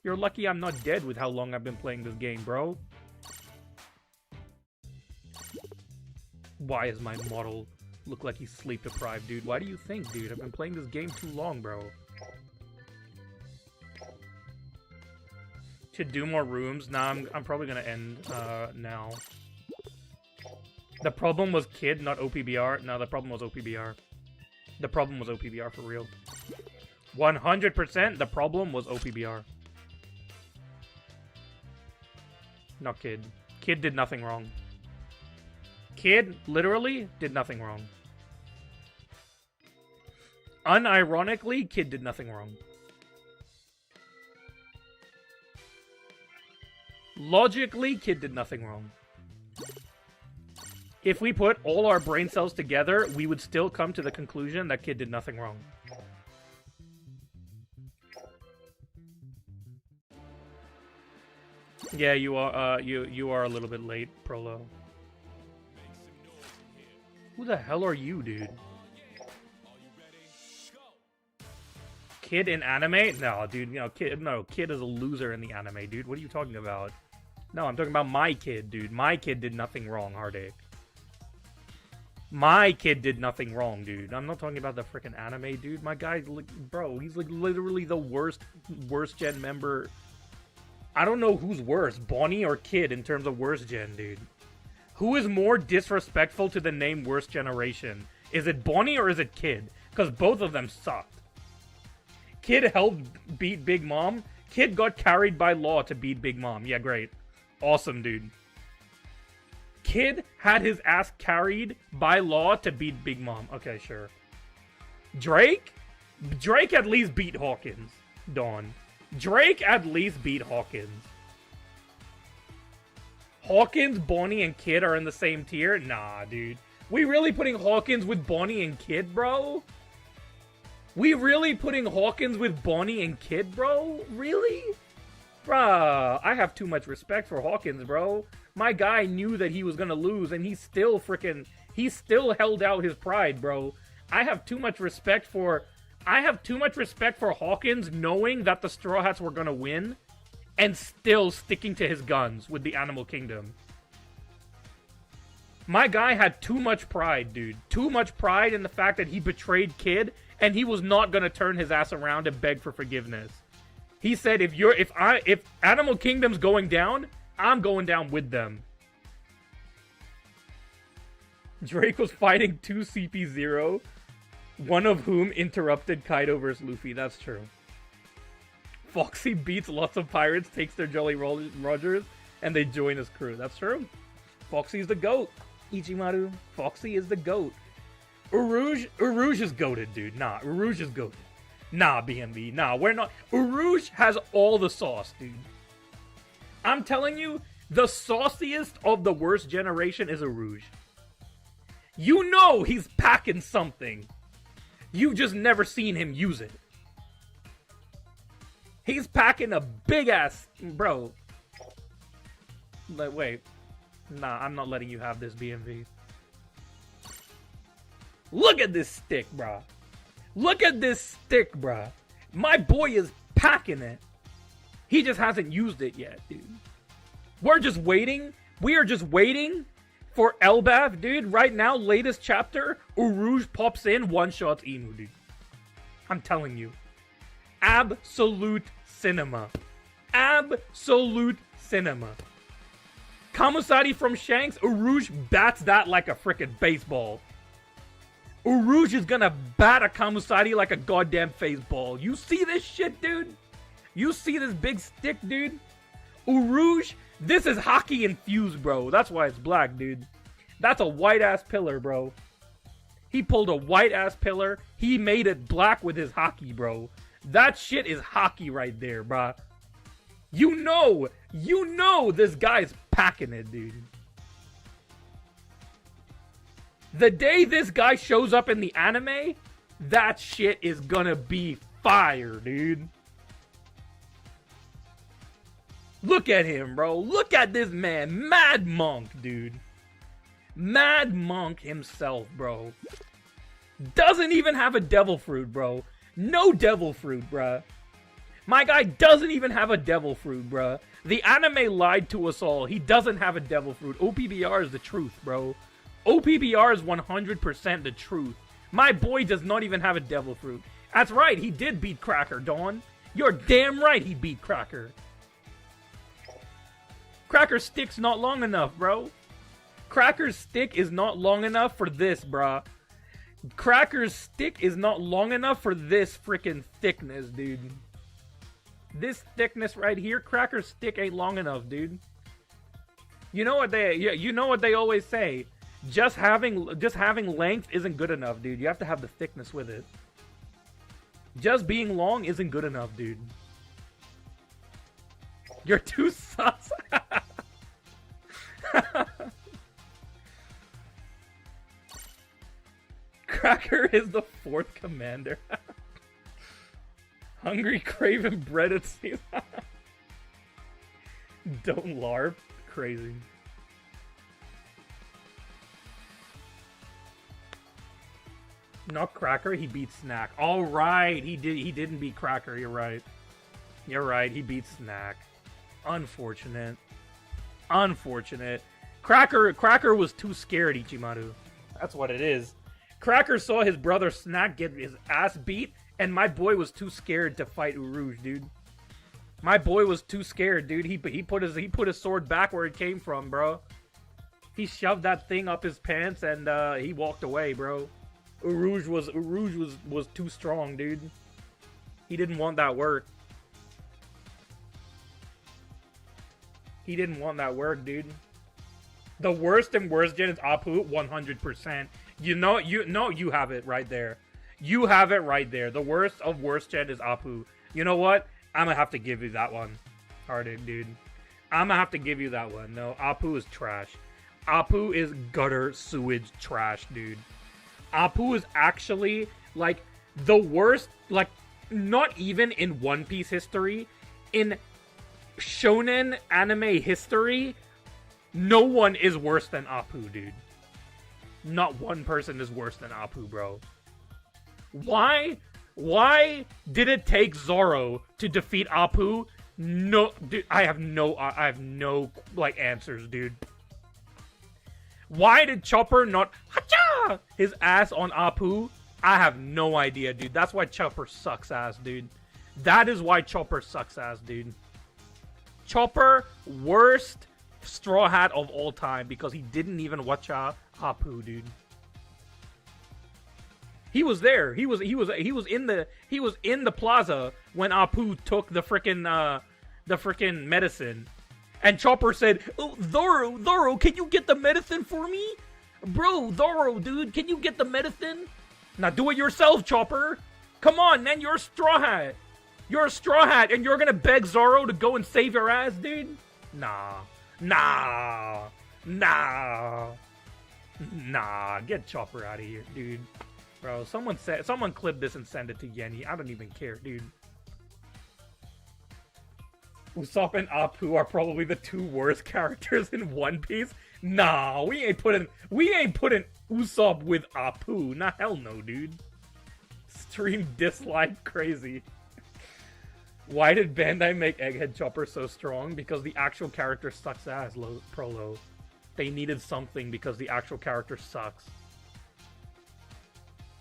You're lucky I'm not dead with how long I've been playing this game, bro. Why is my model look like he's sleep deprived, dude? Why do you think, dude? I've been playing this game too long, bro. Should do more rooms? Nah, I'm probably gonna end now. The problem was Kid, not OPBR. No, the problem was OPBR. The problem was OPBR for real. 100% the problem was OPBR. Not Kid. Kid did nothing wrong. Kid literally did nothing wrong. Unironically, Kid did nothing wrong. Logically, Kid did nothing wrong. If we put all our brain cells together, we would still come to the conclusion that Kid did nothing wrong. Yeah, you are you are a little bit late, Prolo. Who the hell are you, dude? Kid in anime? No, dude, you know, Kid is a loser in the anime, dude. What are you talking about? No, I'm talking about my Kid, dude. My Kid did nothing wrong, Heartache. My Kid did nothing wrong, dude. I'm not talking about the freaking anime, dude. My guy's like, bro, he's like literally the worst gen member. I don't know who's worse, Bonnie or Kid in terms of worst gen, dude. Who is more disrespectful to the name Worst Generation? Is it Bonnie or is it Kid? Because both of them sucked. Kid helped beat Big Mom. Kid got carried by Law to beat Big Mom. Yeah, great. Awesome, dude. Kid had his ass carried by Law to beat Big Mom. Okay, sure. Drake? Drake at least beat Hawkins. Dawn. Drake at least beat Hawkins. Hawkins, Bonnie, and Kid are in the same tier? Nah, dude. We really putting Hawkins with Bonnie and Kid, bro? We really putting Hawkins with Bonnie and Kid, bro? Really? Bruh, I have too much respect for Hawkins, bro. My guy knew that he was gonna lose, and he still held out his pride, bro. I have too much respect for Hawkins knowing that the Straw Hats were gonna win, and still sticking to his guns with the Animal Kingdom. My guy had too much pride, dude. Too much pride in the fact that he betrayed Kid, and he was not gonna turn his ass around and beg for forgiveness. He said, if Animal Kingdom's going down, I'm going down with them. Drake was fighting 2 CP0, one of whom interrupted Kaido vs. Luffy. That's true. Foxy beats lots of pirates, takes their Jolly Rogers, and they join his crew. That's true. Foxy's the GOAT, Ichimaru. Foxy is the GOAT. Uruj is goated, dude. Nah, Uruj is goated. Nah, BMB. Nah, we're not. Uruj has all the sauce, dude. I'm telling you, the sauciest of the worst generation is Uruj. You know he's packing something. You've just never seen him use it. He's packing a big ass... Bro. Like, wait. Nah, I'm not letting you have this, BMV. Look at this stick, bruh. Look at this stick, bruh. My boy is packing it. He just hasn't used it yet, dude. We're just waiting. We are just waiting for Elbath, dude. Right now, latest chapter, Uruj pops in, one-shots Inu, dude. I'm telling you. Absolute cinema. Absolute cinema. Kamusadi from Shanks, Uruj bats that like a frickin' baseball. Uruj is gonna bat a Kamusadi like a goddamn baseball. You see this shit, dude? You see this big stick, dude? Uruj, this is hockey infused, bro. That's why it's black, dude. That's a white-ass pillar, bro. He pulled a white-ass pillar. He made it black with his hockey, bro. That shit is hockey right there, bro. You know this guy's packing it, dude. The day this guy shows up in the anime, that shit is gonna be fire, dude. Look at him, bro. Look at this man. Mad Monk, dude. Mad Monk himself, bro. Doesn't even have a devil fruit, bro. No devil fruit, bruh. My guy doesn't even have a devil fruit, bruh. The anime lied to us all. He doesn't have a devil fruit. OPBR is the truth, bro. OPBR is 100% the truth. My boy does not even have a devil fruit. That's right, he did beat Cracker, Dawn. You're damn right he beat Cracker. Cracker's stick's not long enough, bro. Cracker's stick is not long enough for this, bruh. Cracker's stick is not long enough for this freaking thickness, dude. This thickness right here, Cracker's stick ain't long enough, dude. You know what they always say. Just having length isn't good enough, dude. You have to have the thickness with it. Just being long isn't good enough, dude. You're too sus. Cracker is the fourth commander. Hungry, craven, breaded season. Don't larp. Crazy. Not Cracker, he beat Snack. All right, he didn't beat Cracker. You're right. You're right. He beat Snack. Unfortunate. Unfortunate. Cracker was too scared, Ichimaru. That's what it is. Cracker saw his brother Snack get his ass beat, and my boy was too scared to fight Uruj, dude. My boy was too scared, dude. He put his sword back where it came from, bro. He shoved that thing up his pants and he walked away, bro. Uruj was too strong, dude. He didn't want that work. He didn't want that work, dude. The worst and worst gen is Apu, 100%. You have it right there. You have it right there. The worst of worst gen is Apu. You know what? I'm gonna have to give you that one. Hearted, dude. I'm gonna have to give you that one. No, Apu is trash. Apu is gutter sewage trash, dude. Apu is actually, like, the worst, like, not even in One Piece history. In shonen anime history, no one is worse than Apu, dude. Not one person is worse than Apu, bro. Why did it take Zoro to defeat Apu? No, dude, I have no, like, answers, dude. Why did Chopper not hacha his ass on Apu? I have no idea, dude. That's why Chopper sucks ass, dude. That is why Chopper sucks ass, dude. Chopper, worst Straw Hat of all time because he didn't even watch Apu, dude. He was there. He was in the plaza when Apu took the frickin' medicine. And Chopper said, "Oh, Zoro, can you get the medicine for me?" Bro, Zoro, dude, can you get the medicine? Now do it yourself, Chopper. Come on, man, you're a Straw Hat. You're a Straw Hat, and you're gonna beg Zoro to go and save your ass, dude? Nah. Nah. Nah. Nah. Get Chopper out of here, dude. Bro, someone clip this and send it to Yenny. I don't even care, dude. Usopp and Apu are probably the two worst characters in One Piece. Nah, we ain't putting Usopp with Apu. Nah, hell no, dude. Stream dislike crazy. Why did Bandai make Egghead Chopper so strong? Because the actual character sucks ass, Prolo. They needed something because the actual character sucks.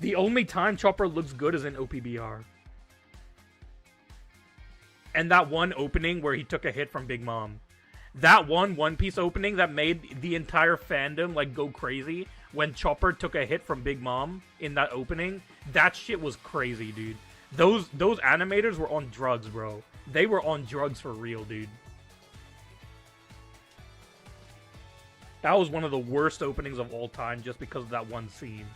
The only time Chopper looks good is in OPBR. And that one opening where he took a hit from Big Mom. That One Piece opening that made the entire fandom like go crazy when Chopper took a hit from Big Mom in that opening. That shit was crazy, dude. Those animators were on drugs, bro. They were on drugs for real, dude. That was one of the worst openings of all time just because of that one scene.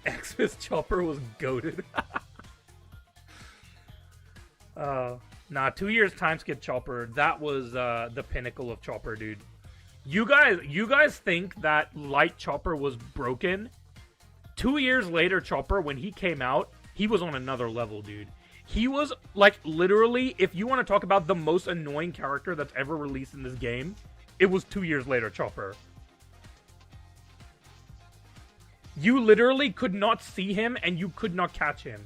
Xmas Chopper was goated. Nah, 2 years time skip Chopper. That was the pinnacle of Chopper, dude. You guys think that Light Chopper was broken? 2 years later, Chopper, when he came out, he was on another level, dude. He was, like, literally, if you want to talk about the most annoying character that's ever released in this game, it was 2 years later, Chopper. You literally could not see him, and you could not catch him.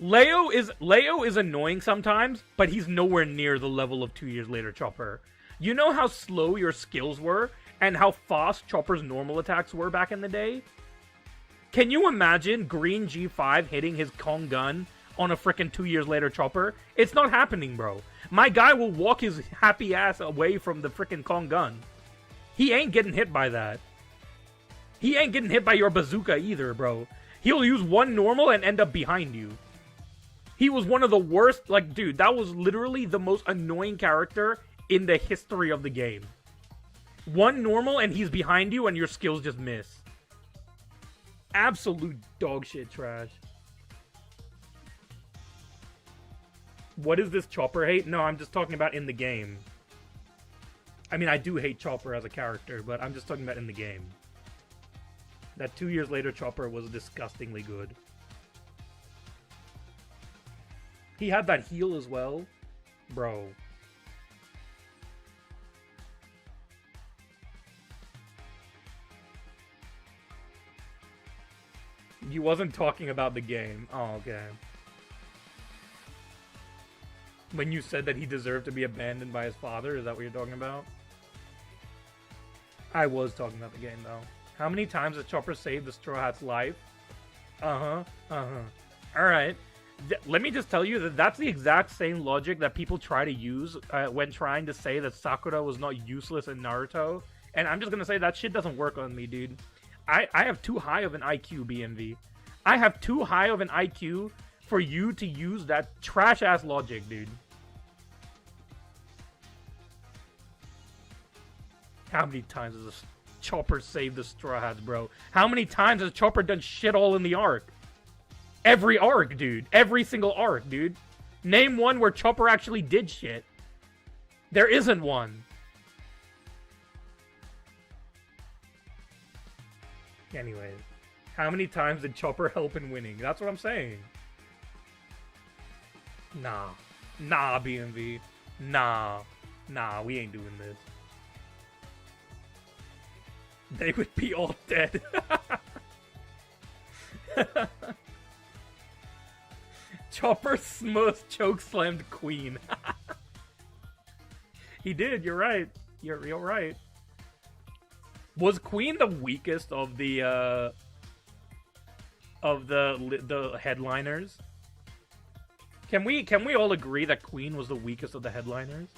Leo is annoying sometimes, but he's nowhere near the level of 2 years later Chopper. You know how slow your skills were, and how fast Chopper's normal attacks were back in the day? Can you imagine Green G5 hitting his Kong gun on a frickin' 2 years later Chopper? It's not happening, bro. My guy will walk his happy ass away from the frickin' Kong gun. He ain't getting hit by that. He ain't getting hit by your bazooka either, bro. He'll use one normal and end up behind you. He was one of the worst, like, dude, that was literally the most annoying character in the history of the game. One normal and he's behind you and your skills just miss. Absolute dog shit trash. What is this Chopper hate? No, I'm just talking about in the game. I mean, I do hate Chopper as a character, but I'm just talking about in the game. That 2 years later Chopper was disgustingly good. He had that heal as well. Bro. You wasn't talking about the game. Oh, okay. When you said that he deserved to be abandoned by his father, is that what you're talking about? I was talking about the game, though. How many times has Chopper saved the Straw Hat's life? Alright. Let me just tell you that that's the exact same logic that people try to use when trying to say that Sakura was not useless in Naruto. And I'm just gonna say that shit doesn't work on me, dude. I have too high of an IQ, BMV. I have too high of an IQ for you to use that trash-ass logic, dude. How many times has Chopper saved the Straw Hats, bro? How many times has Chopper done shit all in the arc? Every arc, dude. Every single arc, dude. Name one where Chopper actually did shit. There isn't one. Anyways. How many times did Chopper help in winning? That's what I'm saying. Nah. Nah, BMV. Nah. Nah, we ain't doing this. They would be all dead. Chopper smooth chokeslammed Queen. He did, you're right. You're right. Was Queen the weakest of the headliners? Can we all agree that Queen was the weakest of the headliners?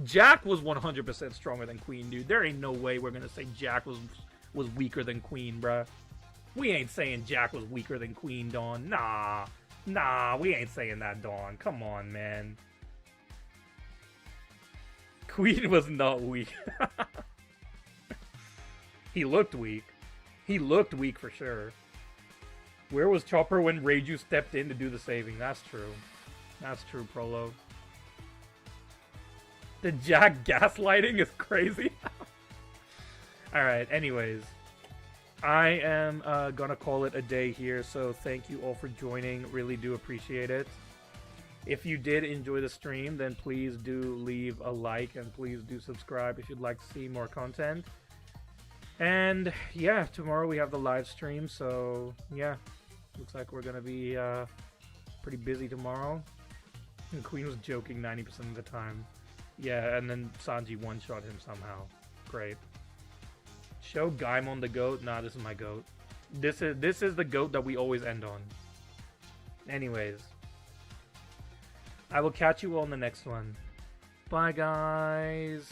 Jack was 100% stronger than Queen, dude. There ain't no way we're gonna say Jack was weaker than Queen, bruh. We ain't saying Jack was weaker than Queen, Dawn. Nah, we ain't saying that, Dawn. Come on, man. Queen was not weak. He looked weak. He looked weak for sure. Where was Chopper when Reiju stepped in to do the saving? That's true. That's true, Prolo. The Jack gaslighting is crazy. Alright, anyways. I am gonna call it a day here, so thank you all for joining. Really do appreciate it. If you did enjoy the stream, then please do leave a like and please do subscribe if you'd like to see more content. And yeah, tomorrow we have the live stream, so yeah. Looks like we're gonna be pretty busy tomorrow. And Queen was joking 90% of the time. Yeah, and then Sanji one-shot him somehow. Great. Show Gaimon the goat? Nah, this is my goat. This is the goat that we always end on. Anyways. I will catch you all in the next one. Bye, guys.